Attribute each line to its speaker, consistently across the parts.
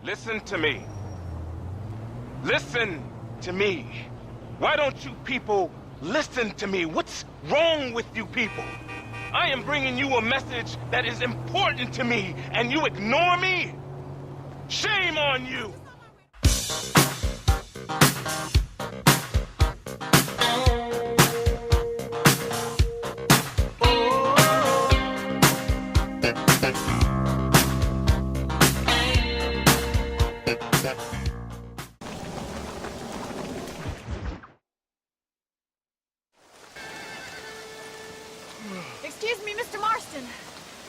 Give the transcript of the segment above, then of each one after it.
Speaker 1: Listen to me. Listen to me. Why don't you people listen to me? What's wrong with you people? I am bringing you a message that is important to me, and you ignore me? Shame on you!
Speaker 2: Excuse me, Mr. Marston.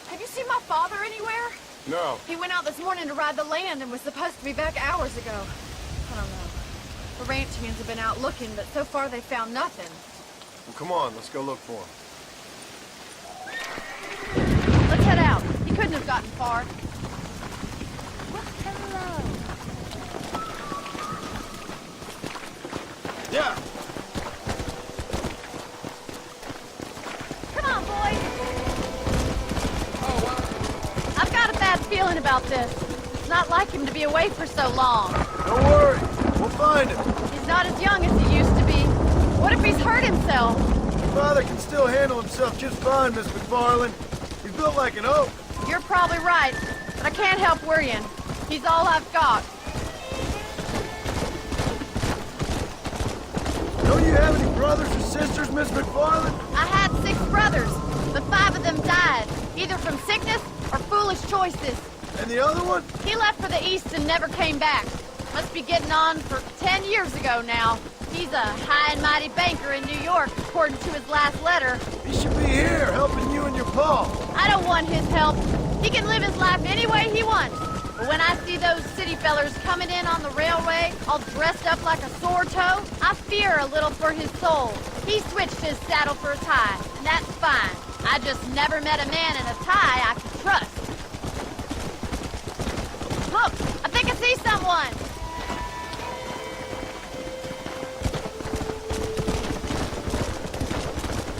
Speaker 2: Have you seen my father anywhere?
Speaker 1: No.
Speaker 2: He went out this morning to ride the land and was supposed to be back hours ago. I don't know. The ranch hands have been out looking, but so far they found nothing.
Speaker 3: Well, come on, let's go look for him.
Speaker 2: Let's head out. He couldn't have gotten far. Well, hello.
Speaker 3: Yeah.
Speaker 2: Come on, boys. I've got a bad feeling about this. It's not like him to be away for so long.
Speaker 3: Don't worry, we'll find him.
Speaker 2: He's not as young as he used to be. What if he's hurt himself?
Speaker 3: Your father can still handle himself just fine, Miss McFarland. He's built like an oak.
Speaker 2: You're probably right, but I can't help worrying. He's all I've got.
Speaker 3: Don't you have any brothers or sisters, Miss McFarland?
Speaker 2: I had 6 brothers, but 5 of them died, either from sickness or foolish choices.
Speaker 3: And the other one?
Speaker 2: He left for the east and never came back. Must be getting on for 10 years ago now. He's a high and mighty banker in New York, according to his last letter.
Speaker 3: He should be here, helping you and your pa.
Speaker 2: I don't want his help. He can live his life any way he wants. But when I see those city fellers coming in on the railway, all dressed up like a sword toe, I fear a little for his soul. He switched his saddle for a tie, and that's fine. I just never met a man in a tie I could trust. Look, I think I see someone.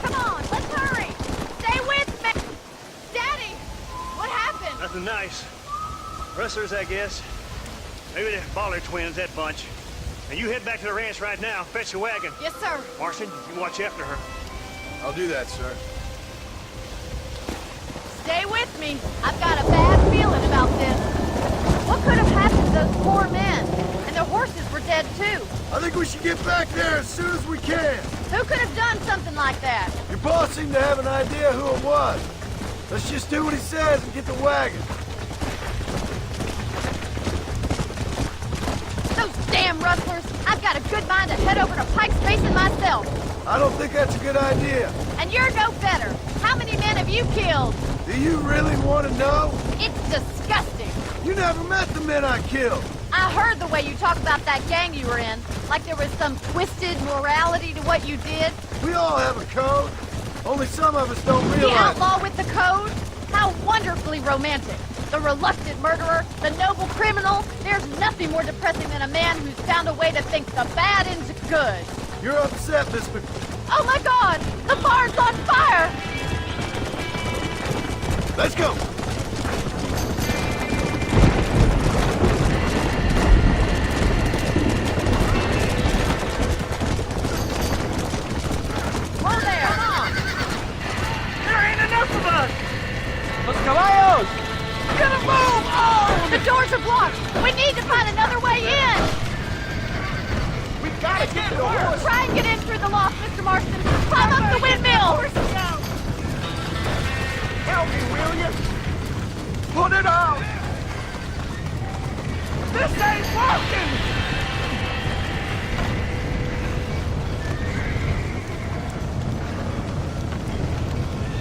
Speaker 2: Come on, let's hurry. Stay with me. Daddy, what happened?
Speaker 4: Nothing nice. Rustlers, I guess. Maybe the Baller twins, that bunch. And you head back to the ranch right now. Fetch the wagon.
Speaker 2: Yes, sir.
Speaker 4: Marston, you watch after her.
Speaker 3: I'll do that, sir.
Speaker 2: Stay with me. I've got a bad feeling about this. What could have happened to those poor men? And their horses were dead, too.
Speaker 3: I think we should get back there as soon as we can.
Speaker 2: Who could have done something like that?
Speaker 3: Your boss seemed to have an idea who it was. Let's just do what he says and get the wagon.
Speaker 2: Those damn rustlers! I've got a good mind to head over to Pike's Basin myself.
Speaker 3: I don't think that's a good idea.
Speaker 2: And you're no better. How many men have you killed?
Speaker 3: Do you really want to know?
Speaker 2: It's disgusting.
Speaker 3: You never met the men I killed.
Speaker 2: I heard the way you talk about that gang you were in. Like there was some twisted morality to what you did.
Speaker 3: We all have a code. Only some of us don't
Speaker 2: The
Speaker 3: realize.
Speaker 2: outlaw with the code? How wonderfully romantic. The reluctant murderer, the noble criminal. There's nothing more depressing than a man who's found a way to think the bad into good.
Speaker 3: You're upset, Miss Mc...
Speaker 2: Oh my God! The barn's on fire!
Speaker 3: Let's go.
Speaker 2: Whoa there! Come on!
Speaker 4: There ain't enough of us!
Speaker 5: Los caballos!
Speaker 4: Get a move! Oh!
Speaker 2: The doors are blocked! We need to find another way in!
Speaker 5: We gotta get to the horse!
Speaker 2: Try and get in through the loft, Mr. Marston! Climb up the windmill!
Speaker 5: Help me, will you? Put it out! This ain't working!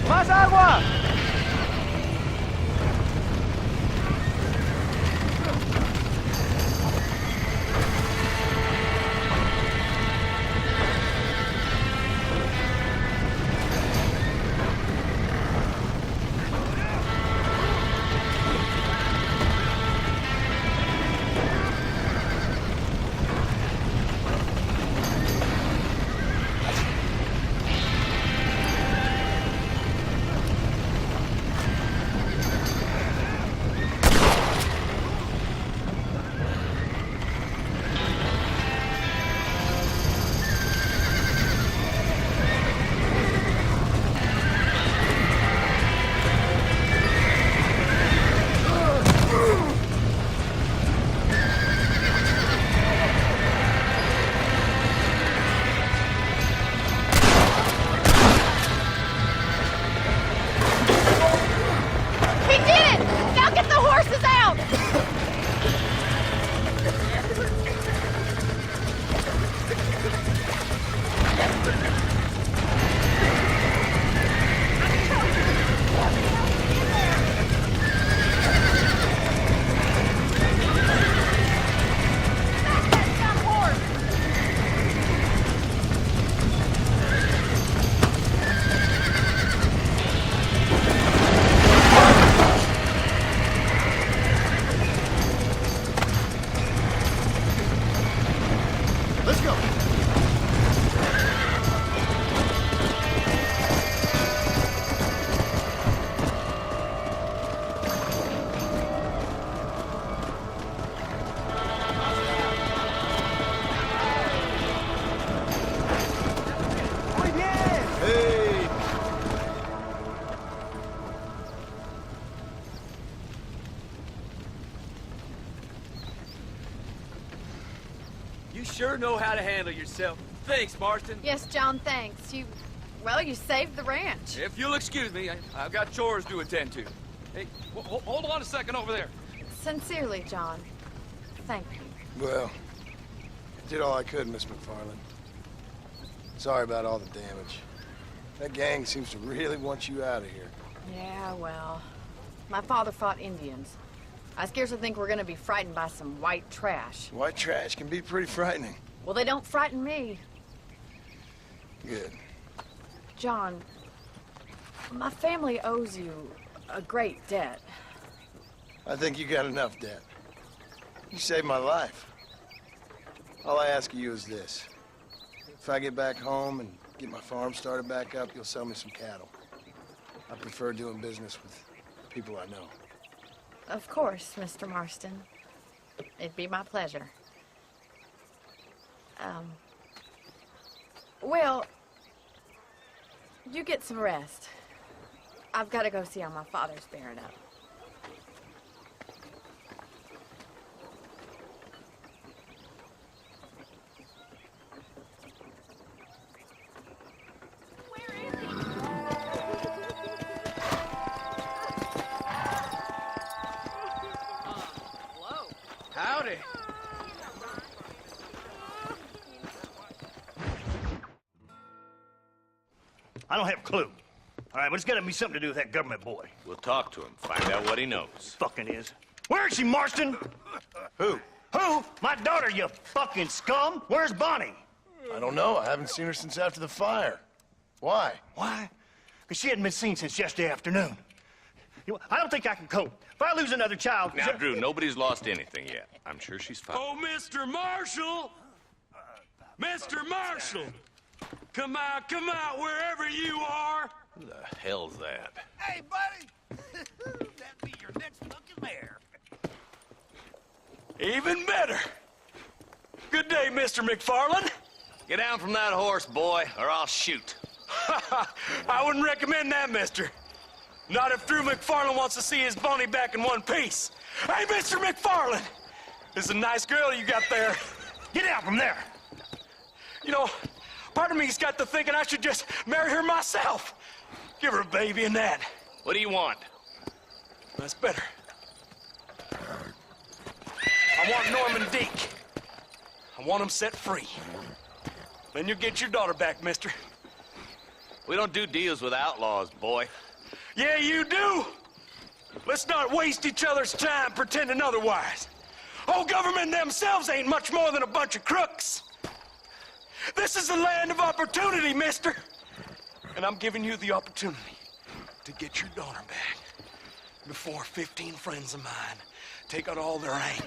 Speaker 5: Más agua!
Speaker 2: horses out!
Speaker 3: Let's go. Hey.
Speaker 6: You sure know how to handle yourself. Thanks, Marston.
Speaker 2: Yes, John, thanks. Well, you saved the ranch.
Speaker 6: If you'll excuse me, I've got chores to attend to. Hey, hold on a second over there.
Speaker 2: Sincerely, John. Thank you.
Speaker 3: Well, I did all I could, Miss McFarland. Sorry about all the damage. That gang seems to really want you out of here.
Speaker 2: Yeah, well, my father fought Indians. I scarcely think we're gonna be frightened by some white trash.
Speaker 3: White trash can be pretty frightening.
Speaker 2: Well, they don't frighten me.
Speaker 3: Good.
Speaker 2: John, my family owes you a great debt.
Speaker 3: I think you got enough debt. You saved my life. All I ask of you is this. If I get back home and get my farm started back up, you'll sell me some cattle. I prefer doing business with people I know.
Speaker 2: Of course, Mr. Marston. It'd be my pleasure. Well, you get some rest. I've got to go see how my father's bearing up.
Speaker 6: Howdy.
Speaker 4: I don't have a clue. All right, but it's got to be something to do with that government boy.
Speaker 1: We'll talk to him, find out what he knows.
Speaker 4: Fucking is. Where is she, Marston?
Speaker 3: Who?
Speaker 4: Who? My daughter, you fucking scum. Where's Bonnie?
Speaker 3: I don't know. I haven't seen her since after the fire. Why?
Speaker 4: Why? Because she hadn't been seen since yesterday afternoon. You know, I don't think I can cope. If I lose another child...
Speaker 1: Now, Drew, nobody's lost anything yet. I'm sure she's fine.
Speaker 7: Oh, Mr. Marshall! Mr. Marshall! Come out, wherever you are!
Speaker 1: Who the hell's that?
Speaker 5: Hey, buddy! That'd be your next fucking mayor.
Speaker 7: Even better! Good day, Mr. McFarland.
Speaker 1: Get down from that horse, boy, or I'll shoot.
Speaker 7: I wouldn't recommend that, mister. Not if Drew McFarland wants to see his Bonnie back in one piece. Hey, Mr. McFarland! This is a nice girl you got there.
Speaker 4: Get out from there!
Speaker 7: You know, part of me's got to thinking I should just marry her myself. Give her a baby and that.
Speaker 1: What do you want?
Speaker 7: That's better. I want Norman Deke. I want him set free. Then you'll get your daughter back, mister.
Speaker 1: We don't do deals with outlaws, boy.
Speaker 7: Yeah, you do. Let's not waste each other's time pretending otherwise. Old government themselves ain't much more than a bunch of crooks. This is the land of opportunity, mister. And I'm giving you the opportunity to get your daughter back before 15 friends of mine take out all their anger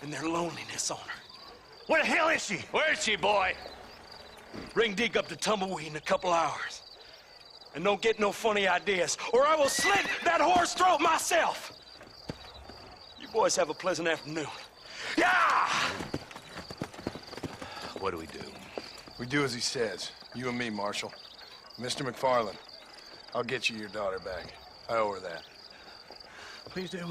Speaker 7: and their loneliness on her.
Speaker 4: Where the hell is she?
Speaker 1: Where is she, boy?
Speaker 7: Bring Deke up to Tumbleweed in a couple hours. And don't get no funny ideas, or I will slit that horse throat myself. You boys have a pleasant afternoon. Yeah!
Speaker 1: What do we do?
Speaker 3: We do as he says. You and me, Marshal. Mr. McFarland, I'll get you your daughter back. I owe her that.
Speaker 4: Please do.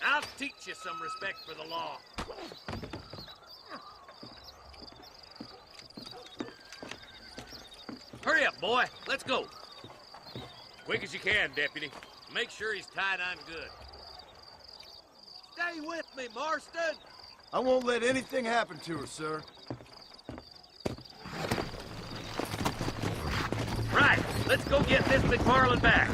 Speaker 7: I'll teach you some respect for the law.
Speaker 8: Hurry up, boy. Let's go. Quick as you can, Deputy. Make sure he's tied on good. Stay with me, Marston.
Speaker 3: I won't let anything happen to her, sir.
Speaker 8: Right. Let's go get Miss McFarland back.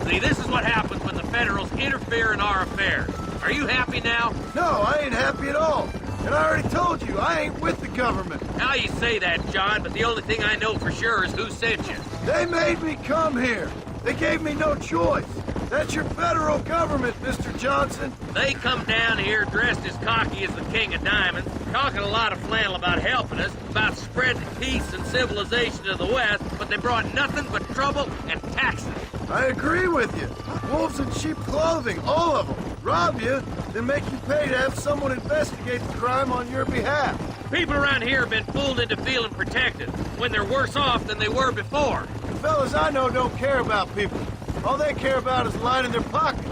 Speaker 8: See, this is what happens when the Federals interfere in our affairs. Are you happy now?
Speaker 3: No, I ain't happy at all. And I already told you, I ain't with the government.
Speaker 8: Now you say that, John, but the only thing I know for sure is who sent you.
Speaker 3: They made me come here. They gave me no choice. That's your federal government, Mr. Johnson.
Speaker 8: They come down here dressed as cocky as the King of Diamonds, talking a lot of flannel about helping us, about spreading peace and civilization to the West, but they brought nothing but trouble and taxes.
Speaker 3: I agree with you. Wolves in sheep clothing, all of them. Rob you, then make you pay to have someone investigate the crime on your behalf.
Speaker 8: People around here have been fooled into feeling protected, when they're worse off than they were before.
Speaker 3: The fellas I know don't care about people. All they care about is lining their pockets.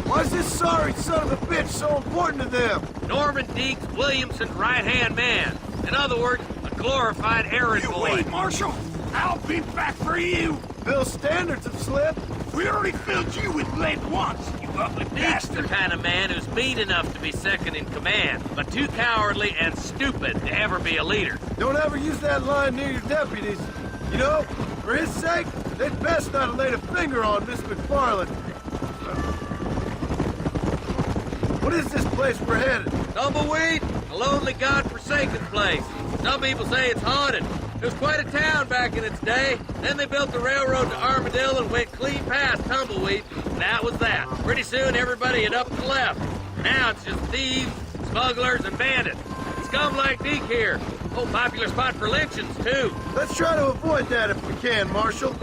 Speaker 3: Why's this sorry son of a bitch so important to them?
Speaker 8: Norman Deeks Williamson's right-hand man. In other words, a glorified errand boy.
Speaker 7: Wait, Marshal. I'll be back for you.
Speaker 3: Bill's standards have slipped.
Speaker 7: We already filled you with lead once, you ugly
Speaker 8: Deeks the
Speaker 7: bastard.
Speaker 8: kind of man who's mean enough to be second in command, but too cowardly and stupid to ever be a leader.
Speaker 3: Don't ever use that line near your deputies. You know, for his sake, they'd best not have laid a finger on Miss McFarland. What is this place we're headed?
Speaker 8: Tumbleweed, a lonely, god-forsaken place. Some people say it's haunted. It was quite a town back in its day. Then they built the railroad to Armadillo and went clean past Tumbleweed. And that was that. Pretty soon everybody had up and left. Now it's just thieves, smugglers, and bandits. Scum like Deke here. Oh, popular spot for lynchings, too.
Speaker 3: Let's try to avoid that if we can, Marshal.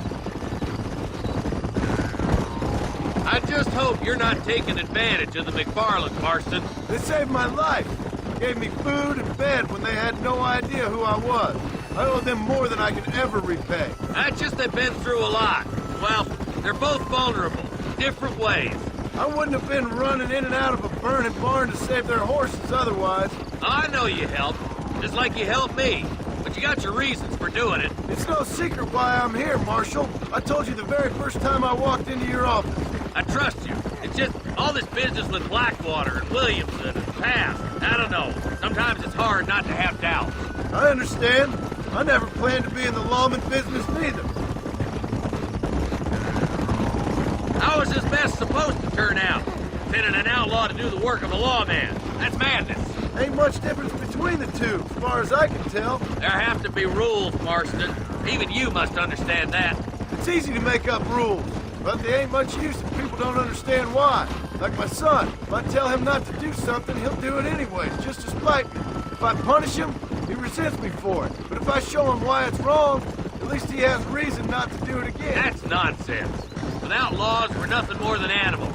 Speaker 8: I just hope you're not taking advantage of the McFarlands, Marston.
Speaker 3: They saved my life. Gave me food and bed when they had no idea who I was. I owe them more than I can ever repay.
Speaker 8: That's just they've been through a lot. Well, they're both vulnerable, different ways.
Speaker 3: I wouldn't have been running in and out of a burning barn to save their horses otherwise.
Speaker 8: I know you helped, just like you helped me. But you got your reasons for doing it.
Speaker 3: It's no secret why I'm here, Marshal. I told you the very first time I walked into your office.
Speaker 8: I trust you. It's just all this business with Blackwater and Williamson and past. I don't know. Sometimes it's hard not to have doubts.
Speaker 3: I understand. I never planned to be in the lawman business neither.
Speaker 8: How was this best supposed to turn out? Sending an outlaw to do the work of a lawman. That's madness.
Speaker 3: Ain't much difference between the two, as far as I can tell.
Speaker 8: There have to be rules, Marston. Even you must understand that.
Speaker 3: It's easy to make up rules, but they ain't much use if people don't understand why. Like my son, if I tell him not to do something, he'll do it anyways, just to spite me. If I punish him, he resents me for it. But if I show him why it's wrong, at least he has reason not to do it again.
Speaker 8: That's nonsense. Without laws, we're nothing more than animals.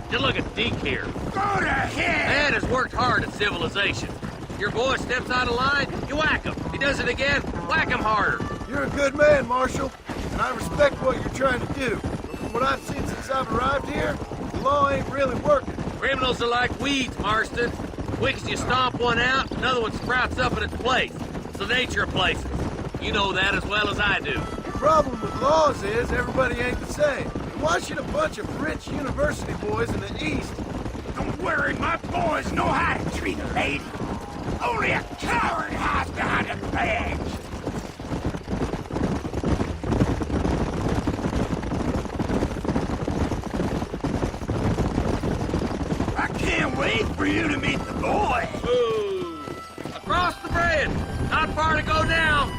Speaker 8: Just look at Deke here.
Speaker 7: Go to hell!
Speaker 8: Man has worked hard at civilization. Your boy steps out of line, you whack him. He does it again, whack him harder.
Speaker 3: You're a good man, Marshal, and I respect what you're trying to do. But from what I've seen since I've arrived here, the law ain't really working.
Speaker 8: Criminals are like weeds, Marston. Quick as you stomp one out, another one sprouts up in its place. It's the nature of places. You know that as well as I do.
Speaker 3: The problem with laws is everybody ain't the same. Why should a bunch of rich university boys in the East...
Speaker 7: Don't worry, my boys know how to treat a lady. Only a coward hides behind a badge. I can't wait for you to meet the boy.
Speaker 8: Ooh. Across the bridge. Not far to go now.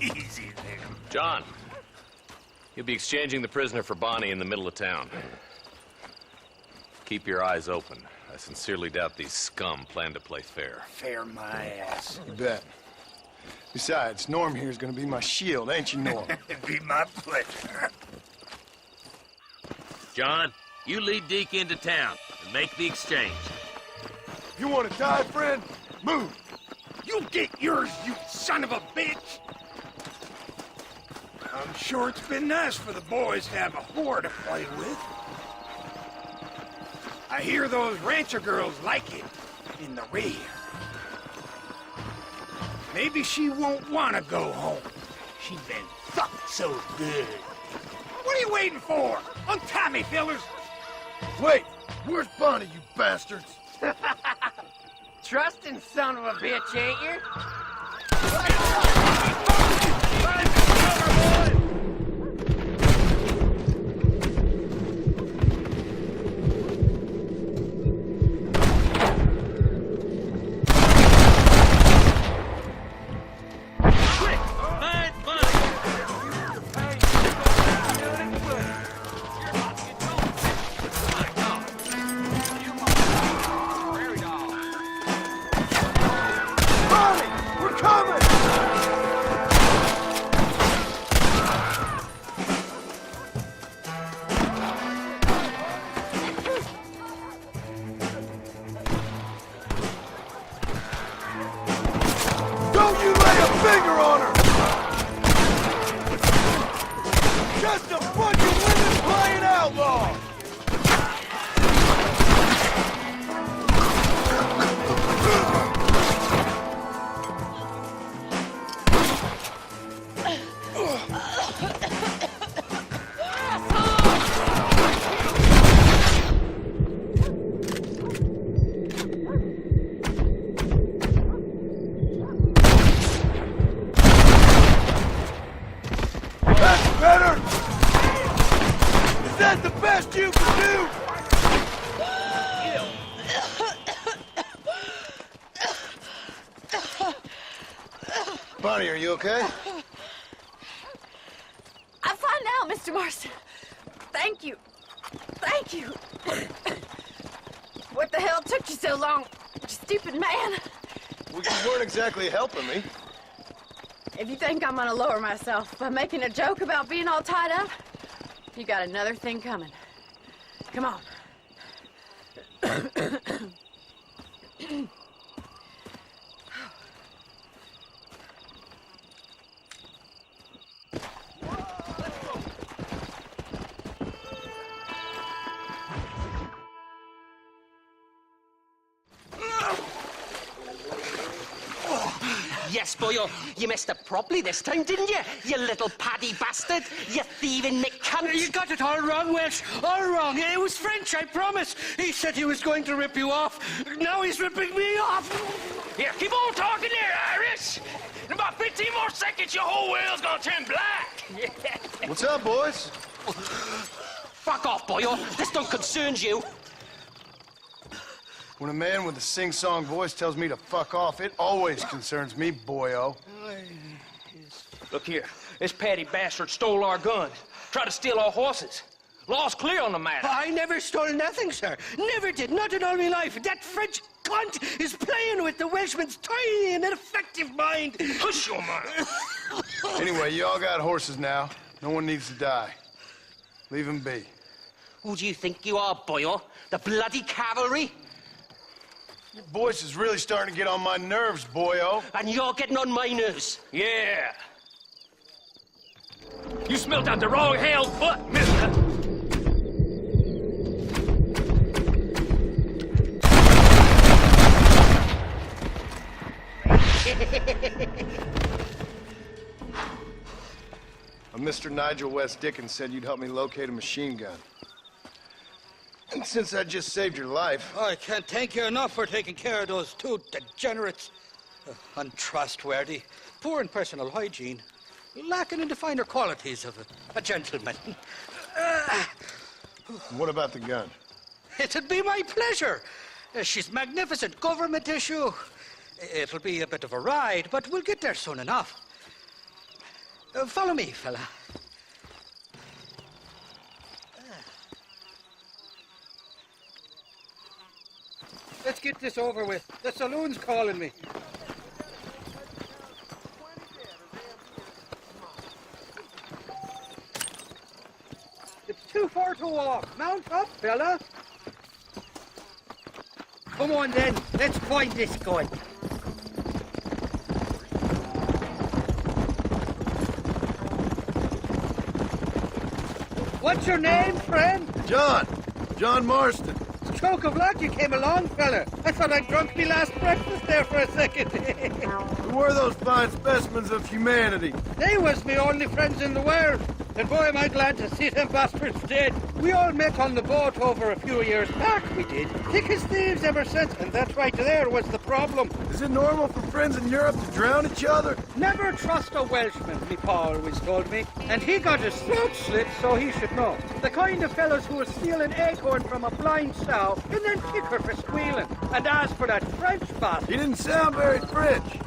Speaker 7: Easy there.
Speaker 9: John, you'll be exchanging the prisoner for Bonnie in the middle of town. Keep your eyes open. I sincerely doubt these scum plan to play fair.
Speaker 7: Fair my ass.
Speaker 3: You bet. Besides, Norm here's gonna be my shield, ain't you, Norm?
Speaker 7: It'd be my pleasure.
Speaker 8: John, you lead Deke into town and make the exchange.
Speaker 3: You want to die, friend? Move!
Speaker 5: You'll get yours, you son of a bitch! I'm sure it's been nice for the boys to have a whore to play with. I hear those rancher girls like it in the rear. Maybe she won't want to go home. She's been fucked so good. What are you waiting for? Untie me, fellers!
Speaker 3: Wait, where's Bonnie, you bastards?
Speaker 10: Trusting son of a bitch, ain't you?
Speaker 3: Don't you lay a finger on her! Just a bunch of women playing outlaw! Better! Is that the best you can do? Bonnie, are you okay?
Speaker 2: I'm fine now, Mr. Marston. Thank you. Thank you. What the hell took you so long, you stupid man?
Speaker 3: Well, you weren't exactly helping me.
Speaker 2: If you think I'm gonna lower myself by making a joke about being all tied up, you got another thing coming. Come on.
Speaker 10: Yes, boyo, you messed up properly this time, didn't you? You little paddy bastard. You thieving Nick cunt.
Speaker 7: You got it all wrong, Welsh. All wrong. It was French, I promise. He said he was going to rip you off. Now he's ripping me off.
Speaker 1: Here, keep on talking there, Irish. In about 15 more seconds, your whole world's gonna turn black.
Speaker 3: What's up, boys?
Speaker 10: Fuck off, boyo. This don't concern you.
Speaker 3: When a man with a sing-song voice tells me to fuck off, it always concerns me, boyo.
Speaker 1: Look here, this Paddy bastard stole our guns, tried to steal our horses. Law's clear on the matter.
Speaker 7: I never stole nothing, sir. Never did. Not in all my life. That French cunt is playing with the Welshman's tiny and ineffective mind.
Speaker 1: Hush your mouth.
Speaker 3: Anyway, you all got horses now. No one needs to die. Leave them be.
Speaker 10: Who do you think you are, boyo? The bloody cavalry?
Speaker 3: Your voice is really starting to get on my nerves, boyo.
Speaker 10: And you're getting on my nerves.
Speaker 1: Yeah. You smelt out the wrong hell's butt, mister.
Speaker 3: Mr. Nigel West Dickens said you'd help me locate a machine gun. And since I just saved your life...
Speaker 11: I can't thank you enough for taking care of those two degenerates. Untrustworthy, poor in personal hygiene, lacking in the finer qualities of a gentleman.
Speaker 3: What about the gun?
Speaker 11: It'd be my pleasure. She's magnificent, government issue. It'll be a bit of a ride, but we'll get there soon enough. Follow me, fella. Let's get this over with. The saloon's calling me. It's too far to walk. Mount up, fella. Come on then, let's find this gun. What's your name, friend?
Speaker 3: John Marston.
Speaker 11: Stroke of luck you came along, fella. I thought I'd drunk me last breakfast there for a second.
Speaker 3: Who were those fine specimens of humanity?
Speaker 11: They was me only friends in the world. And boy, am I glad to see them bastards dead. We all met on the boat over a few years back, we did. Thick as thieves ever since, and that right there was the problem.
Speaker 3: Is it normal for friends in Europe to drown each other?
Speaker 11: Never trust a Welshman, me pa always told me. And he got his throat slit, so he should know. The kind of fellows who will steal an acorn from a blind sow and then kick her for squealing. And as for that French bastard...
Speaker 3: He didn't sound very French.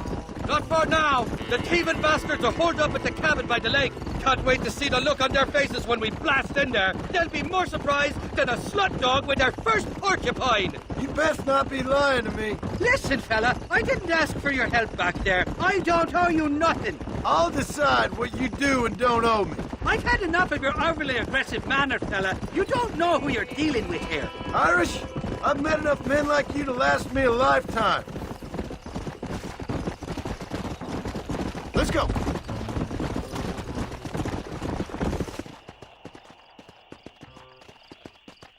Speaker 8: Not for now. The thieving bastards are holed up at the cabin by the lake. Can't wait to see the look on their faces when we blast in there. They'll be more surprised than a slut dog with their first porcupine.
Speaker 3: You best not be lying to me.
Speaker 11: Listen, fella, I didn't ask for your help back there. I don't owe you nothing.
Speaker 3: I'll decide what you do and don't owe me.
Speaker 11: I've had enough of your overly aggressive manner, fella. You don't know who you're dealing with here.
Speaker 3: Irish, I've met enough men like you to last me a lifetime. Let's go.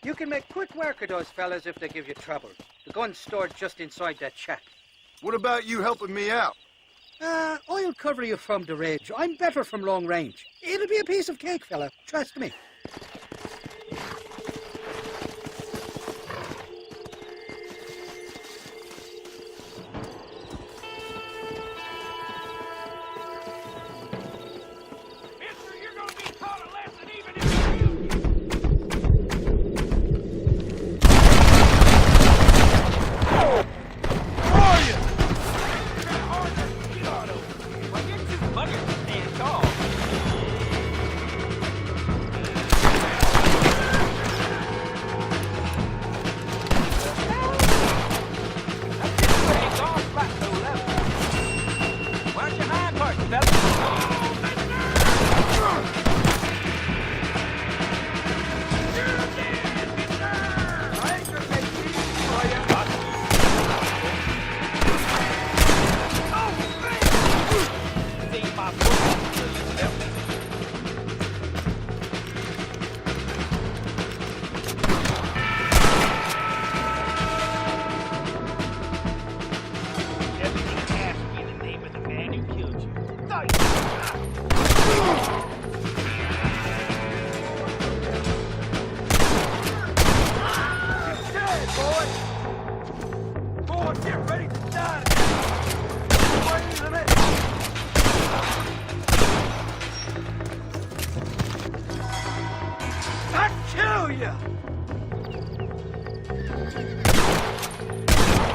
Speaker 11: You can make quick work of those fellas if they give you trouble. The gun's stored just inside that shack.
Speaker 3: What about you helping me out?
Speaker 11: I'll cover you from the ridge. I'm better from long range. It'll be a piece of cake, fella. Trust me.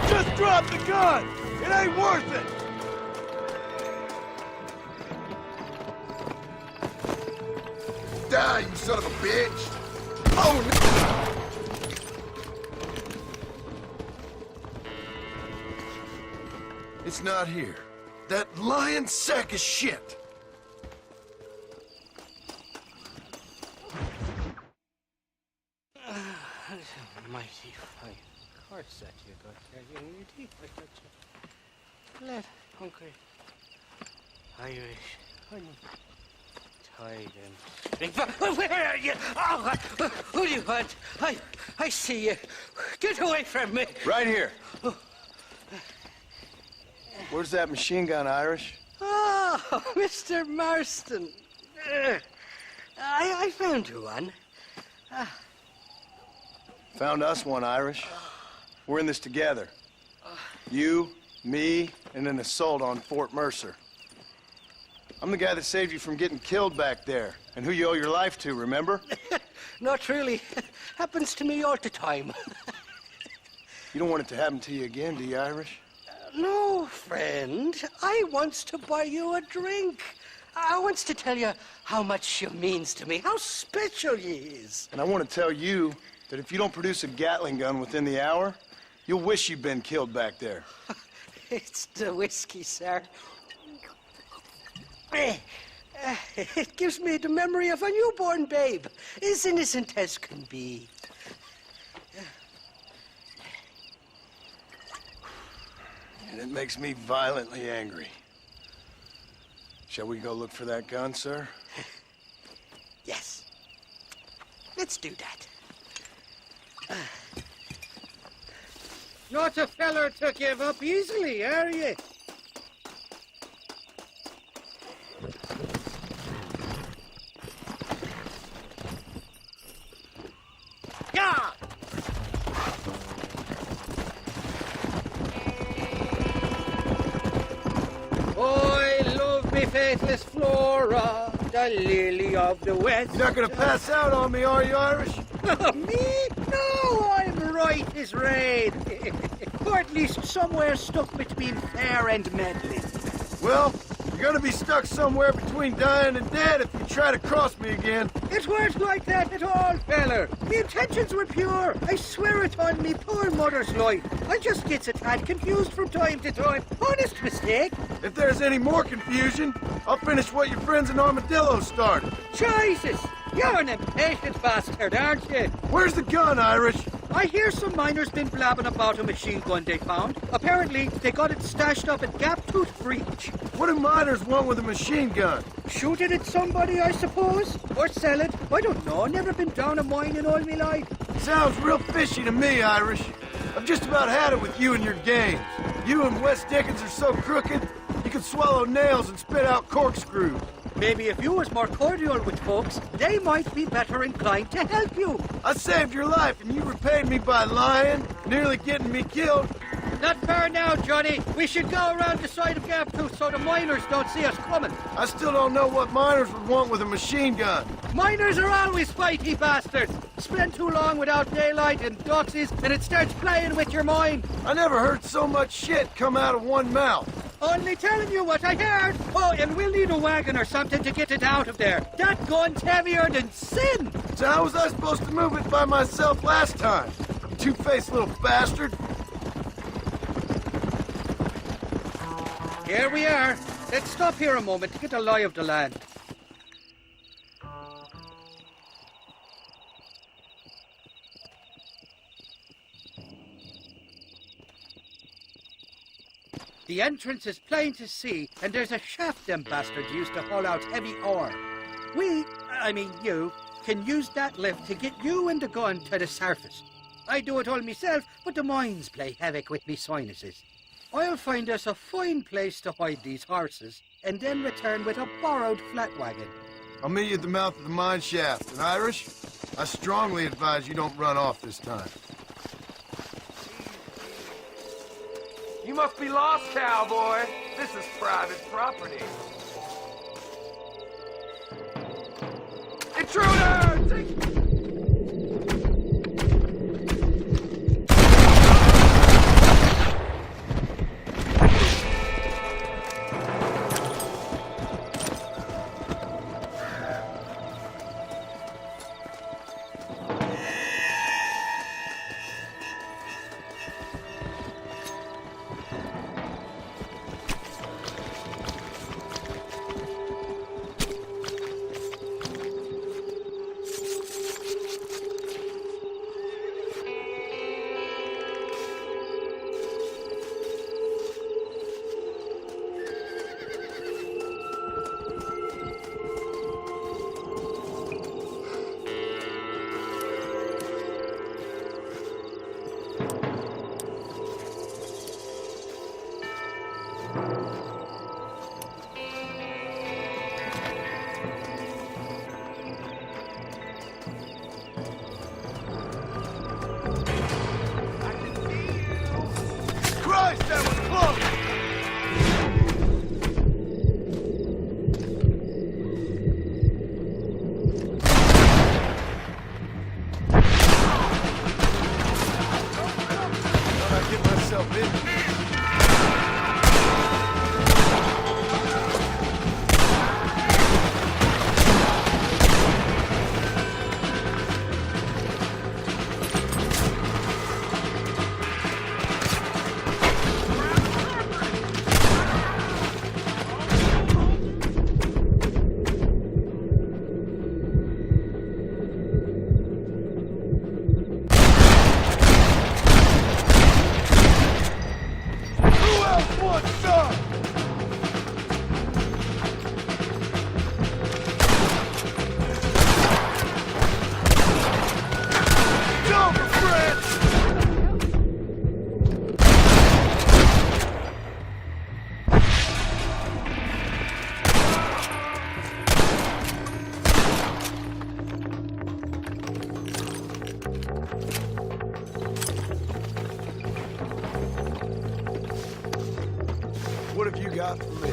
Speaker 3: Just drop the gun! It ain't worth it! Die, you son of a bitch! Oh, no! It's not here. That lying sack of shit!
Speaker 11: Mighty fine. Of course that you got there. You your teeth, I got you. Let hungry. Irish. Honey. Tied and... Where are you? Oh, who do you want? I see you. Get away from me.
Speaker 3: Right here. Where's that machine gun, Irish?
Speaker 11: Oh, Mr. Marston. I found you one.
Speaker 3: Found us one, Irish. We're in this together. You, me, and an assault on Fort Mercer. I'm the guy that saved you from getting killed back there, and who you owe your life to, remember?
Speaker 11: Not really. Happens to me all the time.
Speaker 3: You don't want it to happen to you again, do you, Irish?
Speaker 11: No, friend. I wants to buy you a drink. I wants to tell you how much you means to me, how special you is.
Speaker 3: And I want to tell you that if you don't produce a Gatling gun within the hour, you'll wish you'd been killed back there.
Speaker 11: It's the whiskey, sir. It gives me the memory of a newborn babe, as innocent as can be.
Speaker 3: And it makes me violently angry. Shall we go look for that gun, sir?
Speaker 11: Yes.
Speaker 10: Let's do that.
Speaker 5: Not a feller to give up easily, are you? Yeah! I love me faithless Flora, the lily of the west.
Speaker 3: You're not gonna pass out on me, are you, Irish?
Speaker 5: Me? No, I'm right as rain. Or at least somewhere stuck between fair and meddling.
Speaker 3: Well, you're gonna be stuck somewhere between dying and dead if you try to cross me again.
Speaker 5: It weren't like that at all, feller. The intentions were pure. I swear it on me poor mother's life. I just gets a tad confused from time to time. Honest mistake.
Speaker 3: If there's any more confusion, I'll finish what your friends in Armadillo started.
Speaker 5: Jesus! You're an impatient bastard, aren't you?
Speaker 3: Where's the gun, Irish?
Speaker 5: I hear some miners been blabbing about a machine gun they found. Apparently, they got it stashed up at Gap Tooth Breach.
Speaker 3: What do miners want with a machine gun?
Speaker 5: Shoot it at somebody, I suppose? Or sell it? I don't know. Never been down a mine in all my life.
Speaker 3: Sounds real fishy to me, Irish. I've just about had it with you and your games. You and Wes Dickens are so crooked, you can swallow nails and spit out corkscrews.
Speaker 5: Maybe if you was more cordial with folks, they might be better inclined to help you.
Speaker 3: I saved your life and you repaid me by lying, nearly getting me killed.
Speaker 5: Not fair now, Johnny. We should go around the side of Gap Tooth so the miners don't see us coming.
Speaker 3: I still don't know what miners would want with a machine gun.
Speaker 5: Miners are always fighty bastards. Spend too long without daylight and doxies, and it starts playing with your mind.
Speaker 3: I never heard so much shit come out of one mouth.
Speaker 5: Only telling you what I heard. Oh, and we'll need a wagon or something to get it out of there. That gun's heavier than sin.
Speaker 3: So how was I supposed to move it by myself last time? You two-faced little bastard.
Speaker 5: Here we are. Let's stop here a moment to get a lie of the land. The entrance is plain to see, and there's a shaft them bastards used to haul out heavy ore. You, can use that lift to get you and the gun to the surface. I do it all myself, but the mines play havoc with me sinuses. I'll find us a fine place to hide these horses, and then return with a borrowed flat wagon.
Speaker 3: I'll meet you at the mouth of the mine shaft. And Irish, I strongly advise you don't run off this time.
Speaker 6: You must be lost, cowboy. This is private property. Intruder!
Speaker 3: have you got for me?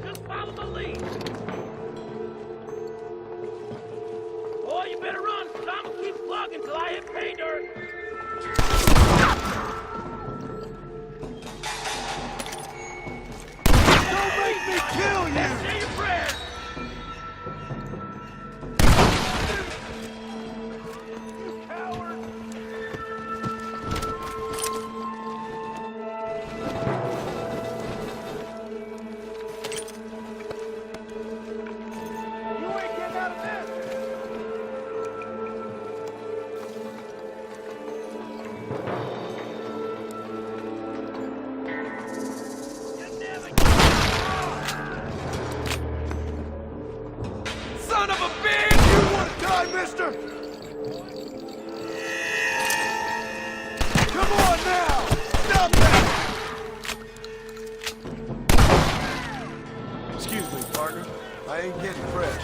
Speaker 1: Just follow the lead. Boy, you better run, because I'm going to keep plugging till I hit pay dirt.
Speaker 3: Don't make me kill you!
Speaker 1: Say your prayers. You coward. You ain't getting out of this.
Speaker 6: Son of a bitch!
Speaker 3: You want to die, mister? Come on now! Stop that! Excuse me, partner. I ain't getting fresh.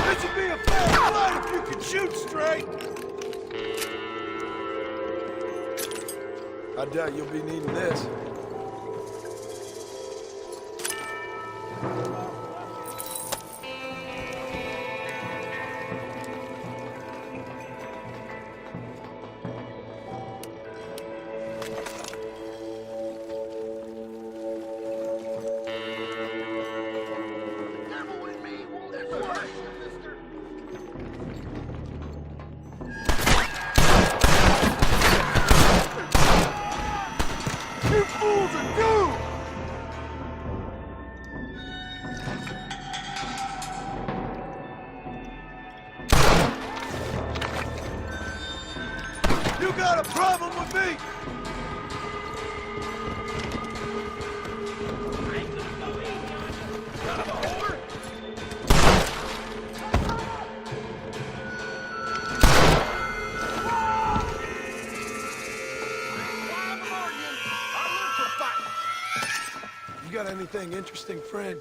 Speaker 3: This would be a fair fight if you could shoot straight! I doubt you'll be needing this. You fools are doomed! You got a problem with me?
Speaker 1: I ain't gonna go easy on you, son of a whore.
Speaker 3: You got anything interesting, friend?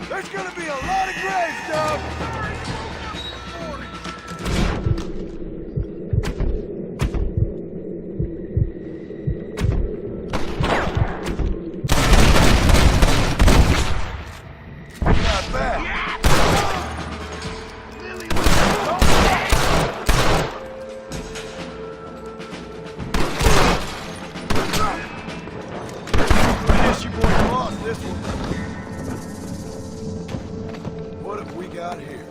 Speaker 3: There's gonna be a lot of graves, Dub! Not bad. I guess you boys lost this this one. What have we got here?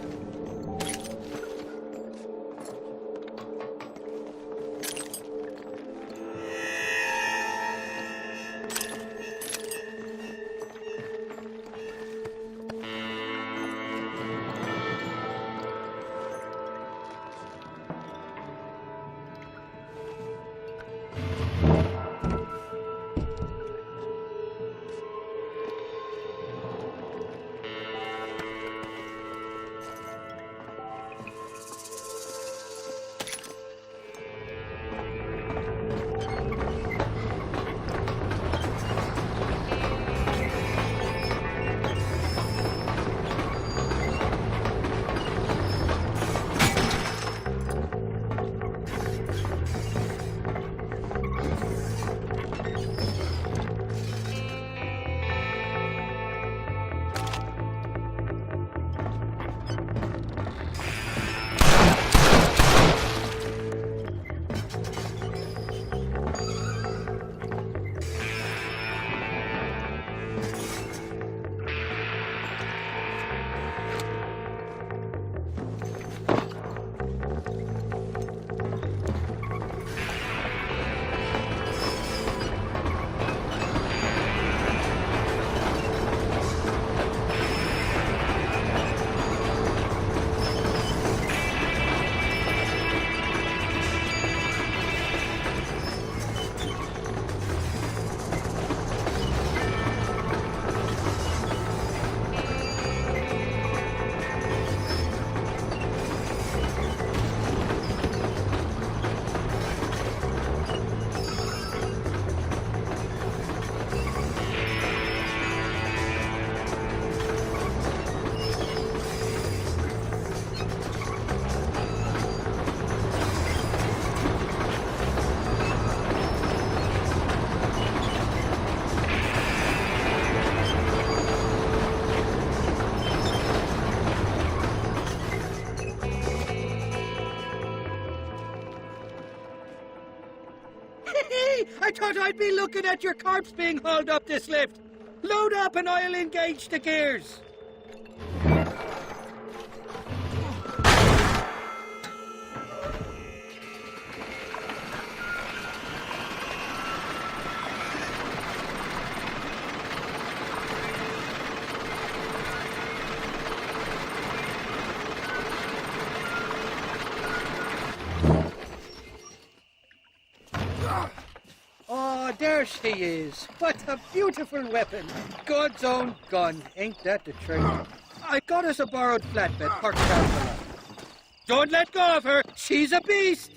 Speaker 5: I thought I'd be looking at your corpse being hauled up this lift. Load up and I'll engage the gears. Oh, there she is. What a beautiful weapon. God's own gun. Ain't that the truth? I got us a borrowed flatbed parked down below. Don't let go of her. She's a beast.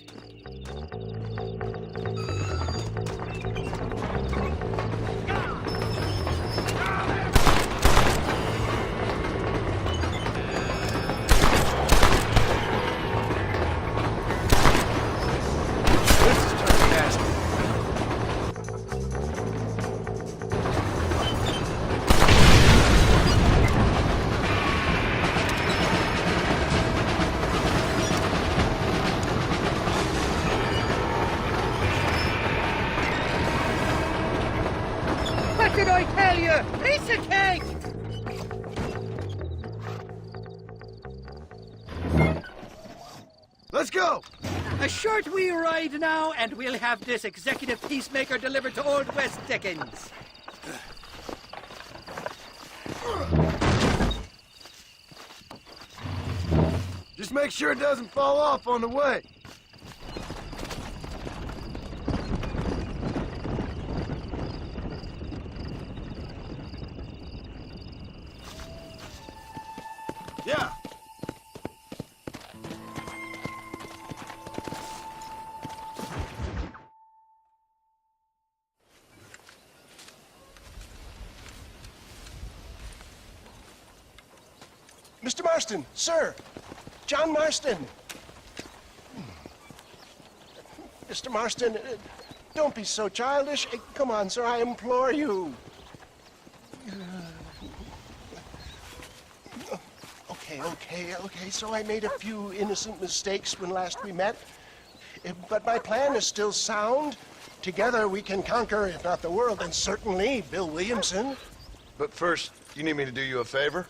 Speaker 5: What did I tell you? Piece of cake!
Speaker 3: Let's go!
Speaker 5: A short wee ride now, and we'll have this executive peacemaker delivered to Old West Dickens.
Speaker 3: Just make sure it doesn't fall off on the way. Yeah.
Speaker 12: Mr. Marston, sir. John Marston. Mr. Marston, don't be so childish. Come on, sir, I implore you. Okay, so I made a few innocent mistakes when last we met. But my plan is still sound. Together we can conquer, if not the world, then certainly Bill Williamson.
Speaker 3: But first, you need me to do you a favor?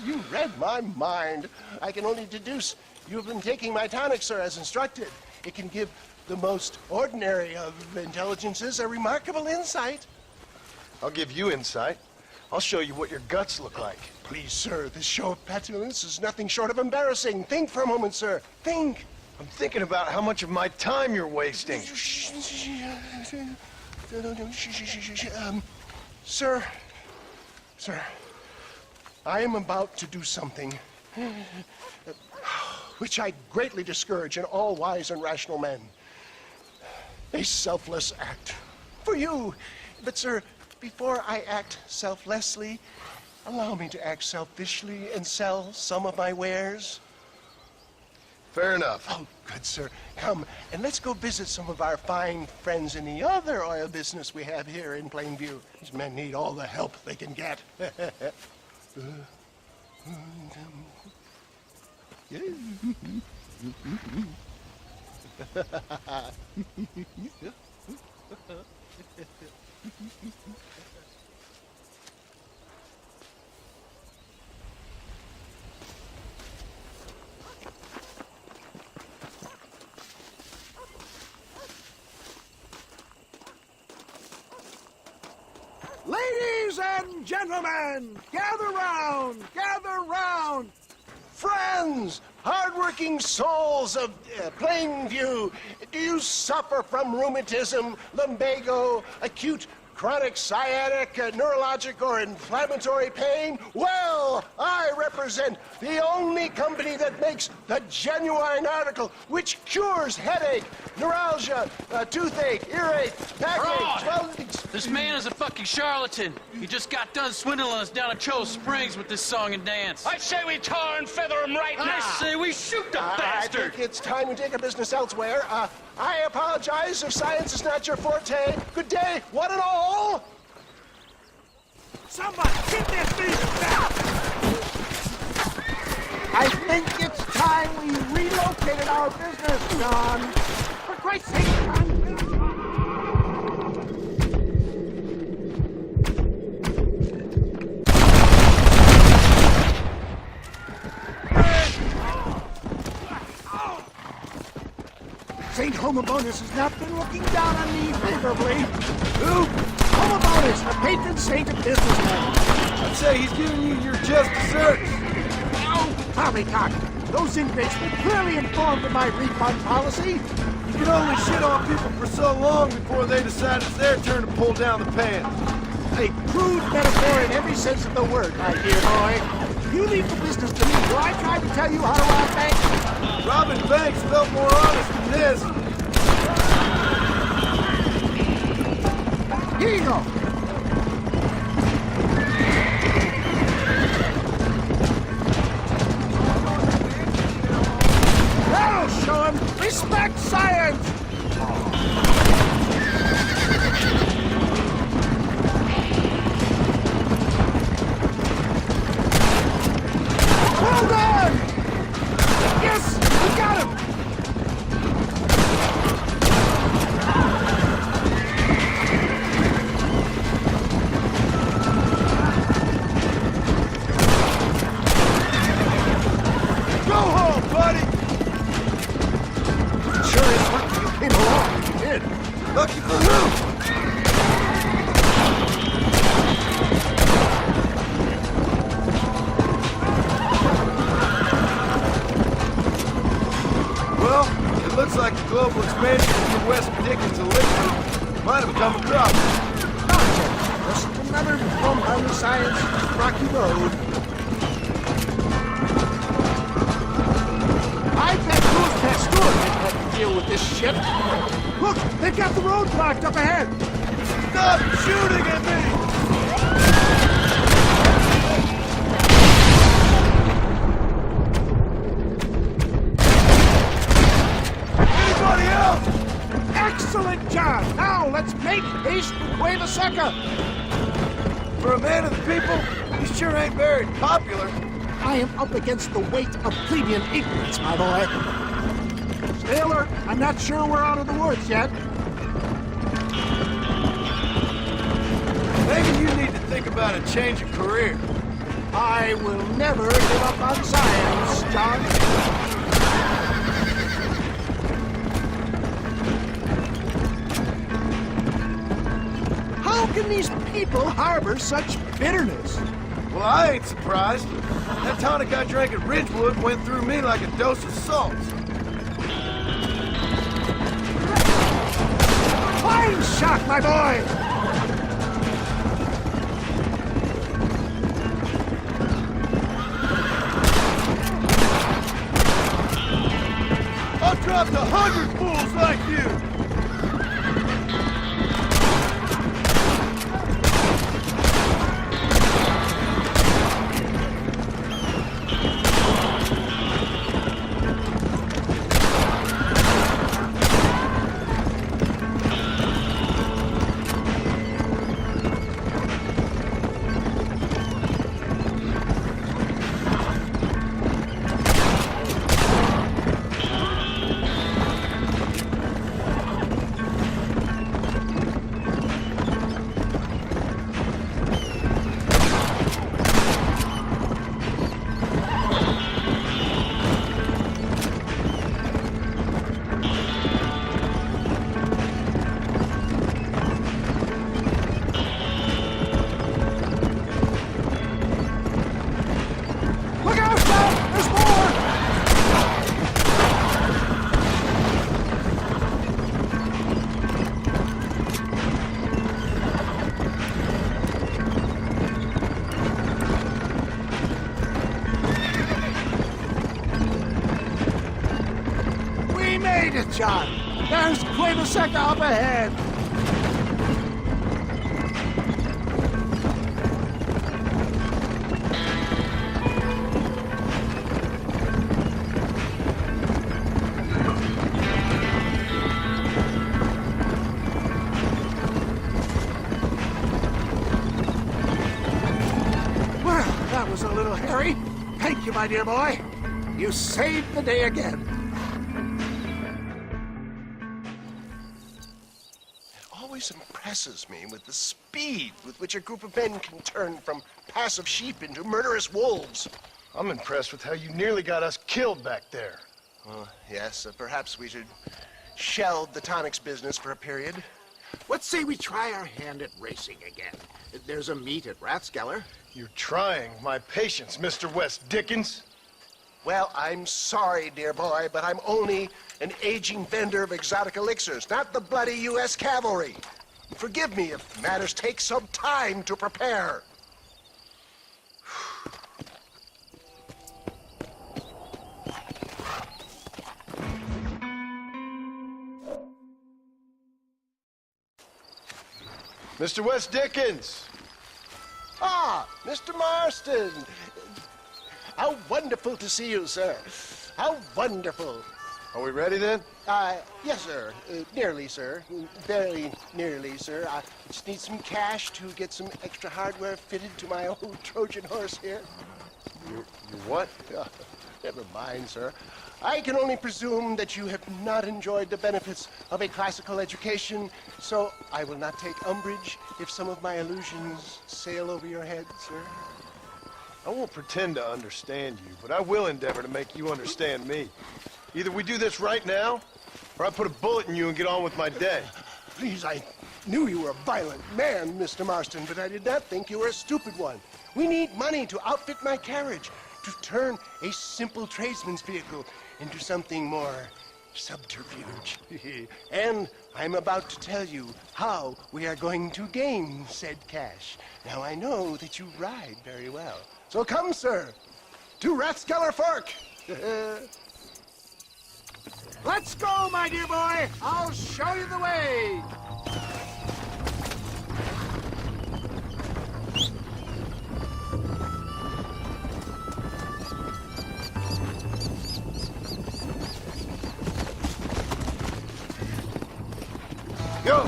Speaker 12: You read my mind. I can only deduce you have been taking my tonic, sir, as instructed. It can give the most ordinary of intelligences a remarkable insight.
Speaker 3: I'll give you insight. I'll show you what your guts look like.
Speaker 12: Please, sir, this show of petulance is nothing short of embarrassing. Think for a moment, sir. Think.
Speaker 3: I'm thinking about how much of my time you're wasting.
Speaker 12: Sir, I am about to do something which I greatly discourage in all wise and rational men. A selfless act for you. But, sir, before I act selflessly, allow me to act selfishly and sell some of my wares.
Speaker 3: Fair enough.
Speaker 12: Oh, good, sir. Come, and let's go visit some of our fine friends in the other oil business we have here in Plainview. These men need all the help they can get.
Speaker 13: Ladies and gentlemen, gather round, gather round.
Speaker 12: Friends, hardworking souls of Plainview, do you suffer from rheumatism, lumbago, acute chronic sciatic, neurologic, or inflammatory pain? Well, I represent the only company that makes the genuine article which cures headache, neuralgia, toothache, earache, backache,
Speaker 14: This man is a fucking charlatan. He just got done swindling us down at Cho Springs with this song and dance.
Speaker 1: I say we tar and feather him right now.
Speaker 14: I say we shoot the bastard.
Speaker 12: I think it's time we take our business elsewhere. I apologize if science is not your forte. Good day, one and all.
Speaker 13: Somebody get this thing back! I think it's time we relocated our business, John. For Christ's sake, John. St. Homobonis has not been looking down on me favorably. Who? Homobonis, the patron saint of businessmen.
Speaker 3: I'd say he's giving you your just desserts.
Speaker 13: Oh, poppycock. Those inmates were clearly informed of my refund policy.
Speaker 3: You can only shit on people for so long before they decide it's their turn to pull down the pants.
Speaker 13: A crude metaphor in every sense of the word, my dear boy. You leave the business to me, for I tried to tell you how to rob banks.
Speaker 3: Robbing banks felt more honest than this.
Speaker 13: Here you go. That'll show him. Respect science. Well done! Yes, we got him!
Speaker 3: Go home, buddy!
Speaker 13: Sure is lucky you came along when you did.
Speaker 3: Lucky for who? Well, it looks like the global expansion of the West Dickens elixir might have become a crop.
Speaker 13: Just another bump on the science rocky road. I bet Cruz Pasteur didn't have to deal with this shit. Look, they've got the road blocked up ahead.
Speaker 3: Stop shooting at me! Anybody else?
Speaker 13: Excellent job! Now let's make haste and play the sucker!
Speaker 3: For a man of the people, he sure ain't very popular.
Speaker 13: I am up against the weight of plebeian ignorance, my boy. Stay alert. I'm not sure we're out of the woods yet.
Speaker 3: Maybe you need to think about a change of career.
Speaker 13: I will never give up on science, John. How can these people harbor such bitterness?
Speaker 3: Well, I ain't surprised. That tonic I drank at Ridgewood went through me like a dose of salt.
Speaker 13: Fine shot, my boy!
Speaker 3: I've dropped 100 fools like you!
Speaker 13: John, there's Cueva up ahead. Well, that was a little hairy. Thank you, my dear boy. You saved the day again.
Speaker 12: Impresses me with the speed with which a group of men can turn from passive sheep into murderous wolves.
Speaker 3: I'm impressed with how you nearly got us killed back there.
Speaker 12: Yes, perhaps we should shelve the tonics business for a period.
Speaker 13: What say we try our hand at racing again? There's a meet at Rathskeller.
Speaker 3: You're trying my patience, Mr. West Dickens.
Speaker 12: Well, I'm sorry, dear boy, but I'm only an aging vendor of exotic elixirs, not the bloody U.S. cavalry. Forgive me if matters take some time to prepare.
Speaker 3: Mr. West Dickens!
Speaker 12: Ah, Mr. Marston! How wonderful to see you, sir. How wonderful.
Speaker 3: Are we ready then?
Speaker 12: Yes, sir. Nearly, sir. Very nearly, sir. I just need some cash to get some extra hardware fitted to my old Trojan horse here.
Speaker 3: You what?
Speaker 12: Never mind, sir. I can only presume that you have not enjoyed the benefits of a classical education, so I will not take umbrage if some of my illusions sail over your head, sir.
Speaker 3: I won't pretend to understand you, but I will endeavor to make you understand me. Either we do this right now, or I put a bullet in you and get on with my day.
Speaker 12: Please, I knew you were a violent man, Mr. Marston, but I did not think you were a stupid one. We need money to outfit my carriage, to turn a simple tradesman's vehicle into something more subterfuge. And I'm about to tell you how we are going to gain said cash. Now, I know that you ride very well. So come, sir, to Rathskeller Fork.
Speaker 13: Let's go, my dear boy. I'll show you the way.
Speaker 3: Go.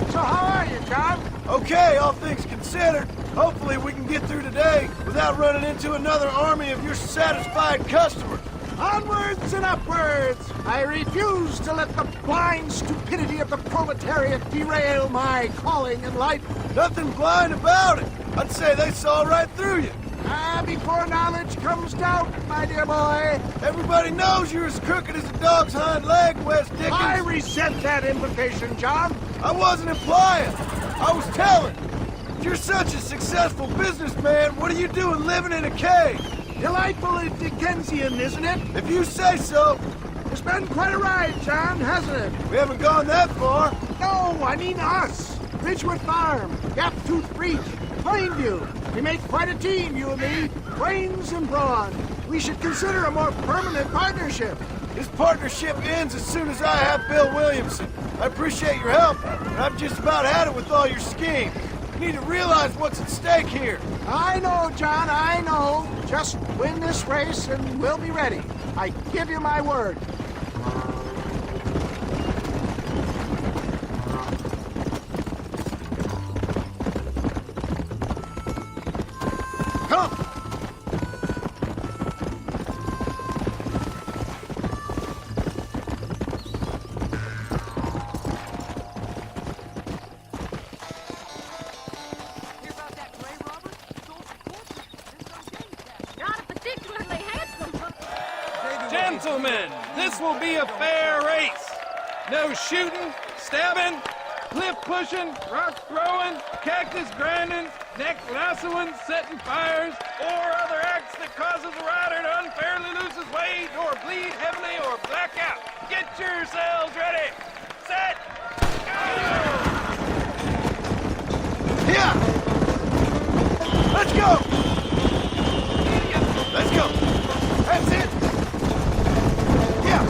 Speaker 13: So how are you, John?
Speaker 3: Okay, all things considered. Hopefully we can get through today without running into another army of your satisfied customers.
Speaker 13: Onwards and upwards! I refuse to let the blind stupidity of the proletariat derail my calling in life.
Speaker 3: Nothing blind about it. I'd say they saw right through you.
Speaker 13: Before knowledge comes doubt, my dear boy.
Speaker 3: Everybody knows you're as crooked as a dog's hind leg, Wes Dickens.
Speaker 13: I resent that implication, John.
Speaker 3: I wasn't implying. I was telling. You're such a successful businessman. What are you doing living in a cave?
Speaker 13: Delightfully Dickensian, isn't it?
Speaker 3: If you say so.
Speaker 13: It's been quite a ride, John, hasn't it?
Speaker 3: We haven't gone that far.
Speaker 13: No, I mean us. Ridgewood Farm, Gaptooth Breach, Plainview. We make quite a team, you and me. Brains and brawn. We should consider a more permanent partnership.
Speaker 3: This partnership ends as soon as I have Bill Williamson. I appreciate your help, but I've just about had it with all your schemes. You need to realize what's at stake here.
Speaker 13: I know, John, I know. Just win this race and we'll be ready. I give you my word.
Speaker 3: Come!
Speaker 6: Gentlemen, this will be a fair race. No shooting, stabbing, cliff pushing, rock throwing, cactus grinding, neck lassoing, setting fires, or other acts that causes a rider to unfairly lose his weight, or bleed heavily, or black out. Get yourselves ready. Set. Go!
Speaker 3: Here! Let's go! Let's go! That's it! Yeah!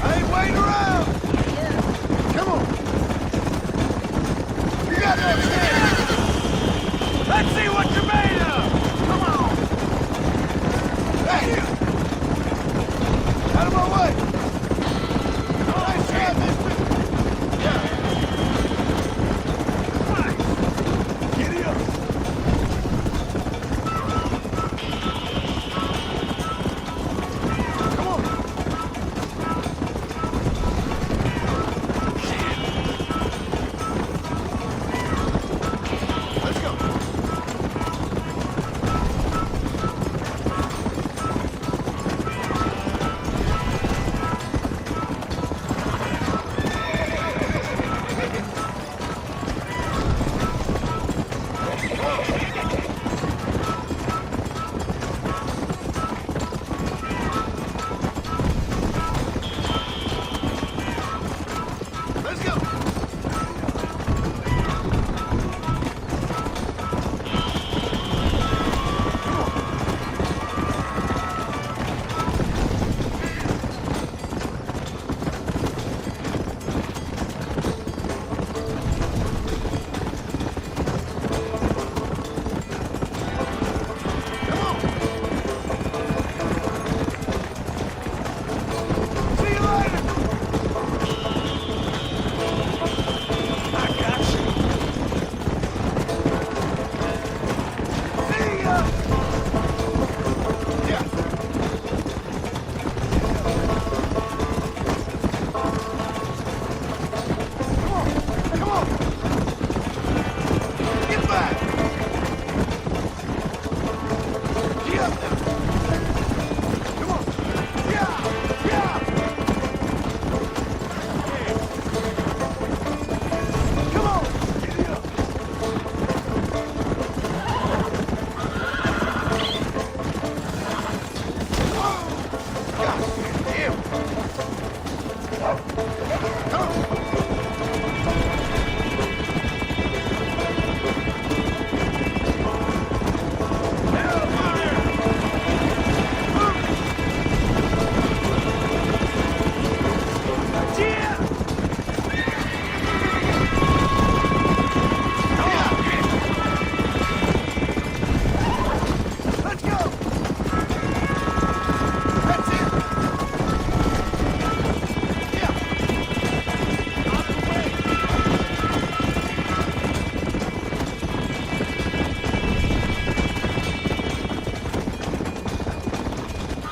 Speaker 3: I ain't waiting around! Come on! You got that stand! Let's see what you're made of! Come on! Hey! Out of my way! Nice shot, mister! Yeah!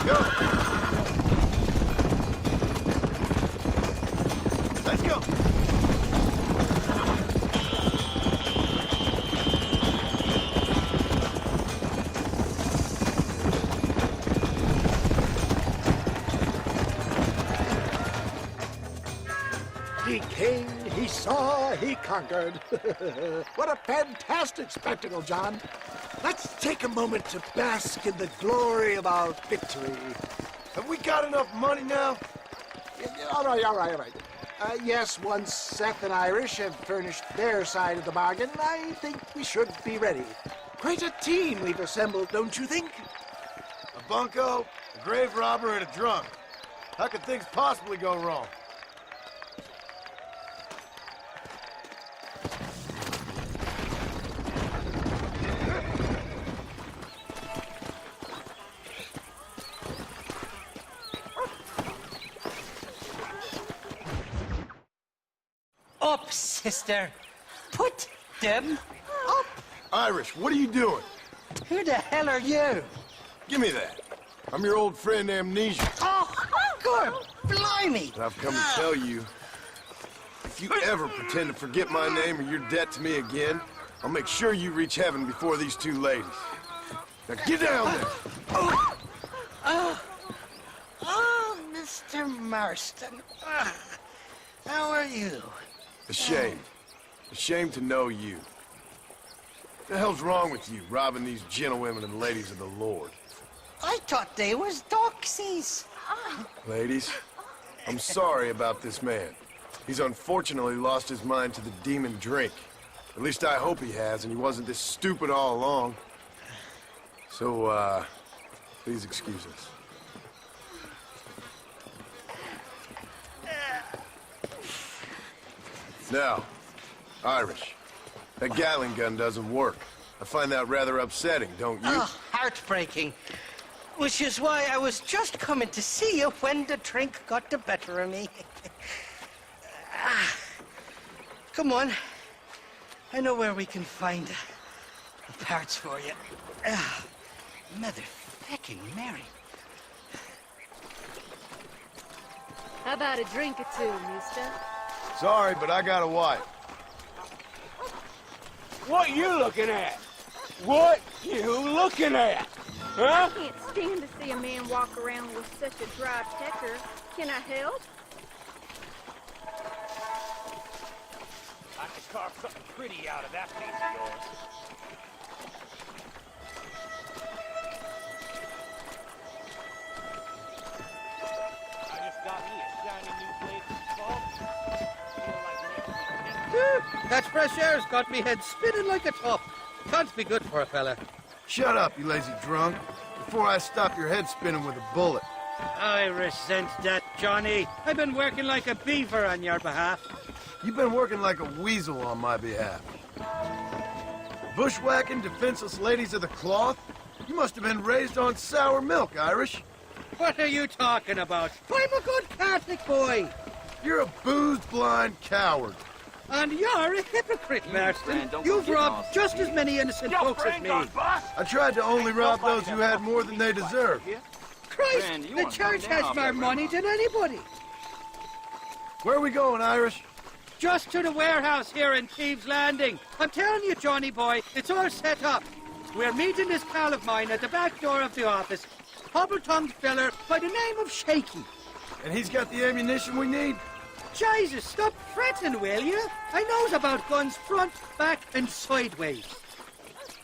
Speaker 3: Go! Let's go!
Speaker 13: He came, he saw, he conquered. What a fantastic spectacle, John. Let's take a moment to bask in the glory of our victory.
Speaker 3: Have we got enough money now?
Speaker 13: All right. Yes, once Seth and Irish have furnished their side of the bargain, I think we should be ready. Quite a team we've assembled, don't you think?
Speaker 3: A bunco, a grave robber, and a drunk. How could things possibly go wrong?
Speaker 10: Up, sister. Put them up.
Speaker 3: Irish, what are you doing?
Speaker 10: Who the hell are you?
Speaker 3: Give me that. I'm your old friend Amnesia.
Speaker 10: Oh, good blimey.
Speaker 3: And I've come to tell you, if you ever pretend to forget my name or your debt to me again, I'll make sure you reach heaven before these two ladies. Now get down there.
Speaker 10: Oh, Mr. Marston. How are you?
Speaker 3: Ashamed. Ashamed to know you. What the hell's wrong with you, robbing these gentlewomen and ladies of the Lord?
Speaker 10: I thought they was doxies.
Speaker 3: Ladies, I'm sorry about this man. He's unfortunately lost his mind to the demon drink. At least I hope he has, and he wasn't this stupid all along. So, please excuse us. Now, Irish, that Gatling gun doesn't work. I find that rather upsetting, don't you?
Speaker 10: Oh, heartbreaking. Which is why I was just coming to see you when the drink got the better of me. Come on. I know where we can find the parts for you. Mother-fecking Mary.
Speaker 2: How about a drink or two, mister?
Speaker 3: Sorry, but I got a wife.
Speaker 7: What you looking at? What you looking at? Huh?
Speaker 15: I can't stand to see a man walk around with such a dry pecker. Can I help?
Speaker 1: I could carve something pretty out of that piece of yours. I just got me a shiny new blade of salt. Feel like making
Speaker 5: That fresh air's got me head spinning like a top. Can't be good for a fella.
Speaker 3: Shut up, you lazy drunk, before I stop your head spinning with a bullet.
Speaker 5: I resent that, Johnny. I've been working like a beaver on your behalf.
Speaker 3: You've been working like a weasel on my behalf. Bushwhacking defenseless ladies of the cloth? You must have been raised on sour milk, Irish.
Speaker 5: What are you talking about? I'm a good Catholic boy.
Speaker 3: You're a boozed, blind coward.
Speaker 5: And you're a hypocrite, Marston. You've robbed just as many innocent folks as me.
Speaker 3: I tried to only rob those who had more than they deserved.
Speaker 5: Christ, the church has more money than anybody.
Speaker 3: Where are we going, Irish?
Speaker 5: Just to the warehouse here in Thieves' Landing. I'm telling you, Johnny boy, it's all set up. We're meeting this pal of mine at the back door of the office. Hobble-tongued feller by the name of Shaky.
Speaker 3: And he's got the ammunition we need?
Speaker 5: Jesus, stop fretting, will you? I knows about guns front, back, and sideways.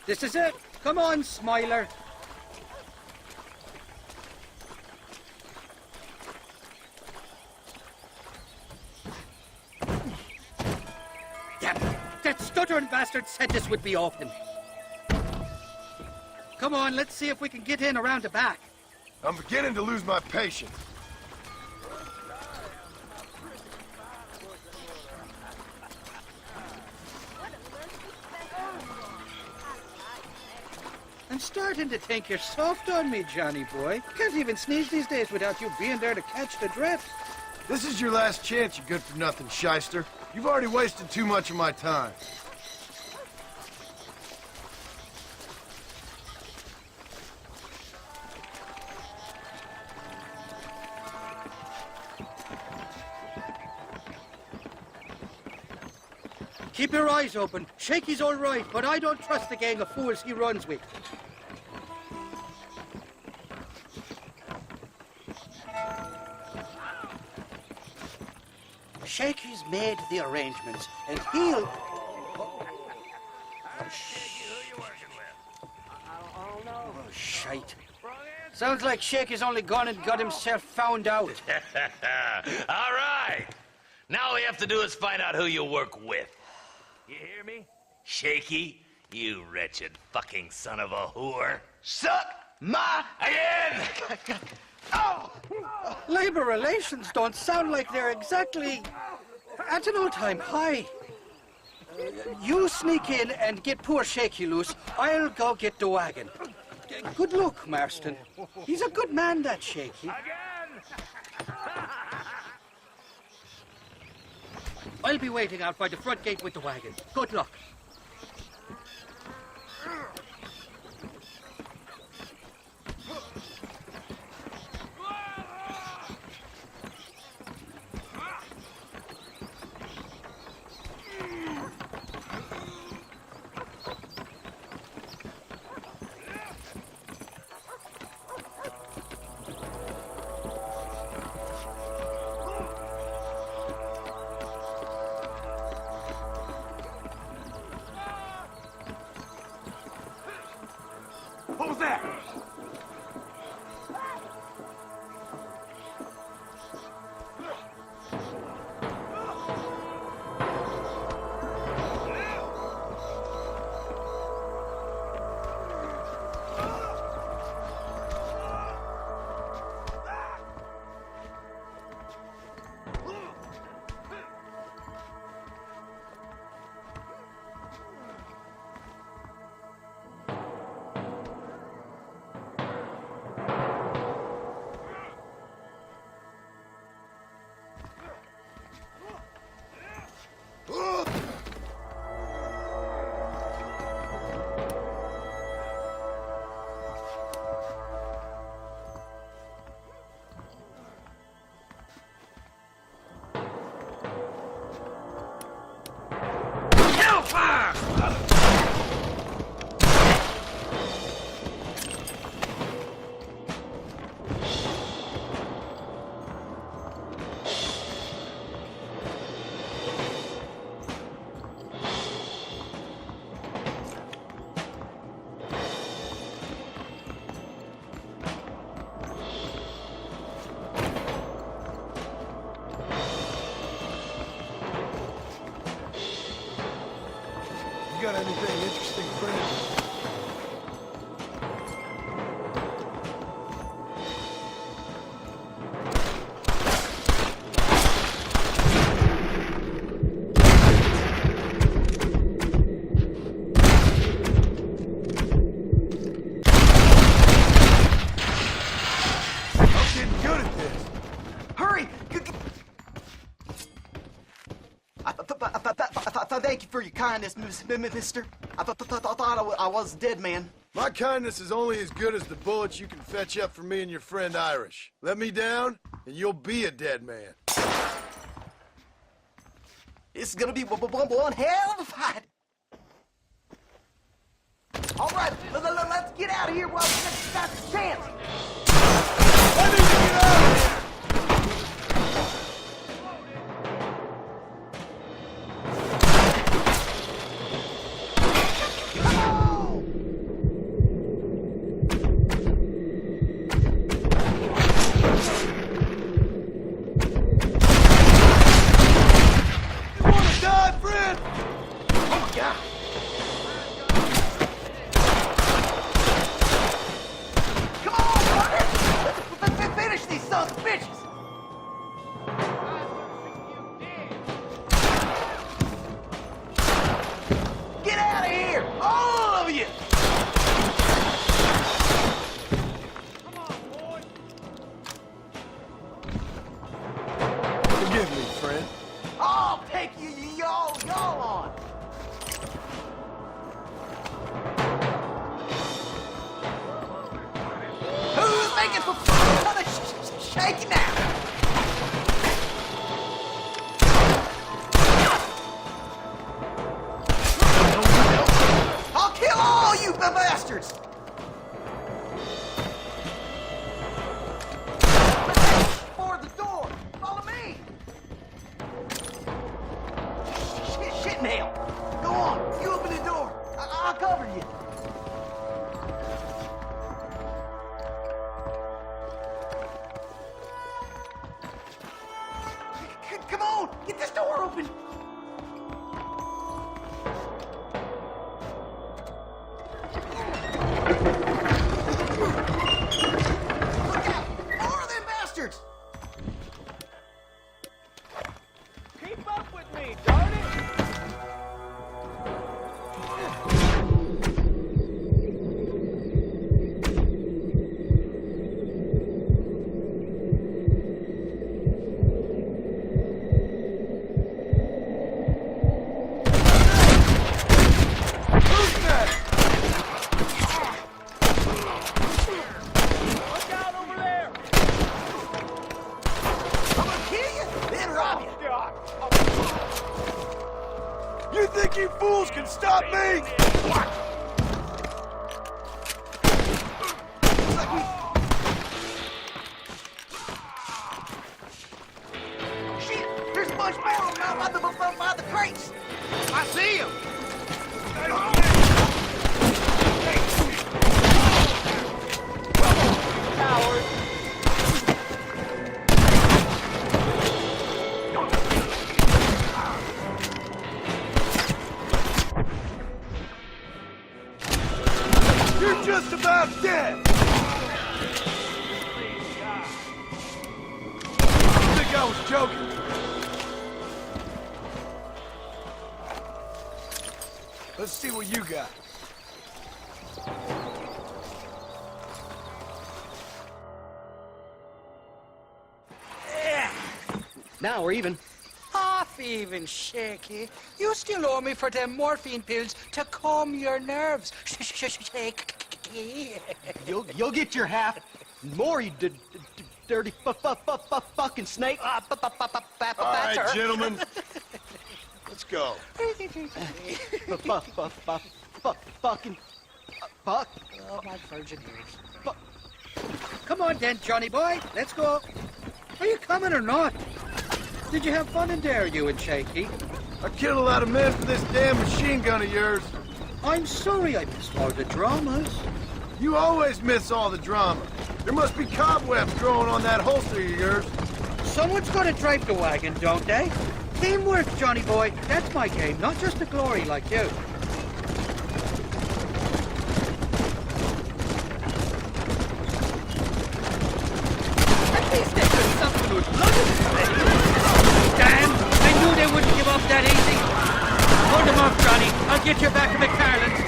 Speaker 5: This is it. Come on, Smiler. Damn it. That stuttering bastard said this would be open. Come on, let's see if we can get in around the back.
Speaker 3: I'm beginning to lose my patience.
Speaker 5: I'm starting to think you're soft on me, Johnny boy. Can't even sneeze these days without you being there to catch the drift.
Speaker 3: This is your last chance, you good-for-nothing shyster. You've already wasted too much of my time.
Speaker 5: Keep your eyes open. Shaky's all right, but I don't trust the gang of fools he runs with. Shaky's made the arrangements, and he'll... Oh, shite. Sounds like Shaky's only gone and got himself found out.
Speaker 9: All right. Now all we have to do is find out who you work with. You hear me? Shaky, you wretched fucking son of a whore.
Speaker 3: Suck my...
Speaker 9: Again!
Speaker 3: Oh!
Speaker 5: Labor relations don't sound like they're exactly at an all-time high. You sneak in and get poor Shaky loose. I'll go get the wagon. Good luck, Marston. He's a good man, that Shaky. I'll be waiting out by the front gate with the wagon. Good luck.
Speaker 1: What was that?
Speaker 3: Got anything interesting, friend? I'm getting good at this.
Speaker 16: Hurry! Thank you for your kindness, mister. I thought I was a dead man.
Speaker 3: My kindness is only as good as the bullets you can fetch up for me and your friend Irish. Let me down, and you'll be a dead man.
Speaker 16: It's gonna be one hell of a fight. All right, let's get out of here while we got the chance.
Speaker 3: I need to get out of here!
Speaker 16: Shaky now! Get this door open! Look out! More of them bastards!
Speaker 1: Keep up with me, darn it!
Speaker 3: You think you fools can stop me?
Speaker 16: Shit! There's a bunch more of them out by the crates!
Speaker 5: I see him!
Speaker 1: Coward!
Speaker 3: You're just about dead! I think I was joking. Let's see what you got.
Speaker 5: Now we're even.
Speaker 17: Half even, Shaky. You still owe me for them morphine pills to calm your nerves. Shaky.
Speaker 16: You'll get your half. More, you dirty fucking snake.
Speaker 3: All right, gentlemen. Let's go.
Speaker 16: Fucking fuck.
Speaker 17: Oh, my virgin ears.
Speaker 5: Come on then, Johnny boy. Let's go. Are you coming or not? Did you have fun in there, you and Shaky?
Speaker 3: I killed a lot of men for this damn machine gun of yours.
Speaker 5: I'm sorry I missed all the dramas.
Speaker 3: You always miss all the drama. There must be cobwebs growing on that holster of yours.
Speaker 5: Someone's got to drive the wagon, don't they? Teamwork, Johnny boy. That's my game, not just the glory like you.
Speaker 17: At least they could something with blood in it.
Speaker 5: Damn! I knew they wouldn't give up that easy. Hold them off, Johnny. I'll get you back to McCarlan's.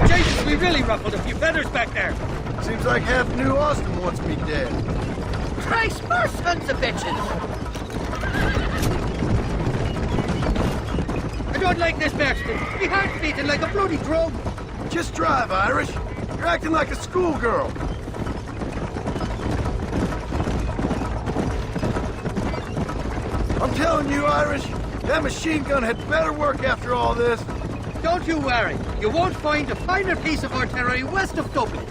Speaker 5: Jesus, we really ruffled a few feathers back there.
Speaker 3: Seems like half New Austin wants me dead.
Speaker 17: Christ, more sons of bitches.
Speaker 5: I don't like this bastard. My heart's beating like a bloody drum.
Speaker 3: Just drive, Irish. You're acting like a schoolgirl. I'm telling you, Irish, that machine gun had better work after all this.
Speaker 5: Don't you worry. You won't find a finer piece of artillery west of Dublin.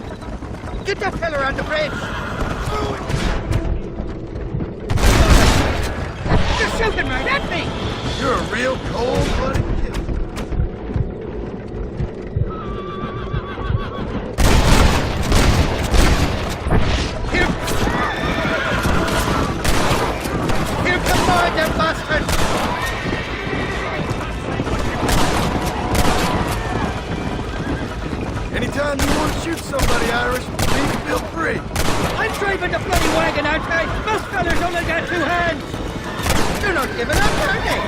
Speaker 5: Get that fella on the bridge. You're shooting right at me.
Speaker 3: You're a real cold-blooded killer.
Speaker 5: Here come more of them bastards.
Speaker 3: Anytime you want to shoot somebody, Irish, please feel free.
Speaker 5: I'm driving the bloody wagon outside. Most fellas only got two hands. They're not giving up, are they?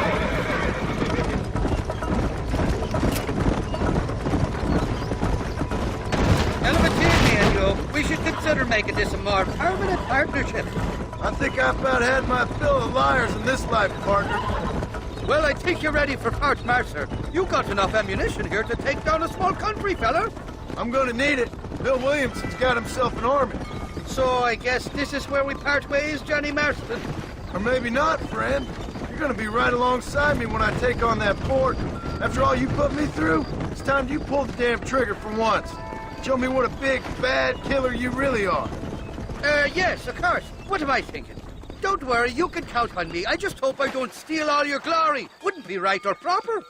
Speaker 5: Hell of a team, me and you. We should consider making this a more permanent partnership.
Speaker 3: I think I've about had my fill of liars in this life, partner.
Speaker 5: Well, I think you're ready for Part Mercer. You got enough ammunition here to take down a small country, fella.
Speaker 3: I'm gonna need it. Bill Williamson's got himself an army.
Speaker 5: So I guess this is where we part ways, Johnny Marston.
Speaker 3: Or maybe not, friend. You're gonna be right alongside me when I take on that fort. After all you put me through, it's time you pull the damn trigger for once. Show me what a big, bad killer you really are.
Speaker 5: Yes, of course. What am I thinking? Don't worry, you can count on me. I just hope I don't steal all your glory. Wouldn't be right or proper.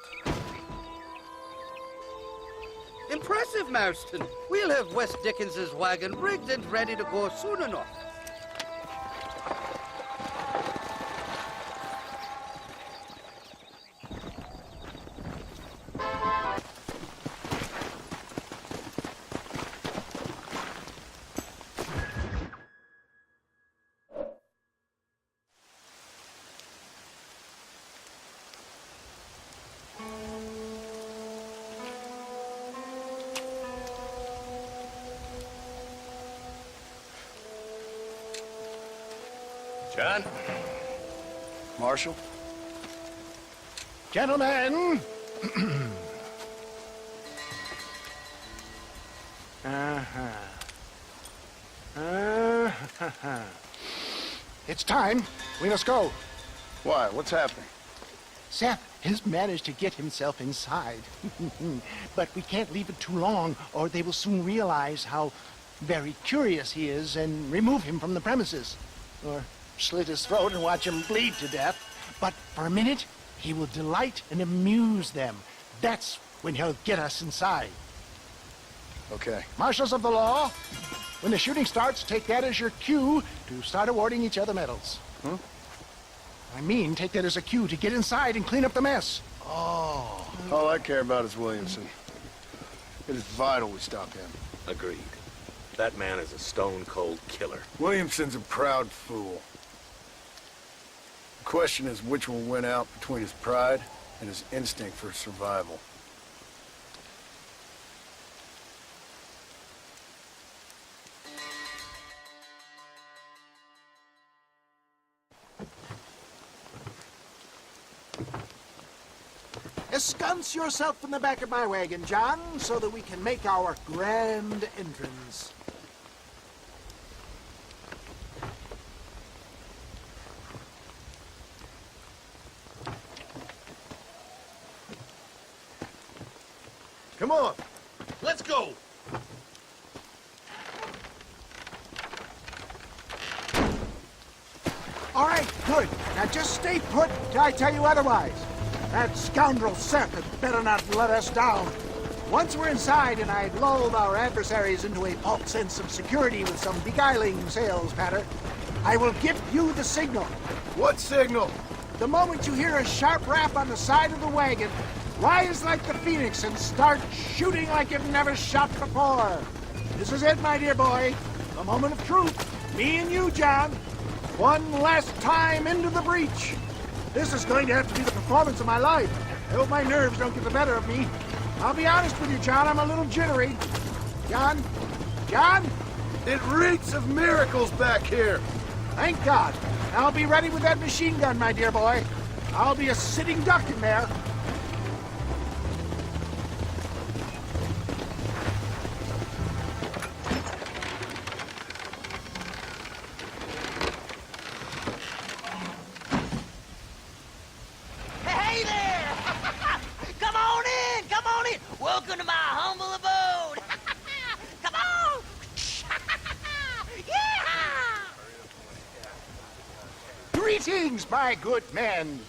Speaker 5: Impressive, Marston. We'll have West Dickens's wagon rigged and ready to go soon enough.
Speaker 3: John? Marshal?
Speaker 12: Gentlemen! It's time. We must go.
Speaker 3: Why? What's happening?
Speaker 12: Seth has managed to get himself inside. But we can't leave it too long, or they will soon realize how very curious he is and remove him from the premises. Or slit his throat and watch him bleed to death. But for a minute, he will delight and amuse them. That's when he'll get us inside.
Speaker 3: Okay.
Speaker 12: Marshals of the law, when the shooting starts, take that as your cue to start awarding each other medals.
Speaker 3: Huh?
Speaker 12: I mean, take that as a cue to get inside and clean up the mess.
Speaker 3: Oh. All I care about is Williamson. It is vital we stop him.
Speaker 9: Agreed. That man is a stone-cold killer.
Speaker 3: Williamson's a proud fool. The question is which will win out between his pride and his instinct for survival.
Speaker 13: Ensconce yourself in the back of my wagon, John, so that we can make our grand entrance.
Speaker 3: Come on.
Speaker 9: Let's go!
Speaker 13: All right, good. Now just stay put till I tell you otherwise. That scoundrel Seth had better not let us down. Once we're inside and I've lulled our adversaries into a false sense of security with some beguiling sales patter, I will give you the signal.
Speaker 3: What signal?
Speaker 13: The moment you hear a sharp rap on the side of the wagon, rise like the phoenix and start shooting like you've never shot before. This is it, my dear boy. The moment of truth. Me and you, John. One last time into the breach. This is going to have to be the performance of my life. I hope my nerves don't get the better of me. I'll be honest with you, John, I'm a little jittery. John? John?
Speaker 3: It reeks of miracles back here.
Speaker 13: Thank God. I'll be ready with that machine gun, my dear boy. I'll be a sitting duck in there.
Speaker 10: Hey there! Come on in! Come on in! Welcome to my humble abode! Come on! Yeah!
Speaker 12: Greetings, my good men.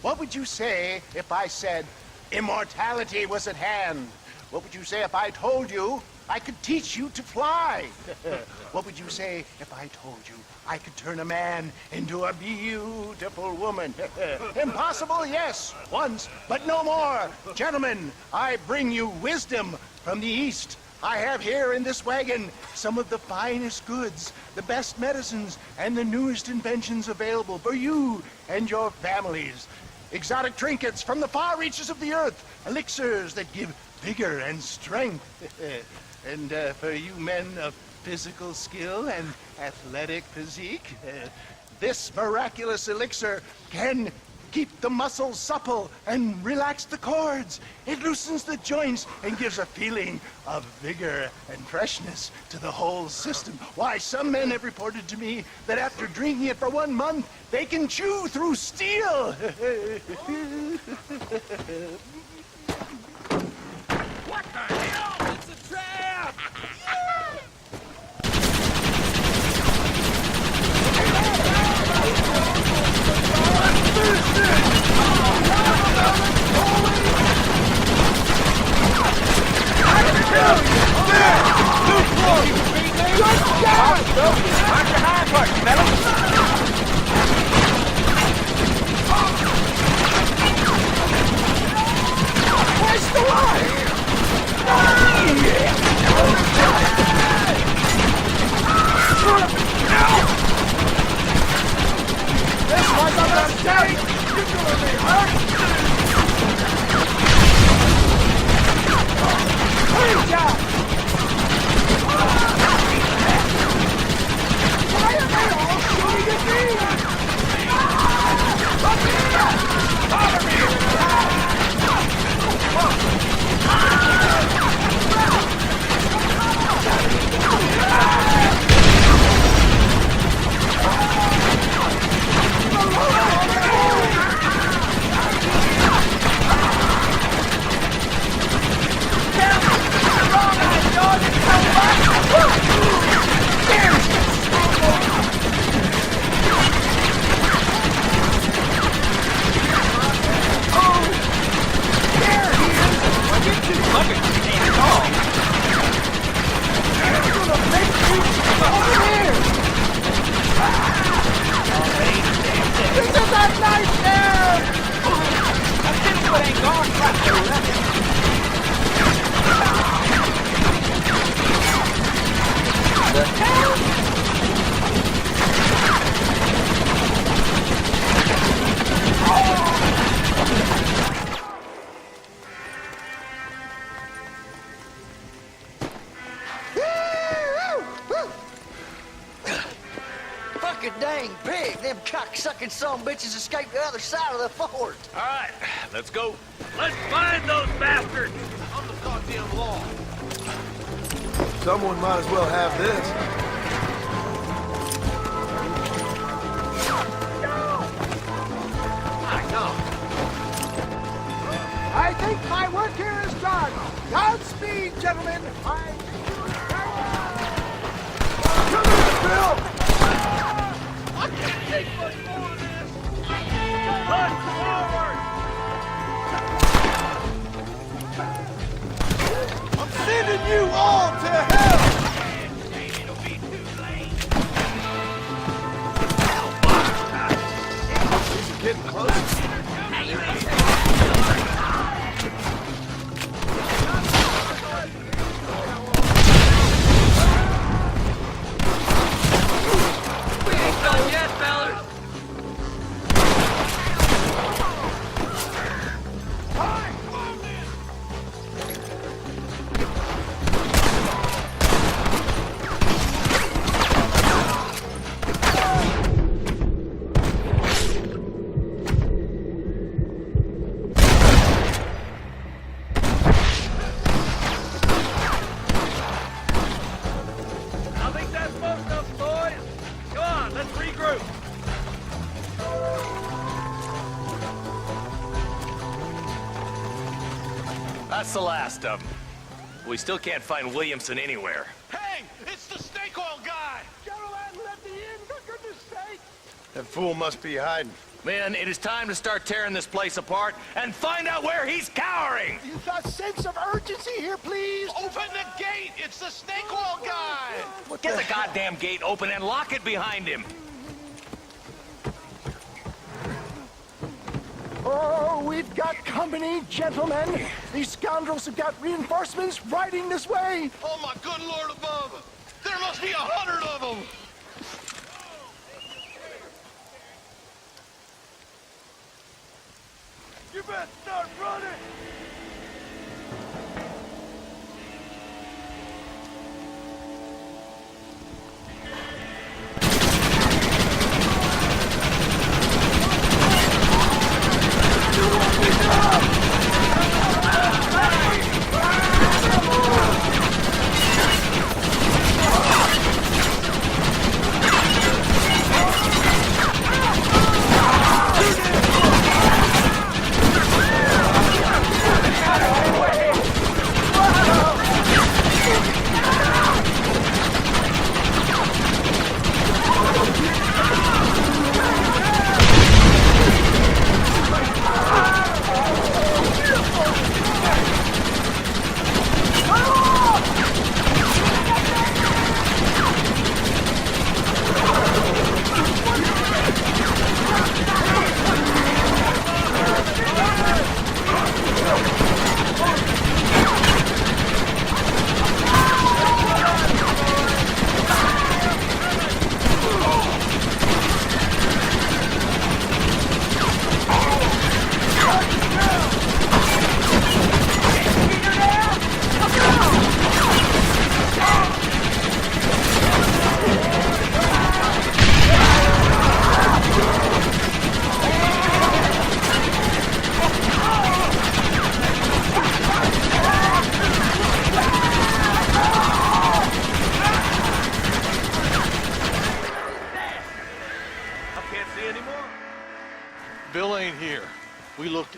Speaker 12: What would you say if I said immortality was at hand? What would you say if I told you I could teach you to fly? What would you say if I told you I could turn a man into a beautiful woman? Impossible, yes, once, but no more. Gentlemen, I bring you wisdom from the East. I have here in this wagon some of the finest goods, the best medicines, and the newest inventions available for you and your families. Exotic trinkets from the far reaches of the earth, elixirs that give vigor and strength. And for you men of physical skill and athletic physique, this miraculous elixir can keep the muscles supple and relax the cords. It loosens the joints and gives a feeling of vigor and freshness to the whole system. Why, some men have reported to me that after drinking it for 1 month, they can chew through steel.
Speaker 6: What the hell? It's a trap!
Speaker 18: Dang big. Them cocksucking sumbitches escaped the other side of the fort.
Speaker 9: All right, let's go. Let's find those bastards.
Speaker 14: On the goddamn law.
Speaker 3: Someone might as well have this.
Speaker 13: I think my work here is done. Godspeed, gentlemen. Come on, Bill!
Speaker 9: I can't take much more of this. Push forward.
Speaker 3: I'm sending you all to hell!
Speaker 9: It'll be too late.
Speaker 3: These are getting close.
Speaker 9: That's the last of them. We still can't find Williamson anywhere.
Speaker 7: Hey, it's the snake oil guy! Gentlemen, let me in, for goodness sake!
Speaker 3: That fool must be hiding.
Speaker 9: Men, it is time to start tearing this place apart and find out where he's cowering!
Speaker 12: A sense of urgency here, please.
Speaker 7: Open the gate! It's the snake oil guy!
Speaker 9: Get the goddamn gate open and lock it behind him!
Speaker 12: Oh, we've got company, gentlemen. These scoundrels have got reinforcements riding this way.
Speaker 7: Oh, my good Lord above! There must be 100 of them! You better start running!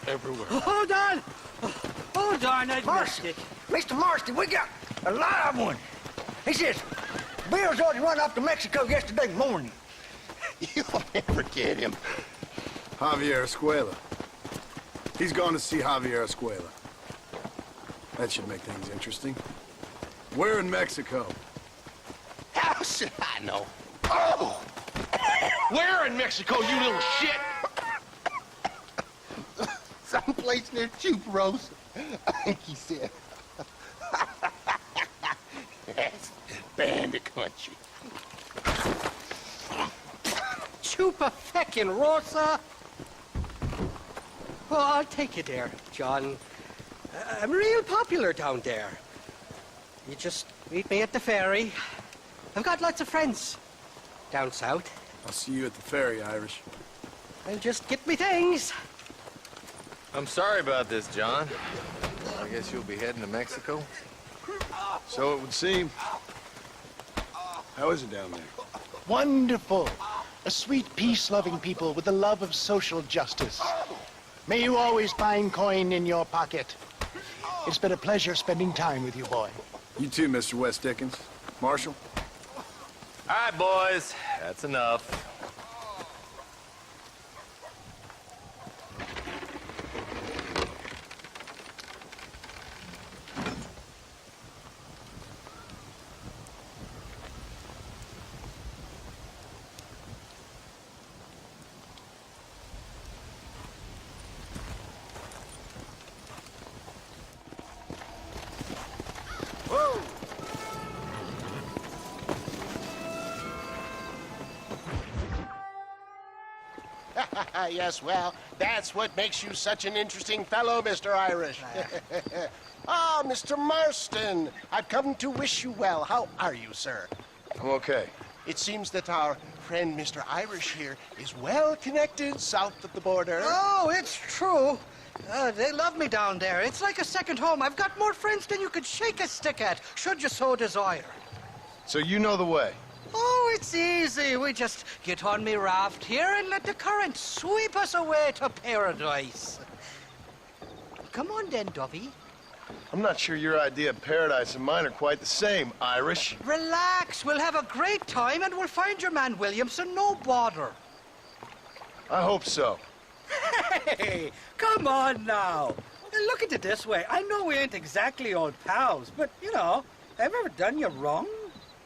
Speaker 7: everywhere.
Speaker 17: Hold on! Hold on, I missed
Speaker 18: Marston,
Speaker 17: it.
Speaker 18: Mr. Marston, we got a live one. He says, Bill's already run off to Mexico yesterday morning.
Speaker 3: You'll never get him. Javier Escuela. He's gone to see Javier Escuela. That should make things interesting. Where in Mexico?
Speaker 7: How should I know? Oh! Where in Mexico, you little shit?
Speaker 12: Someplace near Chuparosa, I think he said.
Speaker 7: That's bandit country.
Speaker 17: Chupa feckin' Rosa. Well, I'll take you there, John. I'm real popular down there. You just meet me at the ferry. I've got lots of friends down south.
Speaker 3: I'll see you at the ferry, Irish.
Speaker 17: I'll just get me things.
Speaker 19: I'm sorry about this, John. I guess you'll be heading to Mexico?
Speaker 3: So it would seem. How is it down there?
Speaker 13: Wonderful. A sweet, peace-loving people with the love of social justice. May you always find coin in your pocket. It's been a pleasure spending time with you, boy.
Speaker 3: You too, Mr. West Dickens. Marshal?
Speaker 19: All right, boys. That's enough.
Speaker 12: Yes, well, that's what makes you such an interesting fellow, Mr. Irish. Ah, Mr. Marston, I've come to wish you well. How are you, sir?
Speaker 3: I'm okay.
Speaker 12: It seems that our friend Mr. Irish here is well connected south of the border.
Speaker 17: Oh, it's true. They love me down there. It's like a second home. I've got more friends than you could shake a stick at, should you so desire.
Speaker 3: So you know the way?
Speaker 17: Oh, it's easy. We just get on me raft here and let the current sweep us away to paradise. Come on then, Dovey.
Speaker 3: I'm not sure your idea of paradise and mine are quite the same, Irish.
Speaker 17: Relax. We'll have a great time and we'll find your man Williamson, no bother.
Speaker 3: I hope so.
Speaker 5: Hey, come on now. Look at it this way. I know we ain't exactly old pals, but, you know, have I ever done you wrong?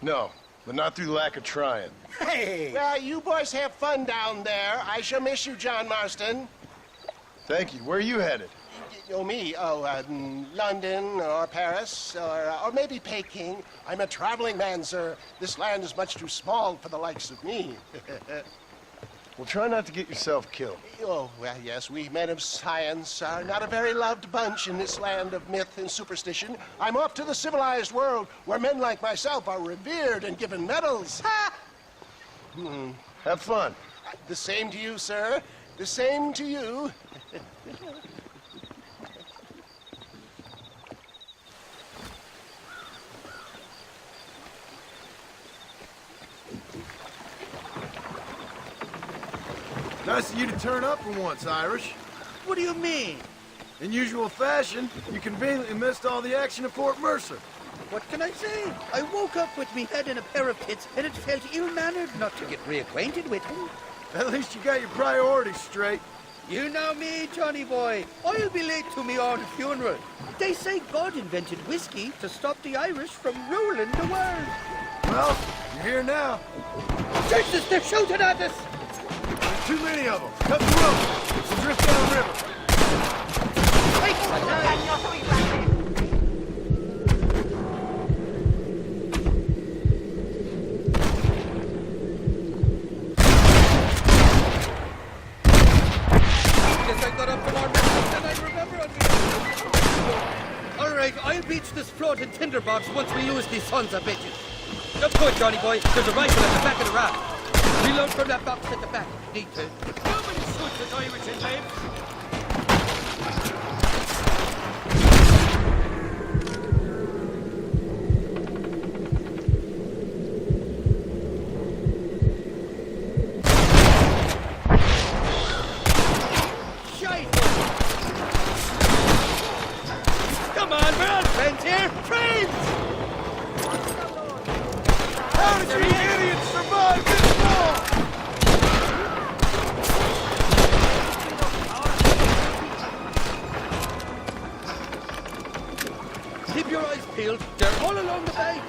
Speaker 3: No, but not through lack of trying.
Speaker 5: Hey!
Speaker 12: Well, you boys have fun down there. I shall miss you, John Marston.
Speaker 3: Thank you. Where are you headed?
Speaker 12: Oh, me? Oh, London or Paris or maybe Peking. I'm a traveling man, sir. This land is much too small for the likes of me.
Speaker 3: Well, try not to get yourself killed.
Speaker 12: Oh, well, yes, we men of science are not a very loved bunch in this land of myth and superstition. I'm off to the civilized world where men like myself are revered and given medals. Ha!
Speaker 3: Have fun.
Speaker 12: The same to you, sir. The same to you.
Speaker 3: Nice of you to turn up for once, Irish.
Speaker 5: What do you mean?
Speaker 3: In usual fashion, you conveniently missed all the action at Fort Mercer.
Speaker 5: What can I say? I woke up with me head in a pair of pits, and it felt ill-mannered not to get reacquainted with him.
Speaker 3: At least you got your priorities straight.
Speaker 5: You know me, Johnny boy. I'll be late to me own funeral. They say God invented whiskey to stop the Irish from ruling the world.
Speaker 3: Well, you're here now.
Speaker 5: Jesus, they're shooting at us!
Speaker 3: There's too many of them. Cut the rope. We'll drift down the river.
Speaker 5: Guess I got up to more business than I remember on me. All right, I'll beach this floating tinderbox once we lose these sons of bitches. Up good, Johnny boy. There's a rifle at the back of the raft. Reload from that box at the back. Need to. Nobody shoots at Irish in life. Shite! eyes peeled. They're all along the bay.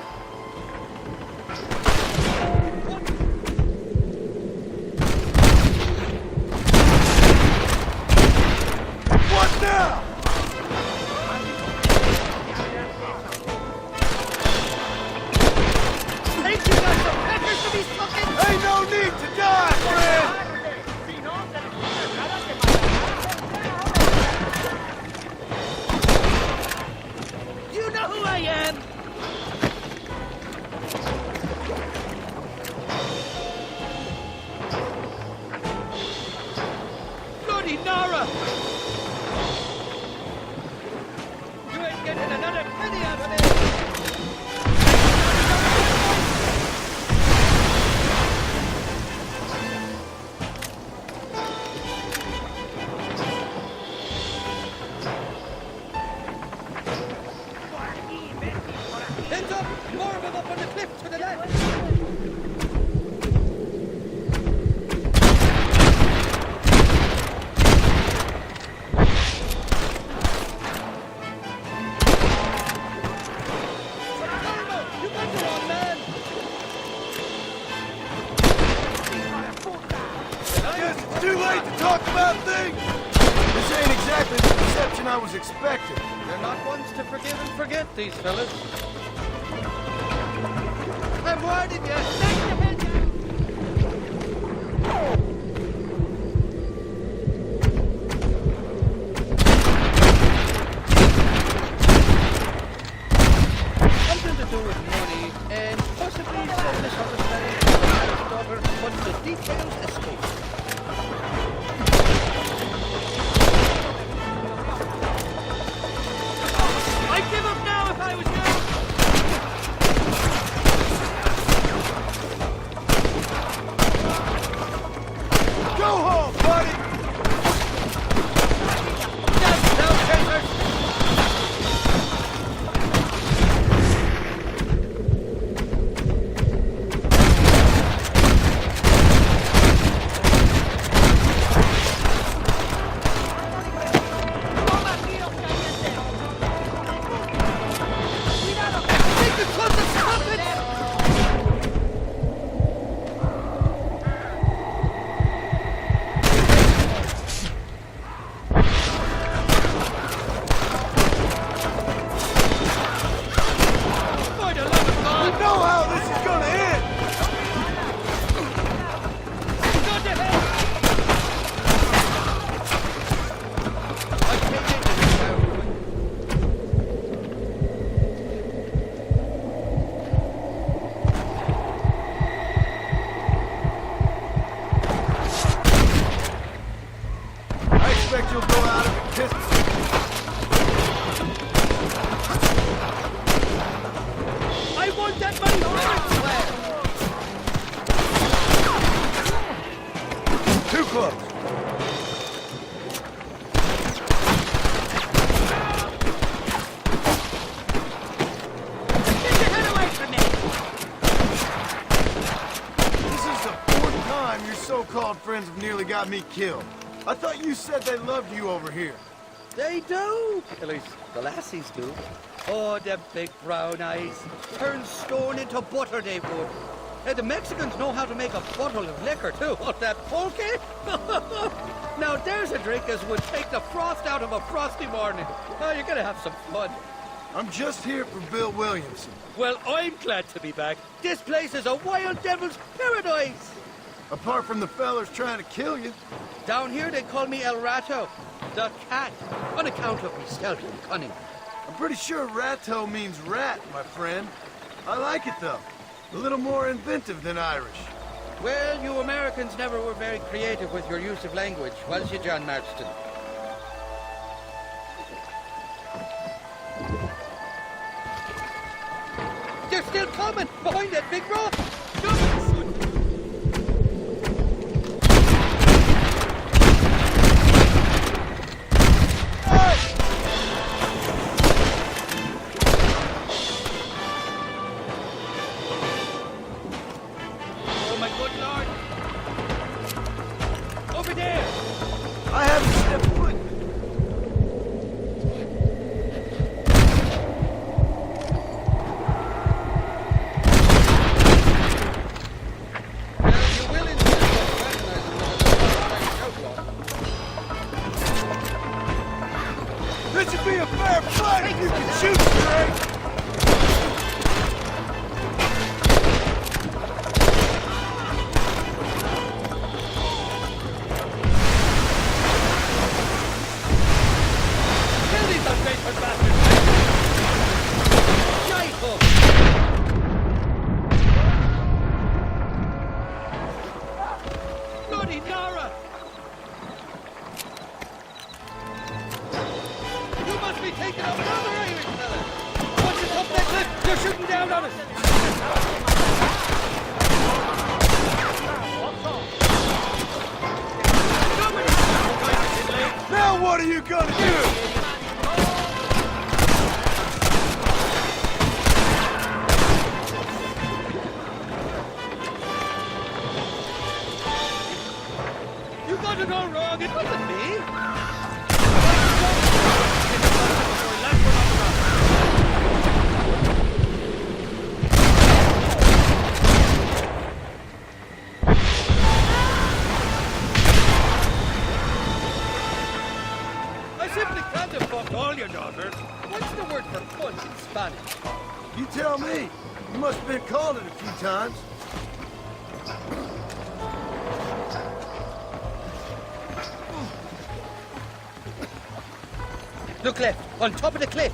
Speaker 3: What now?
Speaker 5: Ain't you got some peppers to be smoking?
Speaker 3: Ain't no need to die, friend!
Speaker 5: You know who I am! Bloody Nara! You ain't getting another penny out of me! Heads up! More of them up on the cliff to the left! You got the wrong man!
Speaker 3: Guess it's too late to talk about things! This ain't exactly the reception I was expecting.
Speaker 5: They're not ones to forgive and forget, these fellas. I'm warning you! Back your head Something to do with money and possibly some misunderstanding with the mayor's daughter, but the details escape. I'd give up now if I was you!
Speaker 3: Go home, buddy!
Speaker 5: Now, chasers! Take the clubs and stop it! By the love of God!
Speaker 3: You know how this is gonna end!
Speaker 5: Go to hell! I can't get this now.
Speaker 3: I expect you'll go out of it pissed.
Speaker 5: I want that money everywhere!
Speaker 3: Too close.
Speaker 5: Get your head away from me!
Speaker 3: This is the 4th time your so-called friends have nearly got me killed. I thought you said they loved you over here.
Speaker 5: They do! At least the lassies do. Oh, them big brown eyes. Turn stone into butter, they would. And the Mexicans know how to make a bottle of liquor, too. Oh, that pulque? Now, there's a drink as would take the frost out of a frosty morning. Oh, you're gonna have some fun.
Speaker 3: I'm just here for Bill Williamson.
Speaker 5: Well, I'm glad to be back. This place is a wild devil's paradise.
Speaker 3: Apart from the fellers trying to kill you.
Speaker 5: Down here, they call me El Rato, the cat, on account of me stealth and cunning.
Speaker 3: I'm pretty sure Ratto means rat, my friend. I like it, though. A little more inventive than Irish.
Speaker 5: Well, you Americans never were very creative with your use of language, was you, John Marston? They're still coming! Behind that big rock! Oh, my good Lord! Over there!
Speaker 3: I haven't stepped foot.
Speaker 5: shooting down on us!
Speaker 3: Now what are you gonna do?
Speaker 5: You got to go wrong. It wasn't me. I simply can't have fucked all your daughters. What's the word for punch in Spanish?
Speaker 3: You tell me. You must have been called it a few times.
Speaker 5: Look left, on top of the cliff.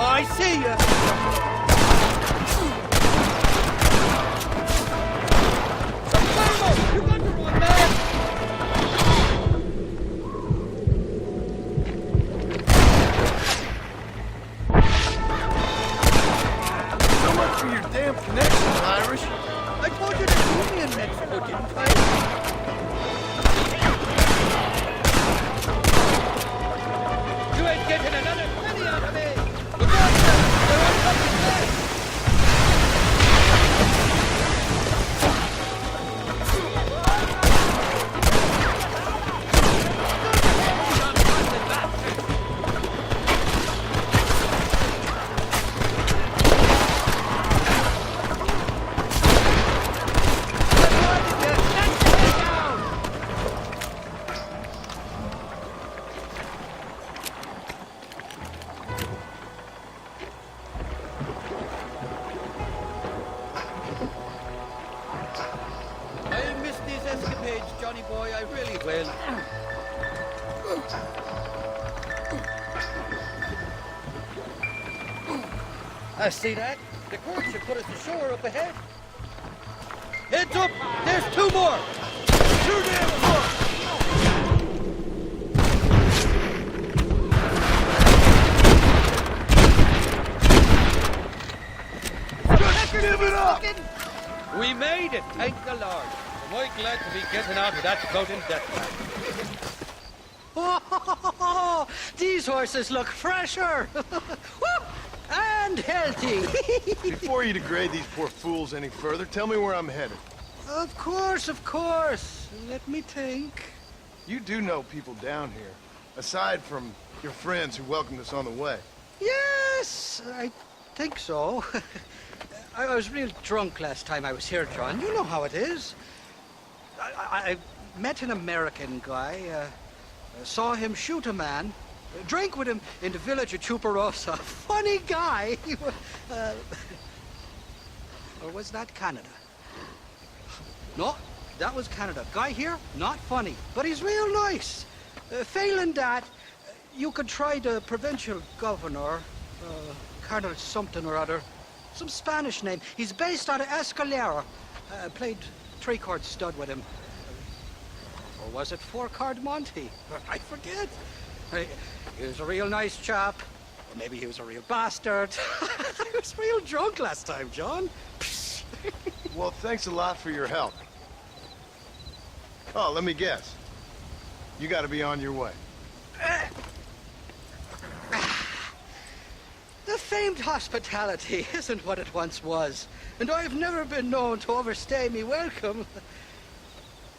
Speaker 5: I see you. You got the wrong man.
Speaker 3: So much for your damn connections, Irish.
Speaker 5: I told you to meet me in Mexico, didn't I? You ain't getting another penny out of me! Look out, sir! They're on top of the cliff! I'll miss these escapades, Johnny boy, I really will. I see that. The court should put us ashore up ahead. Heads up! There's two more! Too damn far!
Speaker 3: Just give it up!
Speaker 5: We made it, thank the Lord. Am I glad to be getting out of that floating death trap.
Speaker 17: Oh, these horses look fresher. Woo! And healthy.
Speaker 3: Before you degrade these poor fools any further, tell me where I'm headed.
Speaker 17: Of course, of course. Let me think.
Speaker 3: You do know people down here, aside from your friends who welcomed us on the way.
Speaker 17: Yes, I think so. I was real drunk last time I was here, John. You know how it is. I met an American guy, saw him shoot a man, drank with him in the village of Chuparosa. Funny guy. Or was that Canada? No, that was Canada. Guy here, not funny, but he's real nice. Failing that, you could try the provincial governor, Colonel something or other. Some Spanish name. He's based out of Escalera. Played three-chord stud with him. Or was it four-chord Monty? I forget. He was a real nice chap. Or maybe he was a real bastard. I was real drunk last time, John.
Speaker 3: Well, thanks a lot for your help. Oh, let me guess. You gotta be on your way.
Speaker 17: The famed hospitality isn't what it once was, and I've never been known to overstay me welcome.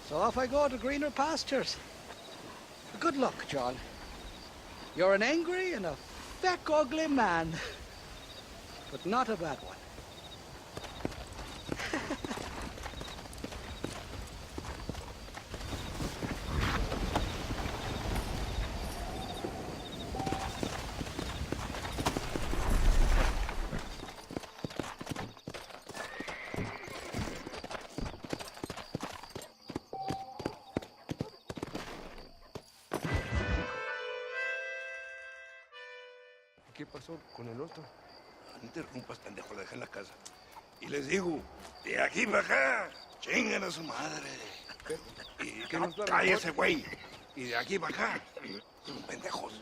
Speaker 17: So off I go to greener pastures. Good luck, John. You're an angry and a feck ugly man, but not a bad one.
Speaker 20: ¿Qué pasó con el otro? No interrumpas, pendejo, la dejé en la casa. Y les digo, de aquí para acá, chingan a su madre. Y que no cállese, güey. Y de aquí para acá, son pendejos.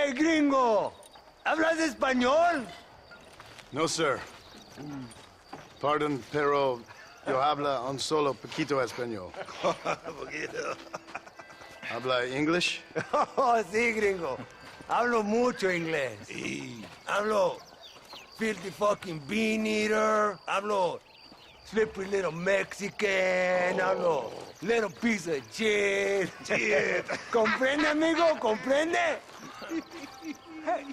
Speaker 18: Hey, gringo! ¿Hablas español?
Speaker 3: No, sir. Pardon, pero yo habla un solo poquito español. ¿Habla English?
Speaker 18: Oh, sí, gringo. Hablo mucho inglés. Hablo filthy fucking bean eater. Hablo slippery little Mexican. Hablo little piece of shit. ¿Comprende, amigo? ¿Comprende? Hey,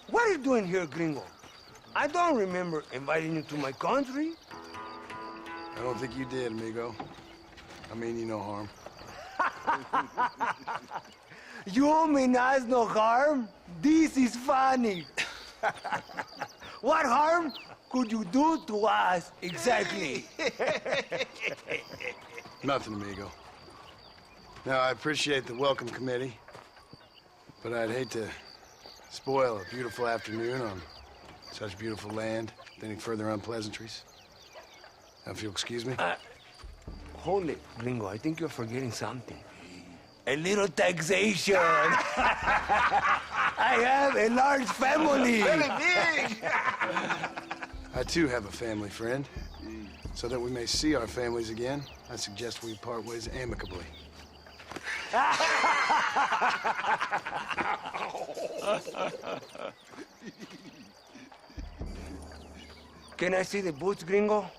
Speaker 18: what are you doing here, gringo? I don't remember inviting you to my country.
Speaker 3: I don't think you did, amigo. I mean you no harm.
Speaker 18: You mean us no harm? This is funny. What harm could you do to us, exactly?
Speaker 3: Nothing, amigo. Now, I appreciate the welcome committee, but I'd hate to spoil a beautiful afternoon on such beautiful land with any further unpleasantries. Now, if you'll excuse me.
Speaker 18: Hold it, gringo. I think you're forgetting something. A little taxation. I have a large family.
Speaker 3: Really big. I, too, have a family, friend. So that we may see our families again, I suggest we part ways amicably.
Speaker 18: Can I see the boots, gringo?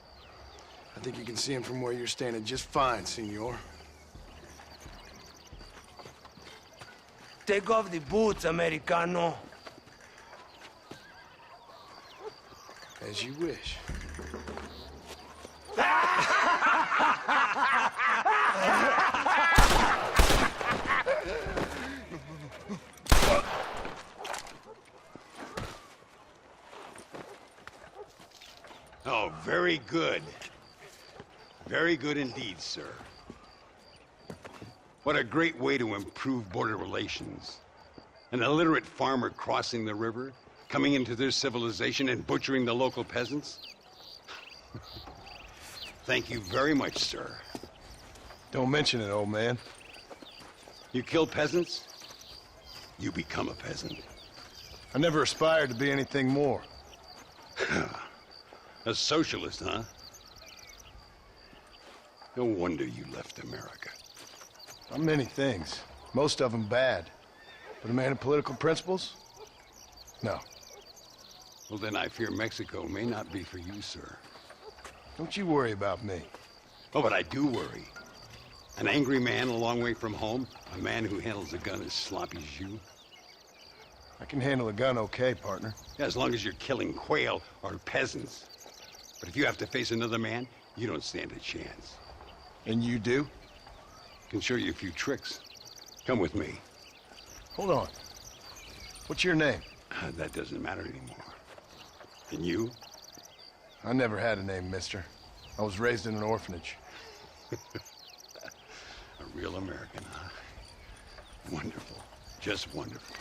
Speaker 3: I think you can see them from where you're standing just fine, senor.
Speaker 18: Take off the boots, Americano.
Speaker 3: As you wish.
Speaker 20: Oh, very good. Very good indeed, sir. What a great way to improve border relations. An illiterate farmer crossing the river, coming into their civilization and butchering the local peasants. Thank you very much, sir.
Speaker 3: Don't mention it, old man.
Speaker 20: You kill peasants, you become a peasant.
Speaker 3: I never aspired to be anything more.
Speaker 20: A socialist, huh? No wonder you left America.
Speaker 3: I'm many things. Most of them bad. But a man of political principles? No.
Speaker 20: Well, then I fear Mexico may not be for you, sir.
Speaker 3: Don't you worry about me.
Speaker 20: Oh, but I do worry. An angry man a long way from home, a man who handles a gun as sloppy as you.
Speaker 3: I can handle a gun okay, partner.
Speaker 20: Yeah, as long as you're killing quail or peasants. But if you have to face another man, you don't stand a chance.
Speaker 3: And you do?
Speaker 20: Can show you a few tricks. Come with me.
Speaker 3: Hold on. What's your name?
Speaker 20: That doesn't matter anymore. And you?
Speaker 3: I never had a name, mister. I was raised in an orphanage.
Speaker 20: A real American, huh? Wonderful. Just wonderful.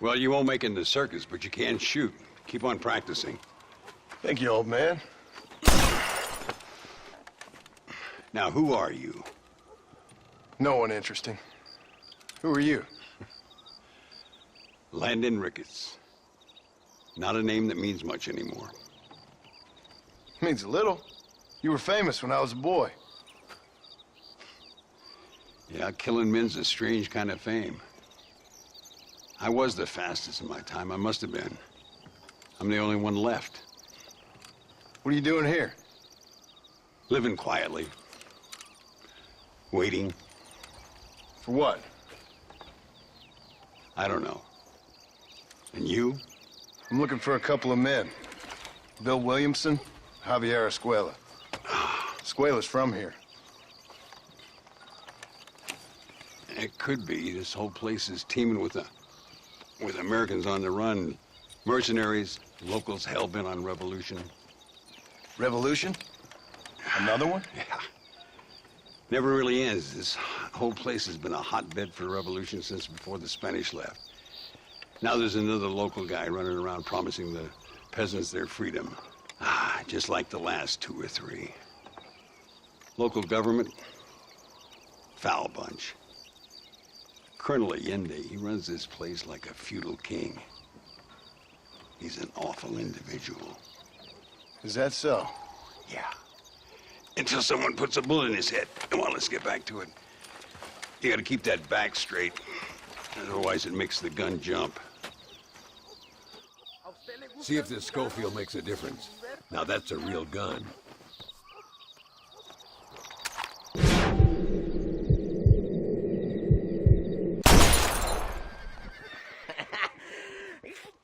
Speaker 20: Well, you won't make it in the circus, but you can shoot. Keep on practicing.
Speaker 3: Thank you, old man.
Speaker 20: Now, who are you?
Speaker 3: No one interesting. Who are you?
Speaker 20: Landon Ricketts. Not a name that means much anymore.
Speaker 3: Means a little. You were famous when I was a boy.
Speaker 20: Yeah, killing men's a strange kind of fame. I was the fastest in my time. I must have been. I'm the only one left.
Speaker 3: What are you doing here?
Speaker 20: Living quietly. Waiting.
Speaker 3: For what?
Speaker 20: I don't know. And you?
Speaker 3: I'm looking for a couple of men. Bill Williamson, Javier Escuela. Escuela's from here.
Speaker 20: It could be. This whole place is teeming with Americans on the run. Mercenaries, locals hell-bent on revolution.
Speaker 3: Revolution? Another one?
Speaker 20: Yeah. Never really ends. This whole place has been a hotbed for revolution since before the Spanish left. Now there's another local guy running around promising the peasants their freedom. just like the last 2 or 3. Local government, foul bunch. Colonel Allende, he runs this place like a feudal king. He's an awful individual.
Speaker 3: Is that so?
Speaker 20: Yeah. Until someone puts a bullet in his head. Come on, let's get back to it. You gotta keep that back straight. Otherwise it makes the gun jump. See if this Schofield makes a difference. Now that's a real gun.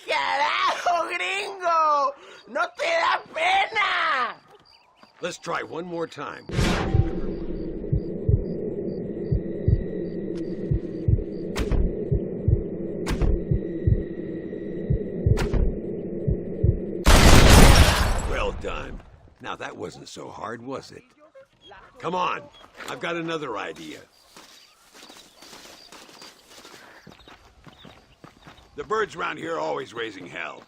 Speaker 18: ¡Carajo, gringo! ¡No te da pena!
Speaker 20: Let's try one more time. Well done. Now that wasn't so hard, was it? Come on, I've got another idea. The birds around here are always raising hell,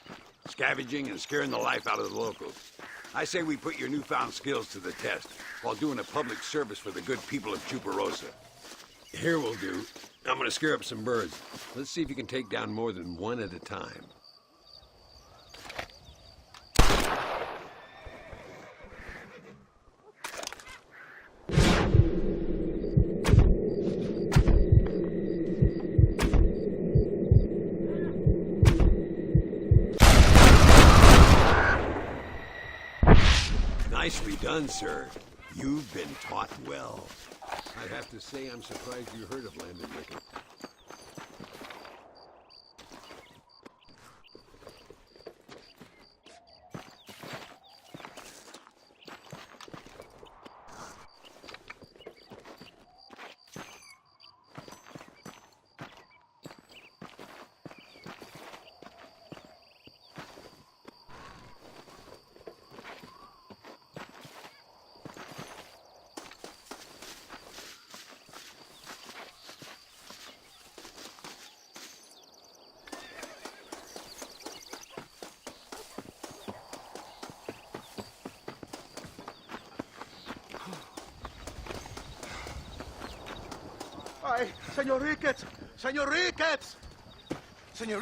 Speaker 20: scavenging and scaring the life out of the locals. I say we put your newfound skills to the test while doing a public service for the good people of Chuparosa. Here we'll do. I'm gonna scare up some birds. Let's see if you can take down more than one at a time. Nicely done, sir. You've been taught well. I have to say, I'm surprised you heard of Landon Ricketts.
Speaker 3: Ay, Señor Ricketts! Señor Ricketts! Señor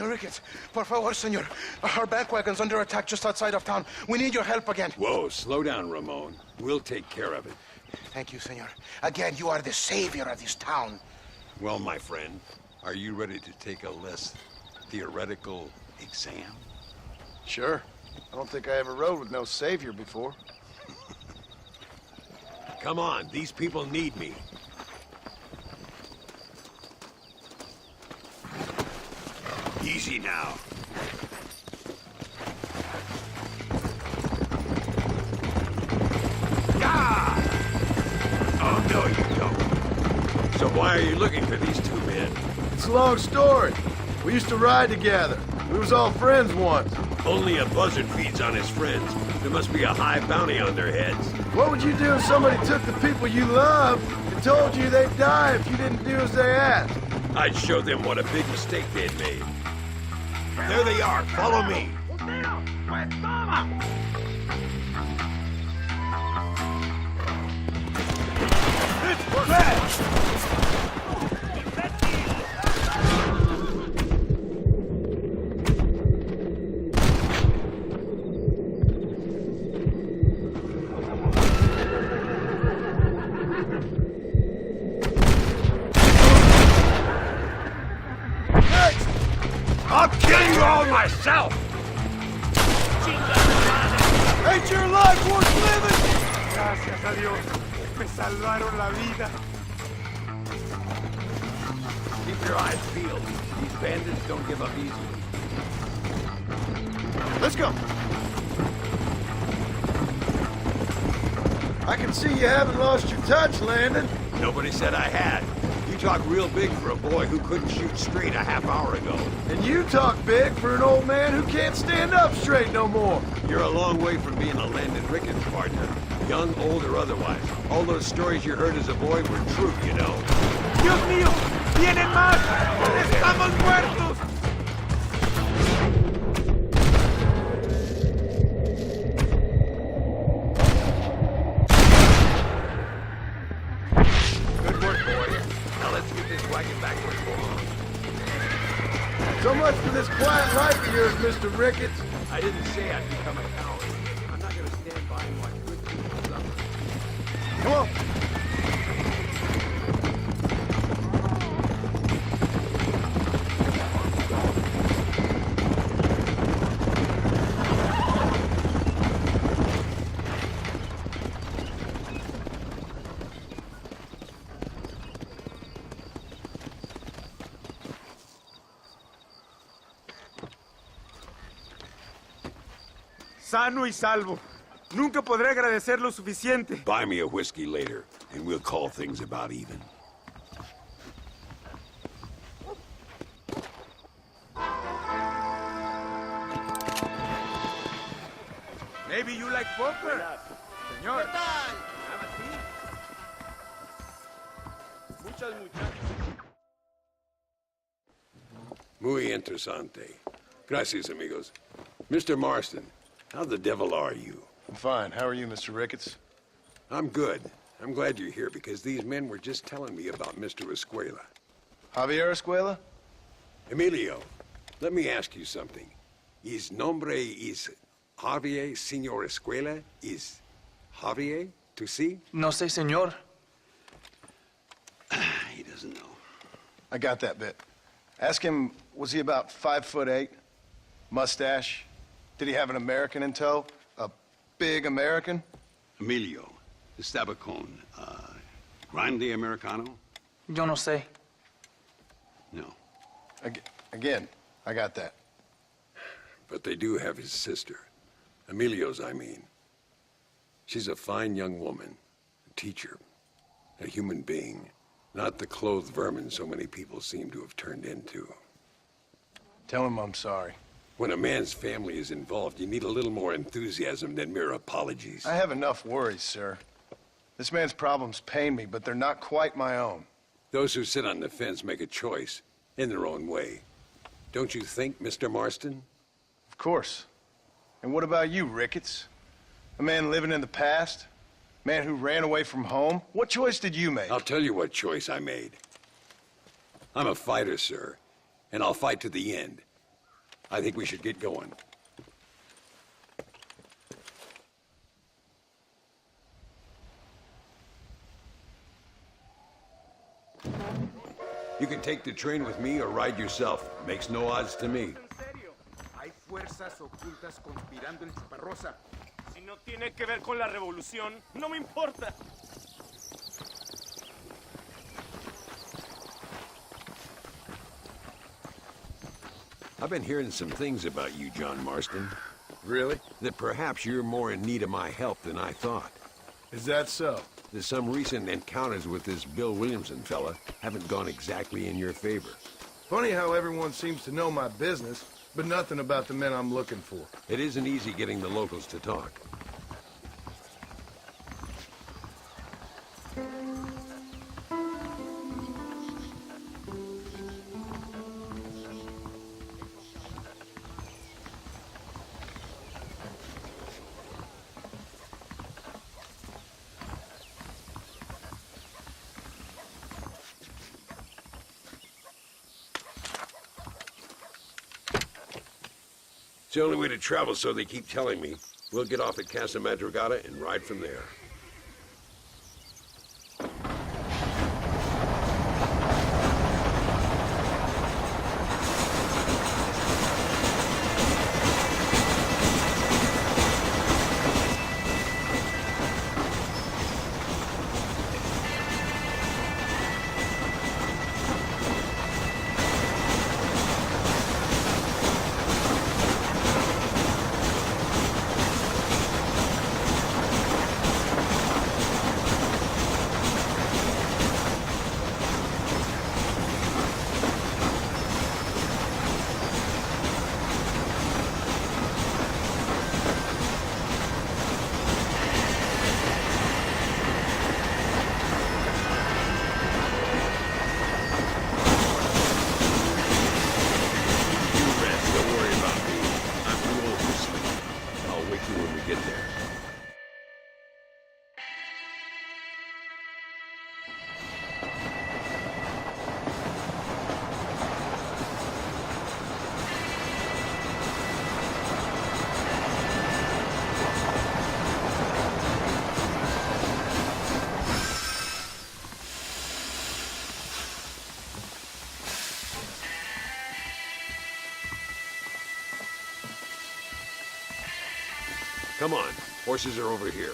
Speaker 3: Ricketts, por favor, señor. Our bank wagon's under attack just outside of town. We need your help again.
Speaker 20: Whoa, slow down, Ramon. We'll take care of it.
Speaker 3: Thank you, senor. Again, you are the savior of this town.
Speaker 20: Well, my friend, are you ready to take a less theoretical exam?
Speaker 3: Sure. I don't think I ever rode with no savior before.
Speaker 20: Come on, these people need me. Easy now. Yeah! Oh, no, you don't. So why are you looking for these 2 men?
Speaker 3: It's a long story. We used to ride together. We was all friends once.
Speaker 20: Only a buzzard feeds on his friends. There must be a high bounty on their heads.
Speaker 3: What would you do if somebody took the people you loved and told you they'd die if you didn't do as they asked?
Speaker 20: I'd show them what a big mistake they'd made. There they are. Follow me. I'll kill you all myself!
Speaker 3: Ain't your life worth living?
Speaker 7: Gracias a Dios. Me salvaron la vida.
Speaker 20: Keep your eyes peeled. These bandits don't give up easily.
Speaker 3: Let's go. I can see you haven't lost your touch, Landon.
Speaker 20: Nobody said I had. You talk real big for a boy who couldn't shoot straight a half hour ago.
Speaker 3: And you talk big for an old man who can't stand up straight no more.
Speaker 20: You're a long way from being a Landon Ricketts partner. Young, old, or otherwise. All those stories you heard as a boy were true, you know.
Speaker 7: Dios mío, vienen más. Estamos muertos.
Speaker 3: that life of yours, Mr. Ricketts.
Speaker 20: I didn't say I'd become a coward. I'm not gonna stand by and watch good people suffer.
Speaker 3: Come on.
Speaker 7: Sano y salvo. Nunca podré agradecer lo suficiente.
Speaker 20: Buy me a whiskey later, and we'll call things about even.
Speaker 7: Maybe you like poker, señor.
Speaker 6: Muchas muchachas.
Speaker 20: Muy interesante. Gracias, amigos. Mr. Marston, how the devil are you?
Speaker 3: I'm fine. How are you, Mr. Ricketts?
Speaker 20: I'm good. I'm glad you're here because these men were just telling me about Mr. Escuela.
Speaker 3: Javier Escuela?
Speaker 20: Emilio, let me ask you something. His nombre is Javier Señor Escuela? Is Javier to see?
Speaker 21: No sé, señor.
Speaker 20: He doesn't know.
Speaker 3: I got that bit. Ask him, was he about 5'8"? Mustache? Did he have an American in tow? A big American?
Speaker 20: Emilio, Estabacon, Grande Americano?
Speaker 21: Yo no sé.
Speaker 20: No.
Speaker 3: Again, I got that.
Speaker 20: But they do have his sister. Emilio's, I mean. She's a fine young woman, a teacher, a human being, not the clothed vermin so many people seem to have turned into.
Speaker 3: Tell him I'm sorry.
Speaker 20: When a man's family is involved, you need a little more enthusiasm than mere apologies.
Speaker 3: I have enough worries, sir. This man's problems pain me, but they're not quite my own.
Speaker 20: Those who sit on the fence make a choice, in their own way. Don't you think, Mr. Marston?
Speaker 3: Of course. And what about you, Ricketts? A man living in the past? A man who ran away from home? What choice did you make?
Speaker 20: I'll tell you what choice I made. I'm a fighter, sir, and I'll fight to the end. I think we should get going. You can take the train with me or ride yourself. Makes no odds to me.
Speaker 7: Hay fuerzas ocultas conspirando en Chuparrosa. Si no tiene que ver con la revolución, no me importa.
Speaker 20: I've been hearing some things about you, John Marston.
Speaker 3: Really?
Speaker 20: That perhaps you're more in need of my help than I thought.
Speaker 3: Is that so?
Speaker 20: That some recent encounters with this Bill Williamson fella haven't gone exactly in your favor.
Speaker 3: Funny how everyone seems to know my business, but nothing about the men I'm looking for.
Speaker 20: It isn't easy getting the locals to talk. It's the only way to travel, so they keep telling me. We'll get off at Casa Madrugada and ride from there. Come on, horses are over here.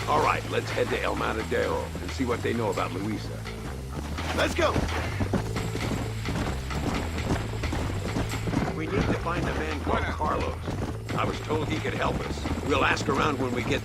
Speaker 20: All right, let's head to El Matadero and see what they know about Luisa.
Speaker 3: Let's go!
Speaker 20: We need to find a man called Carlos. I was told he could help us. We'll ask around when we get...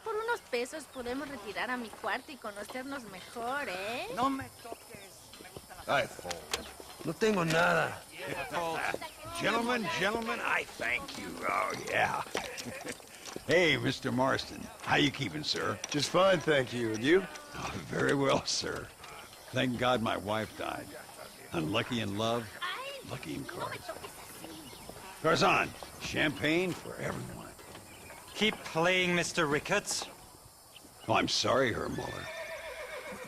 Speaker 15: Por unos pesos podemos retirar a mi cuarto y conocernos mejor, ¿eh?
Speaker 17: No me toques.
Speaker 18: I fold. No tengo nada.
Speaker 20: Gentlemen, I thank you. Oh, yeah. Hey, Mr. Marston. How you keeping, sir?
Speaker 3: Just fine, thank you. And you?
Speaker 20: Oh, very well, sir. Thank God my wife died. Unlucky in love, lucky in cards. Garzon, champagne for everyone.
Speaker 4: Keep playing, Mr. Ricketts.
Speaker 20: Oh, I'm sorry, Herr Muller.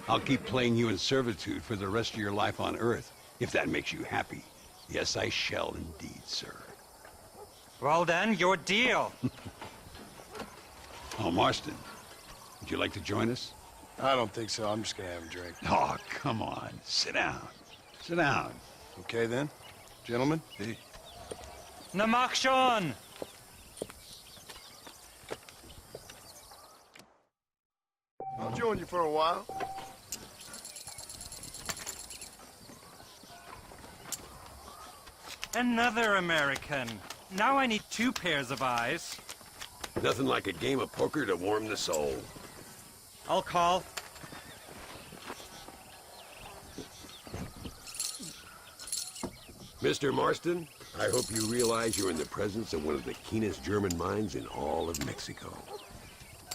Speaker 20: I'll keep playing you in servitude for the rest of your life on Earth, if that makes you happy. Yes, I shall indeed, sir.
Speaker 4: Well then, your deal.
Speaker 20: Oh, Marston, would you like to join us?
Speaker 3: I don't think so. I'm just gonna have a drink.
Speaker 20: Oh, come on. Sit down. Sit down.
Speaker 3: Okay, then. Gentlemen?
Speaker 20: Hey.
Speaker 4: Na mach schon!
Speaker 3: I'll join you for a while.
Speaker 4: Another American. Now I need 2 pairs of eyes.
Speaker 20: Nothing like a game of poker to warm the soul.
Speaker 4: I'll call.
Speaker 20: Mr. Marston, I hope you realize you're in the presence of one of the keenest German minds in all of Mexico.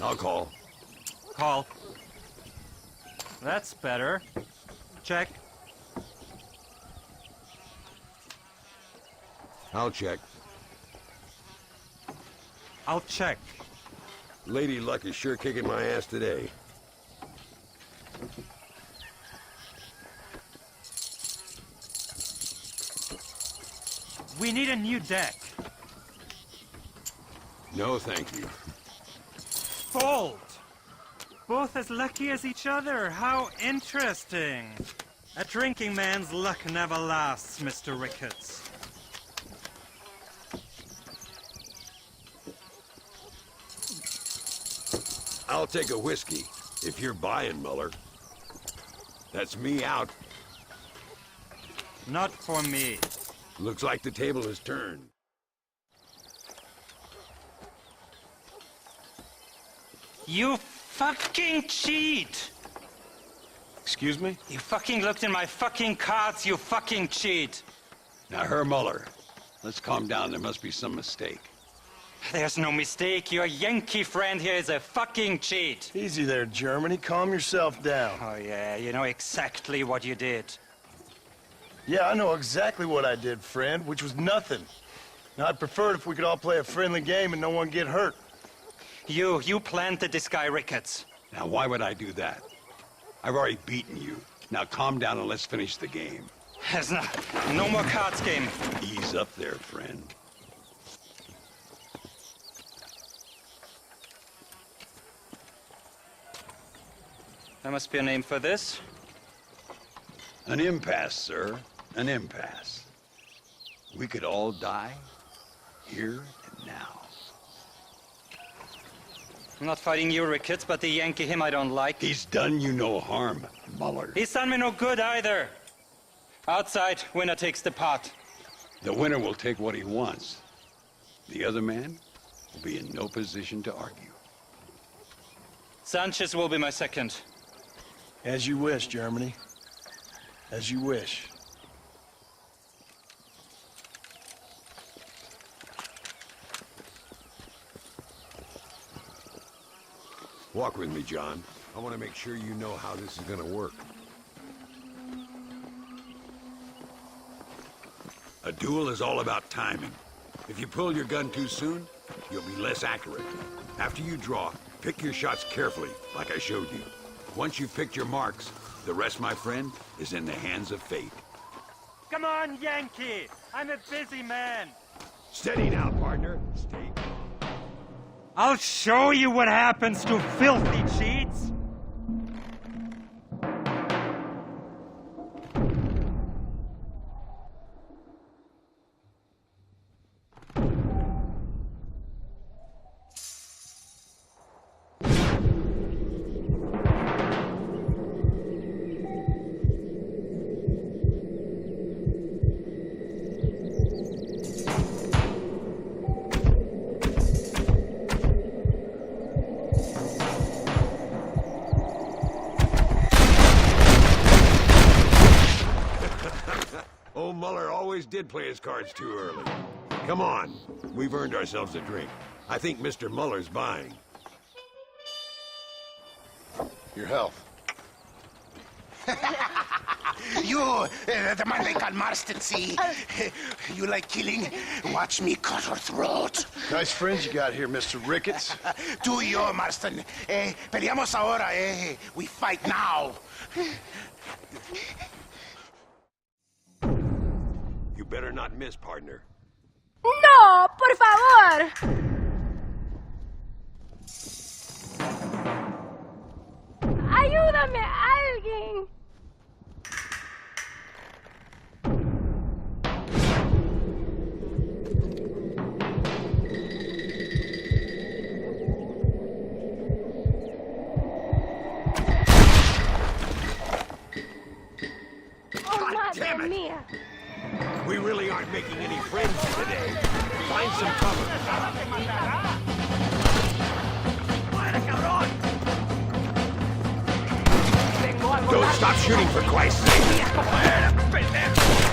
Speaker 20: I'll call.
Speaker 4: Call. That's better. Check.
Speaker 20: I'll check.
Speaker 4: I'll check.
Speaker 20: Lady Luck is sure kicking my ass today.
Speaker 4: We need a new deck.
Speaker 20: No, thank you.
Speaker 4: Fold. Both as lucky as each other. How interesting. A drinking man's luck never lasts, Mr. Ricketts.
Speaker 20: I'll take a whiskey, if you're buying, Muller. That's me out.
Speaker 4: Not for me.
Speaker 20: Looks like the table has turned.
Speaker 4: You fucking cheat!
Speaker 3: Excuse me?
Speaker 4: You fucking looked in my fucking cards, you fucking cheat!
Speaker 20: Now, Herr Muller, let's calm down. There must be some mistake.
Speaker 4: There's no mistake. Your Yankee friend here is a fucking cheat.
Speaker 3: Easy there, Germany. Calm yourself down.
Speaker 4: Oh, yeah, you know exactly what you did.
Speaker 3: Yeah, I know exactly what I did, friend, which was nothing. Now, I'd prefer it if we could all play a friendly game and no one get hurt.
Speaker 4: You planted this guy, Ricketts.
Speaker 20: Now, why would I do that? I've already beaten you. Now, calm down and let's finish the game.
Speaker 4: There's no more cards game.
Speaker 20: Ease up there, friend.
Speaker 4: There must be a name for this.
Speaker 20: An impasse, sir. An impasse. We could all die here and now.
Speaker 4: I'm not fighting you, Ricketts, but the Yankee him I don't like.
Speaker 20: He's done you no harm, Muller.
Speaker 4: He's done me no good either. Outside, winner takes the pot.
Speaker 20: The winner will take what he wants. The other man will be in no position to argue.
Speaker 4: Sanchez will be my second.
Speaker 3: As you wish, Germany. As you wish.
Speaker 20: Walk with me, John. I want to make sure you know how this is going to work. A duel is all about timing. If you pull your gun too soon, you'll be less accurate. After you draw, pick your shots carefully, like I showed you. Once you've picked your marks, the rest, my friend, is in the hands of fate.
Speaker 4: Come on, Yankee! I'm a busy man.
Speaker 20: Steady now, partner. Stay.
Speaker 4: I'll show you what happens to filthy cheats.
Speaker 20: Old Muller always did play his cards too early. Come on, we've earned ourselves a drink. I think Mr. Muller's buying.
Speaker 3: Your health.
Speaker 12: You, the man they call Marston, see? You like killing? Watch me cut her throat.
Speaker 3: Nice friends you got here, Mr. Ricketts.
Speaker 12: Tú y yo, Marston. Peleamos ahora, We fight now.
Speaker 20: You better not miss, partner.
Speaker 15: ¡No! ¡Por favor! ¡Ayúdame, alguien! ¡Oh, madre mía!
Speaker 20: We really aren't making any friends today. Find some cover. Don't stop shooting, for Christ's sake.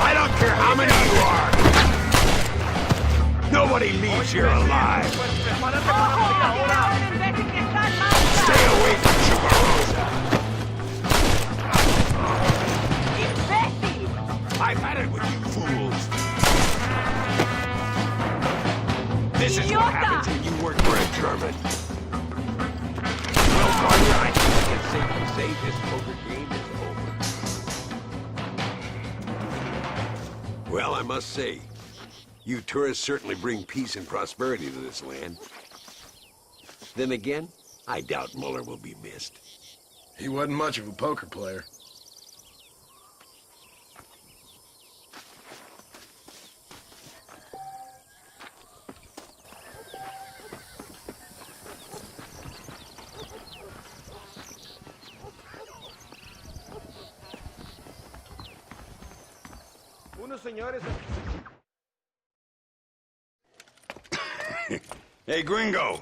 Speaker 20: I don't care how many you are. Nobody leaves here alive. Stay away from Chuparosa. I've had it with you fools. This is what happens when you work for a German. Well, partner, I think we can safely say this poker game is over. Well, I must say, you tourists certainly bring peace and prosperity to this land. Then again, I doubt Muller will be missed.
Speaker 3: He wasn't much of a poker player.
Speaker 20: Hey, Gringo.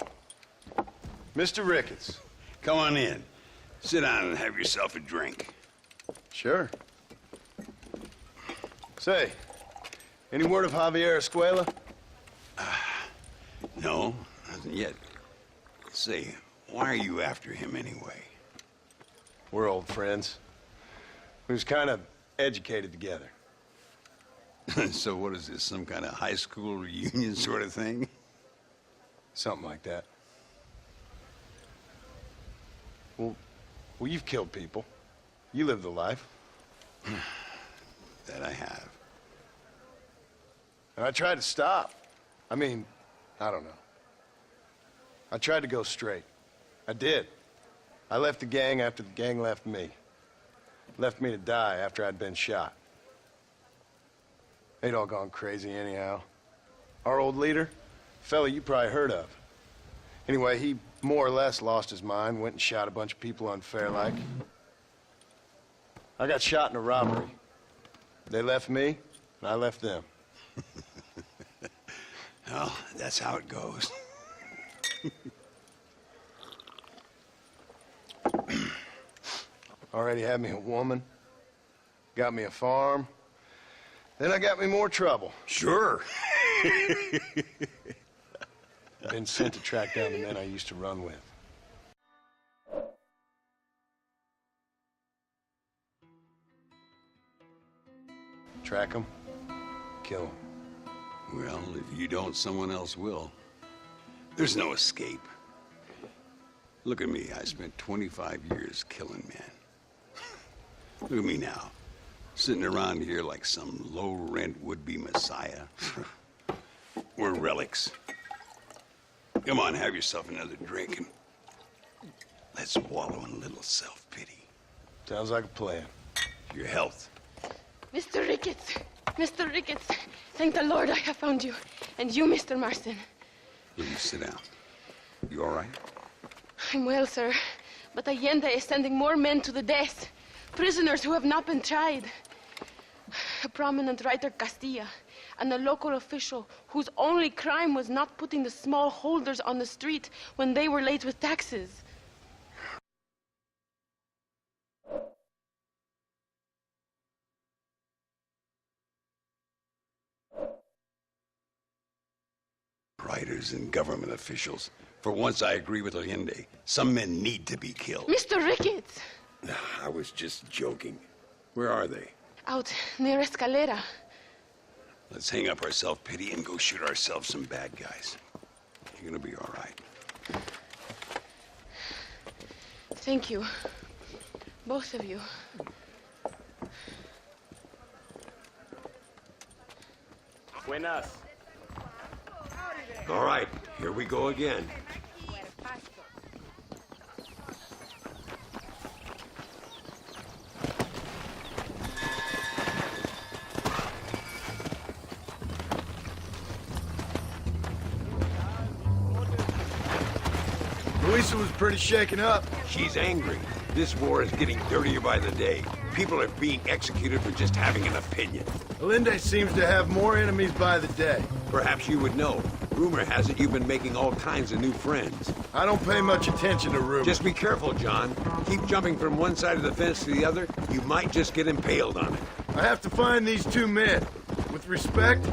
Speaker 3: Mr. Ricketts.
Speaker 20: Come on in. Sit down and have yourself a drink.
Speaker 3: Sure. Say, any word of Javier Escuela?
Speaker 20: No, nothing yet. Say, why are you after him anyway?
Speaker 3: We're old friends. We was kind of educated together.
Speaker 20: So what is this, some kind of high school reunion sort of thing?
Speaker 3: Something like that. Well, you've killed people. You lived the life.
Speaker 20: That I have.
Speaker 3: And I tried to stop. I mean, I don't know. I tried to go straight. I did. I left the gang after the gang left me. Left me to die after I'd been shot. They'd all gone crazy anyhow. Our old leader, fella you probably heard of. Anyway, he more or less lost his mind, went and shot a bunch of people unfair like. I got shot in a robbery. They left me, and I left them.
Speaker 20: Well, that's how it goes.
Speaker 3: Already had me a woman, got me a farm, then I got me more trouble.
Speaker 20: Sure.
Speaker 3: Been sent to track down the men I used to run with. Track them,
Speaker 20: kill him. Well, if you don't, someone else will. There's no escape. Look at me. I spent 25 years killing men. Look at me now. Sitting around here like some low-rent would-be messiah. We're relics. Come on, have yourself another drink and let's wallow in a little self-pity.
Speaker 3: Sounds like a plan.
Speaker 20: Your health.
Speaker 8: Mr. Ricketts! Mr. Ricketts! Thank the Lord I have found you. And you, Mr. Marston.
Speaker 20: Will you sit down? You all right?
Speaker 8: I'm well, sir. But Allende is sending more men to the death. Prisoners who have not been tried. A prominent writer, Castilla, and a local official whose only crime was not putting the small holders on the street when they were late with taxes.
Speaker 20: Writers and government officials. For once, I agree with Allende. Some men need to be killed.
Speaker 8: Mr. Ricketts!
Speaker 20: I was just joking. Where are they?
Speaker 8: Out near Escalera.
Speaker 20: Let's hang up our self-pity and go shoot ourselves some bad guys. You're gonna be all right.
Speaker 8: Thank you. Both of you.
Speaker 1: Buenas.
Speaker 20: All right, here we go again.
Speaker 3: Luisa was pretty shaken up.
Speaker 20: She's angry. This war is getting dirtier by the day. People are being executed for just having an opinion.
Speaker 3: Allende seems to have more enemies by the day.
Speaker 20: Perhaps you would know. Rumor has it you've been making all kinds of new friends.
Speaker 3: I don't pay much attention to rumors.
Speaker 20: Just be careful, John. Keep jumping from one side of the fence to the other. You might just get impaled on it.
Speaker 3: I have to find these two men. With respect,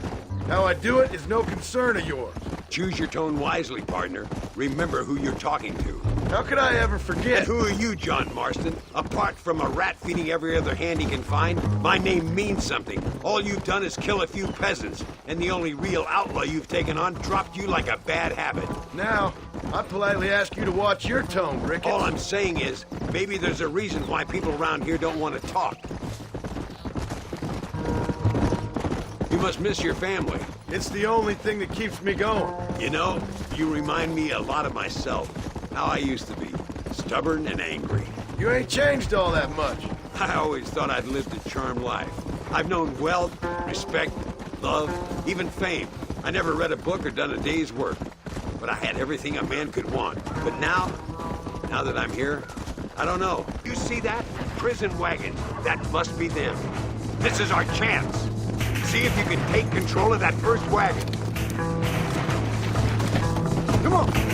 Speaker 3: how I do it is no concern of yours.
Speaker 20: Choose your tone wisely, partner. Remember who you're talking to.
Speaker 3: How could I ever forget?
Speaker 20: And who are you, John Marston? Apart from a rat feeding every other hand he can find, my name means something. All you've done is kill a few peasants, and the only real outlaw you've taken on dropped you like a bad habit.
Speaker 3: Now, I politely ask you to watch your tone, Ricketts.
Speaker 20: All I'm saying is, maybe there's a reason why people around here don't want to talk. You must miss your family.
Speaker 3: It's the only thing that keeps me going.
Speaker 20: You know, you remind me a lot of myself. How I used to be. Stubborn and angry.
Speaker 3: You ain't changed all that much.
Speaker 20: I always thought I'd lived a charmed life. I've known wealth, respect, love, even fame. I never read a book or done a day's work. But I had everything a man could want. But now that I'm here, I don't know. You see that? Prison wagon. That must be them. This is our chance. See if you can take control of that first wagon. Come on.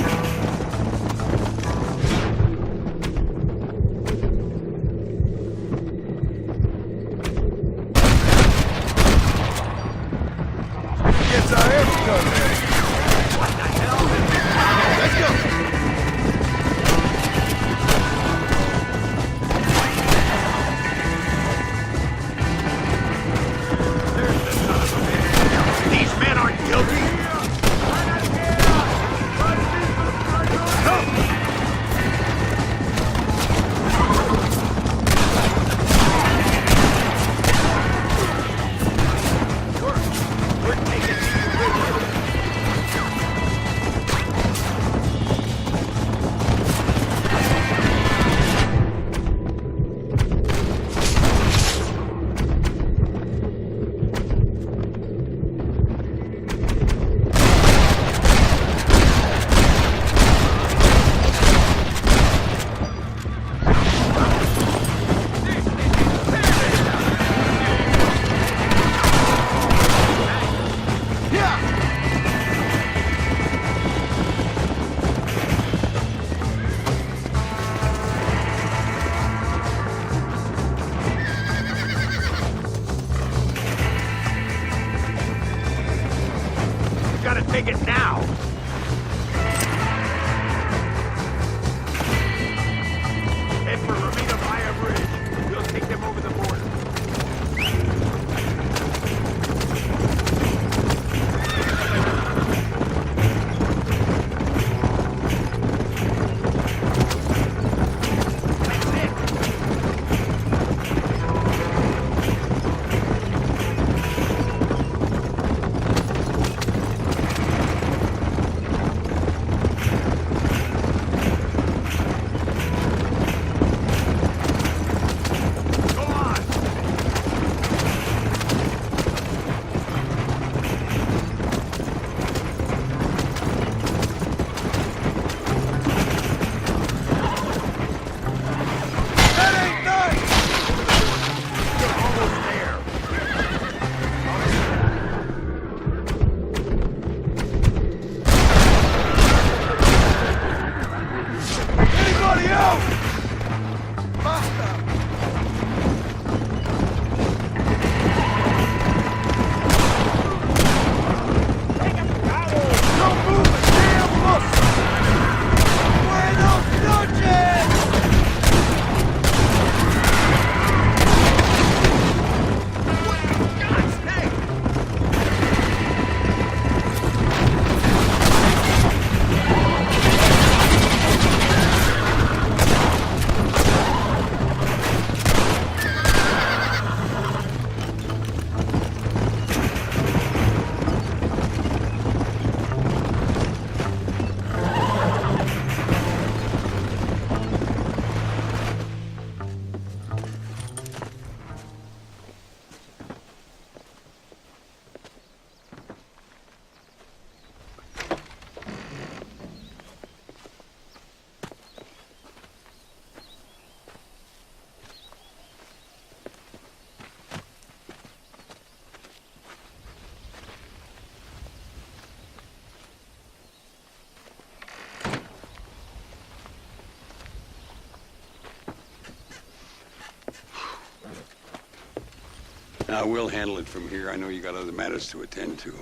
Speaker 20: We'll handle it from here. I know you got other matters to attend to.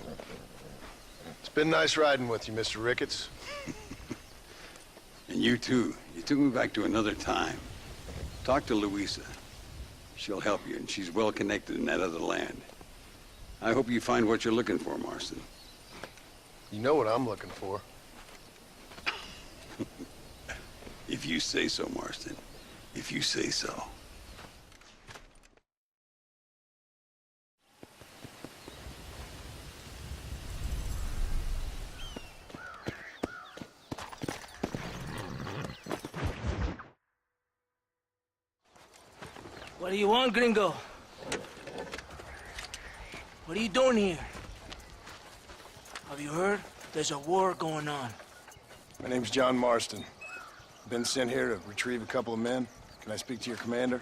Speaker 3: It's been nice riding with you, Mr. Ricketts.
Speaker 20: And you too. You took me back to another time. Talk to Louisa. She'll help you, and she's well connected in that other land. I hope you find what you're looking for, Marston.
Speaker 3: You know what I'm looking for.
Speaker 20: If you say so, Marston. If you say so.
Speaker 10: What do you want, gringo? What are you doing here? Have you heard? There's a war going on.
Speaker 3: My name's John Marston. Been sent here to retrieve a couple of men. Can I speak to your commander?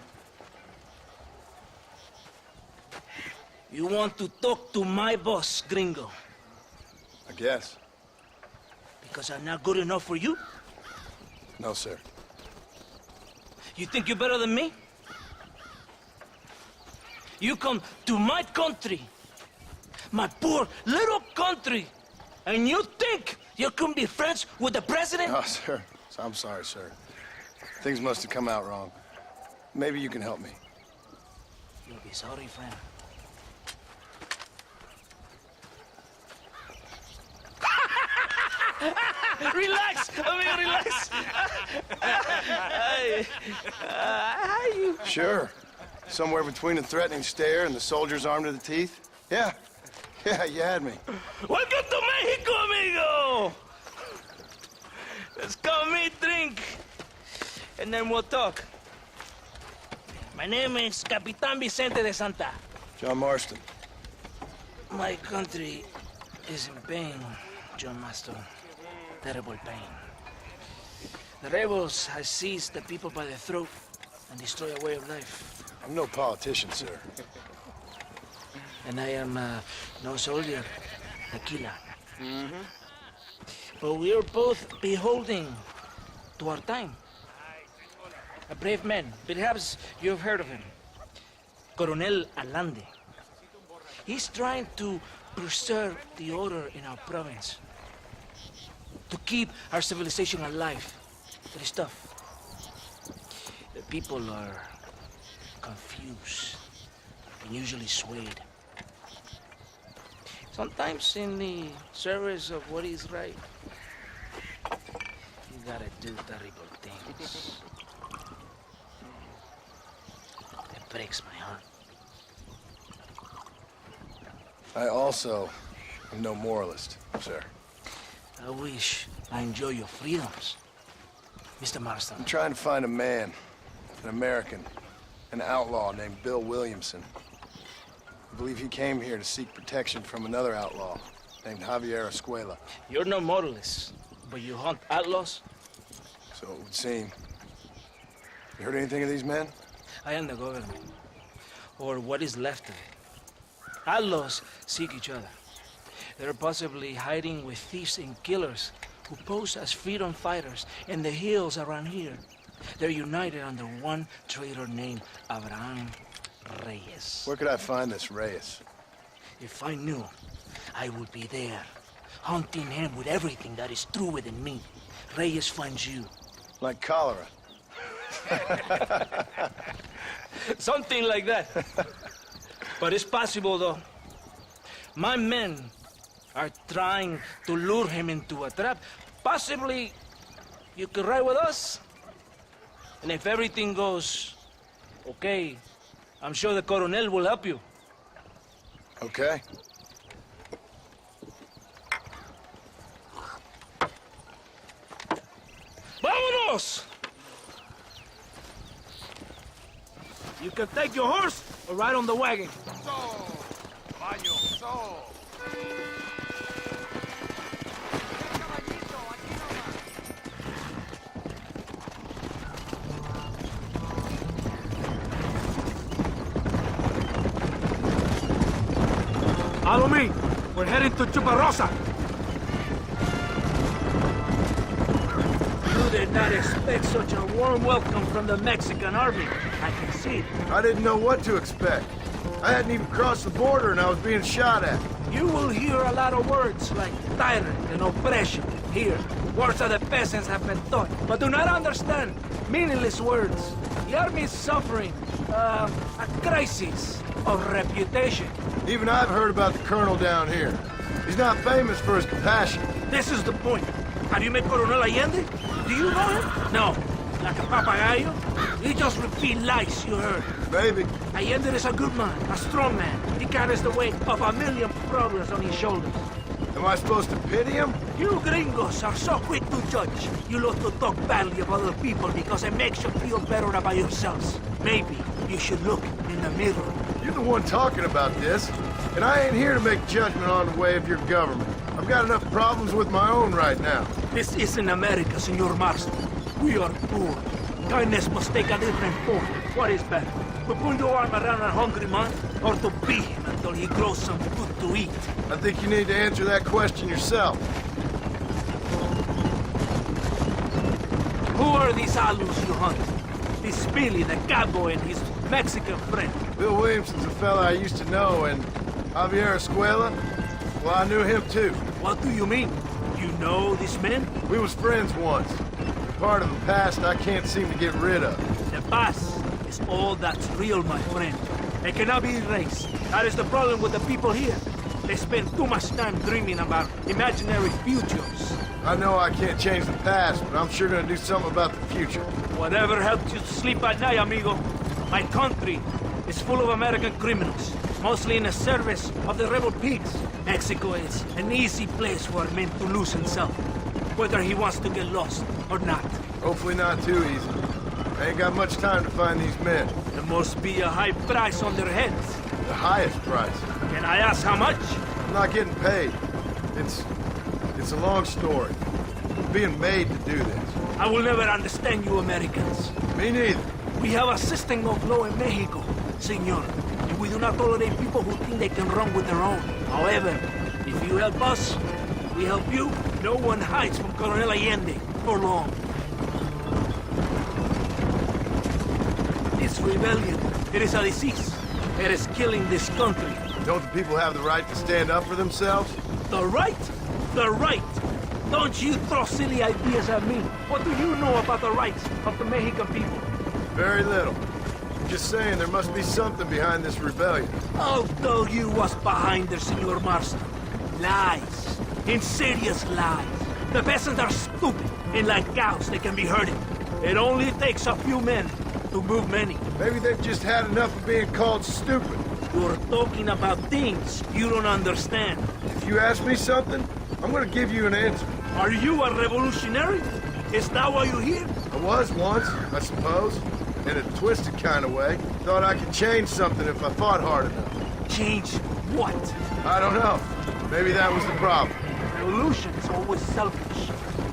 Speaker 10: You want to talk to my boss, gringo?
Speaker 3: I guess.
Speaker 10: Because I'm not good enough for you?
Speaker 3: No, sir.
Speaker 10: You think you're better than me? You come to my country, my poor little country, and you think you can be friends with the president?
Speaker 3: No, sir. I'm sorry, sir. Things must have come out wrong. Maybe you can help me.
Speaker 10: You'll be sorry, friend. Relax, amigo, relax.
Speaker 3: Sure. Somewhere between a threatening stare and the soldier's armed to the teeth? Yeah. Yeah, you had me.
Speaker 10: Welcome to Mexico, amigo! Let's come eat, drink, and then we'll talk. My name is Capitan Vicente de Santa.
Speaker 3: John Marston.
Speaker 10: My country is in pain, John Marston. Terrible pain. The rebels have seized the people by the throat and destroy a way of life.
Speaker 3: I'm no politician, sir.
Speaker 10: And I am no soldier, a killer. But we are both beholding to our time. A brave man, perhaps you've heard of him. Coronel Allende. He's trying to preserve the order in our province. To keep our civilization alive. It is tough. The people are confused and usually swayed. Sometimes in the service of what is right, you gotta do terrible things. It breaks my heart.
Speaker 3: I also am no moralist, sir.
Speaker 10: I wish I enjoy your freedoms, Mr. Marston.
Speaker 3: I'm trying to find a man, an American, an outlaw named Bill Williamson. I believe he came here to seek protection from another outlaw named Javier Escuela.
Speaker 10: You're no moralist, but you hunt outlaws?
Speaker 3: So it would seem. You heard anything of these men?
Speaker 10: I am the government, or what is left of it. Outlaws seek each other. They're possibly hiding with thieves and killers who pose as freedom fighters in the hills around here. They're united under one traitor named Abraham Reyes.
Speaker 3: Where could I find this Reyes?
Speaker 10: If I knew, I would be there, hunting him with everything that is true within me. Reyes finds you.
Speaker 3: Like cholera.
Speaker 10: Something like that. But it's possible, though. My men are trying to lure him into a trap. Possibly you could ride with us. And if everything goes okay, I'm sure the Coronel will help you.
Speaker 3: Okay.
Speaker 10: ¡Vámonos! You can take your horse or ride on the wagon. Follow me. We're heading to Chuparosa. You did not expect such a warm welcome from the Mexican army. I can see it.
Speaker 3: I didn't know what to expect. I hadn't even crossed the border and I was being shot at.
Speaker 10: You will hear a lot of words like tyrant and oppression here. Words that the peasants have been taught, but do not understand meaningless words. The army is suffering a crisis of reputation.
Speaker 3: Even I've heard about the colonel down here. He's not famous for his compassion.
Speaker 10: This is the point. Have you met Coronel Allende? Do you know him? No. Like a papagayo? He just repeats lies you heard.
Speaker 3: Maybe.
Speaker 10: Allende is a good man, a strong man. He carries the weight of 1,000,000 problems on his shoulders.
Speaker 3: Am I supposed to pity him?
Speaker 10: You gringos are so quick to judge. You love to talk badly about other people because it makes you feel better about yourselves. Maybe you should look in the mirror.
Speaker 3: You're the one talking about this, and I ain't here to make judgment on the way of your government. I've got enough problems with my own right now.
Speaker 10: This isn't America, Senor Marston. We are poor. Kindness must take a different form. What is better? To put your arm around a hungry man, or to beat him until he grows some food to eat?
Speaker 3: I think you need to answer that question yourself.
Speaker 10: Who are these alus you hunt? This Billy, the cowboy, and his Mexican friend.
Speaker 3: Bill Williamson's a fella I used to know, and Javier Escuela, well, I knew him too.
Speaker 10: What do you mean? You know these men?
Speaker 3: We was friends once. Part of the past I can't seem to get rid of.
Speaker 10: The past is all that's real, my friend. It cannot be erased. That is the problem with the people here. They spend too much time dreaming about imaginary futures.
Speaker 3: I know I can't change the past, but I'm sure gonna do something about the future.
Speaker 10: Whatever helps you sleep at night, amigo. My country is full of American criminals, mostly in the service of the rebel pigs. Mexico is an easy place for a man to lose himself, whether he wants to get lost or not.
Speaker 3: Hopefully not too easy. I ain't got much time to find these men.
Speaker 10: There must be a high price on their heads.
Speaker 3: The highest price.
Speaker 10: Can I ask how much?
Speaker 3: I'm not getting paid. It's a long story. I'm being made to do this.
Speaker 10: I will never understand you Americans.
Speaker 3: Me neither.
Speaker 10: We have a system of law in Mexico, senor. And we do not tolerate people who think they can run with their own. However, if you help us, we help you. No one hides from Coronel Allende for long. This rebellion, it is a disease. It is killing this country.
Speaker 3: Don't the people have the right to stand up for themselves?
Speaker 10: The right? The right! Don't you throw silly ideas at me. What do you know about the rights of the Mexican people?
Speaker 3: Very little. Just saying there must be something behind this rebellion.
Speaker 10: I'll tell you what's behind there, Senor Marston. Lies. Insidious lies. The peasants are stupid, and like cows, they can be herded. It only takes a few men to move many.
Speaker 3: Maybe they've just had enough of being called stupid.
Speaker 10: You're talking about things you don't understand.
Speaker 3: If you ask me something, I'm gonna give you an answer.
Speaker 10: Are you a revolutionary? Is that why you're here?
Speaker 3: I was once, I suppose. In a twisted kind of way. Thought I could change something if I fought hard enough.
Speaker 10: Change what?
Speaker 3: I don't know. Maybe that was the problem.
Speaker 10: Revolution is always selfish.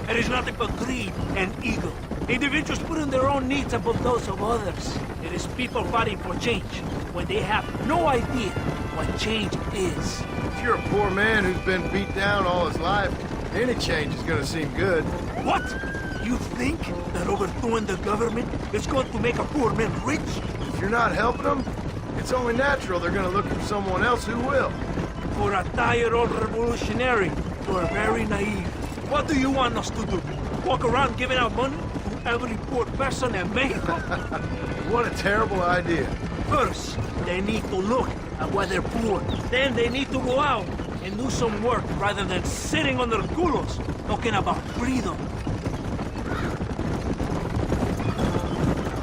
Speaker 10: It is nothing but greed and ego. Individuals putting their own needs above those of others. It is people fighting for change when they have no idea what change is.
Speaker 3: If you're a poor man who's been beat down all his life, any change is gonna seem good.
Speaker 10: What? You think that overthrowing the government is going to make a poor man rich?
Speaker 3: If you're not helping them, it's only natural they're gonna look for someone else who will.
Speaker 10: For a tired old revolutionary, you are very naive. What do you want us to do? Walk around giving out money to every poor person in Mexico?
Speaker 3: What a terrible idea.
Speaker 10: First, they need to look at why they're poor. Then they need to go out and do some work rather than sitting on their culos talking about freedom.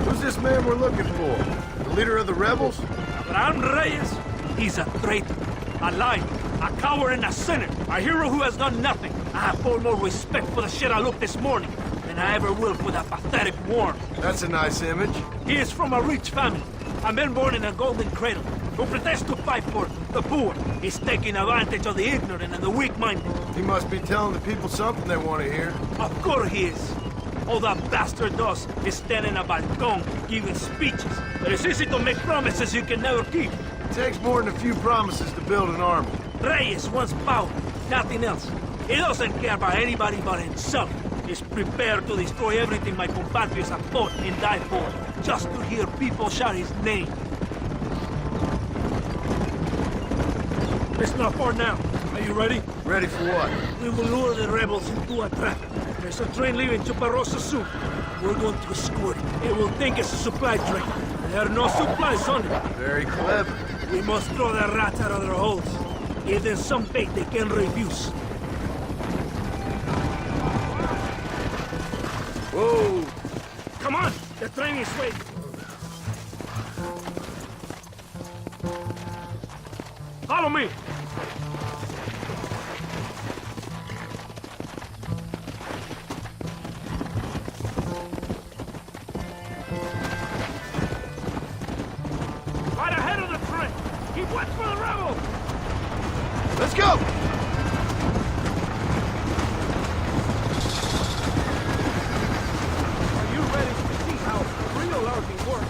Speaker 3: Who's this man we're looking for? The leader of the rebels?
Speaker 10: Abraham Reyes. He's a traitor, a liar, a coward and a sinner. A hero who has done nothing. I have far more respect for the shit I looked this morning than I ever will for that pathetic worm.
Speaker 3: That's a nice image.
Speaker 10: He is from a rich family. A man born in a golden cradle, who pretends to fight for the poor. He's taking advantage of the ignorant and the weak-minded.
Speaker 3: He must be telling the people something they want to hear.
Speaker 10: Of course he is. All that bastard does is stand in a balcón giving speeches. But it's easy to make promises you can never keep.
Speaker 3: It takes more than a few promises to build an army.
Speaker 10: Reyes wants power, nothing else. He doesn't care about anybody but himself. He's prepared to destroy everything my compatriots have fought and died for, just to hear people shout his name.
Speaker 7: It's not far now. Are you ready?
Speaker 18: Ready for what?
Speaker 7: We will lure the rebels into a trap. There's a train leaving Chuparosa soon. We're going to escort it. It will think it's a supply train. There are no supplies on it.
Speaker 18: Very clever.
Speaker 7: We must throw the rats out of their holes. Give them some bait they can refuse. Whoa! Come on! The train is waiting. Follow me! Right ahead of the train! Keep watch for the rebels!
Speaker 18: Let's go!
Speaker 7: Are you ready to see how real army works?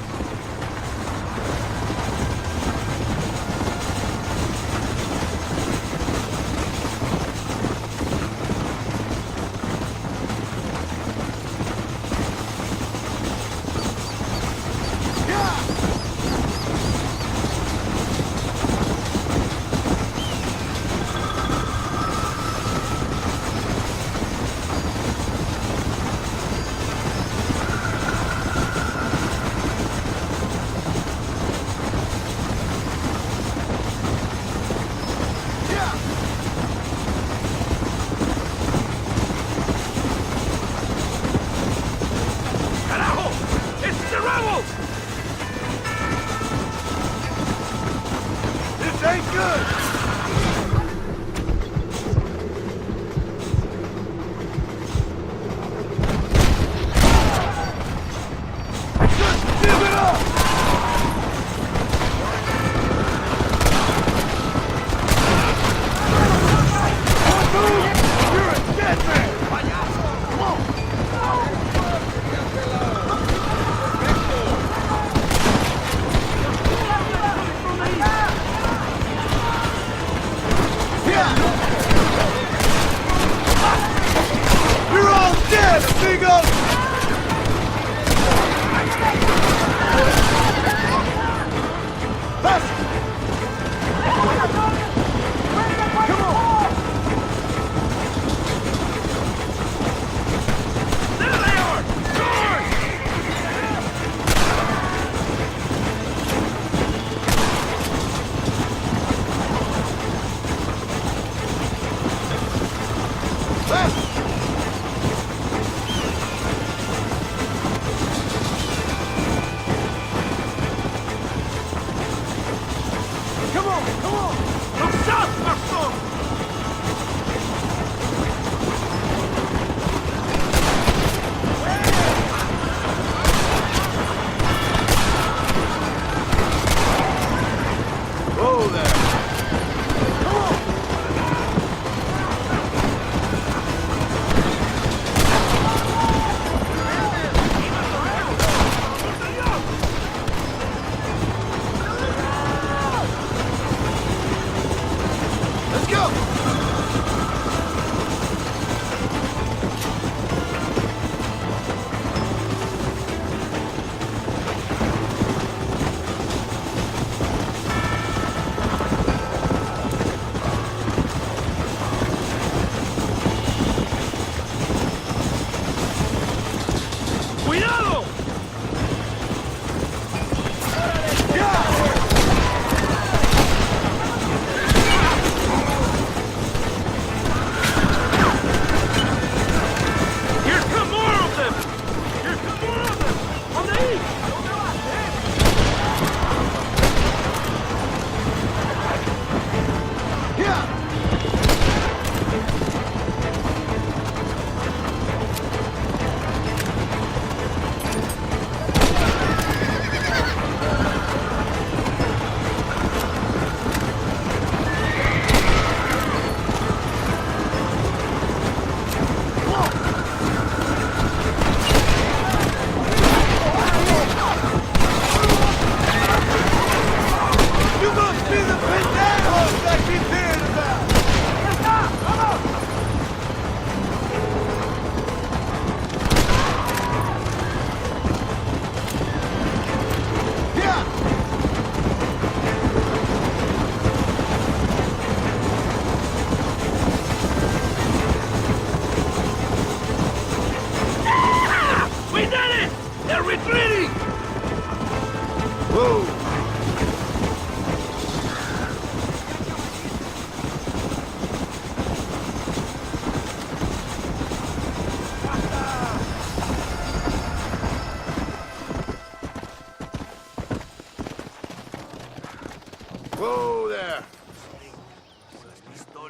Speaker 12: Whoa there.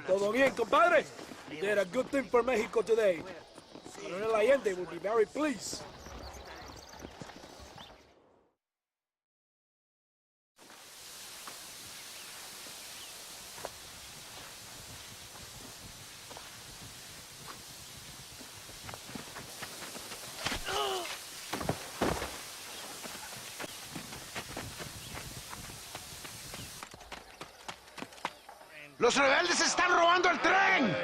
Speaker 11: Todo bien, compadre? You did a good thing for Mexico today. Coronel Allende will be very pleased.
Speaker 13: ¡Los rebeldes están robando el tren!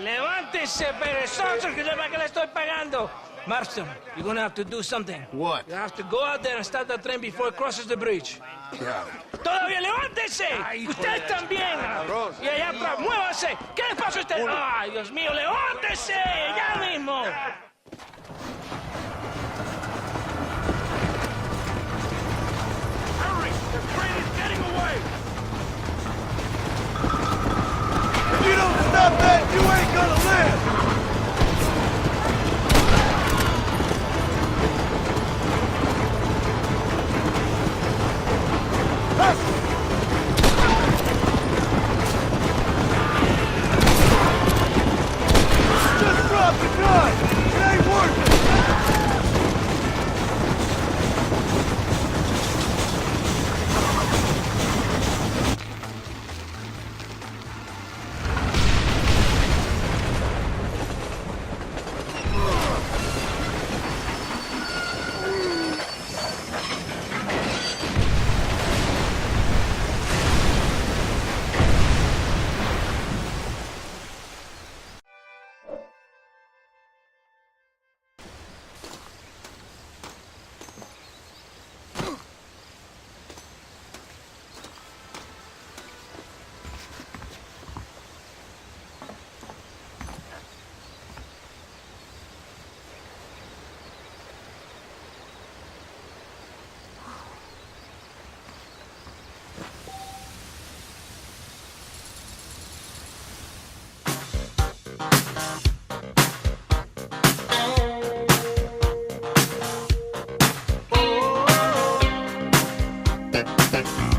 Speaker 10: ¡Levántese, perezosos, que sepa que le estoy pagando! Marston, you're gonna have to do something.
Speaker 12: What?
Speaker 10: You have to go out there and stop the train before it crosses the bridge.
Speaker 12: Yeah.
Speaker 10: ¡Todavía levántese! ¡Usted también! Y allá atrás, muévase. ¿Qué le pasa a usted? ¡Ay, Dios mío, levántese! ¡Ya mismo!
Speaker 7: Hurry! The train is getting away!
Speaker 18: If you don't stop that, you ain't gonna live! Just drop the gun! It ain't worth it!
Speaker 13: Thank you.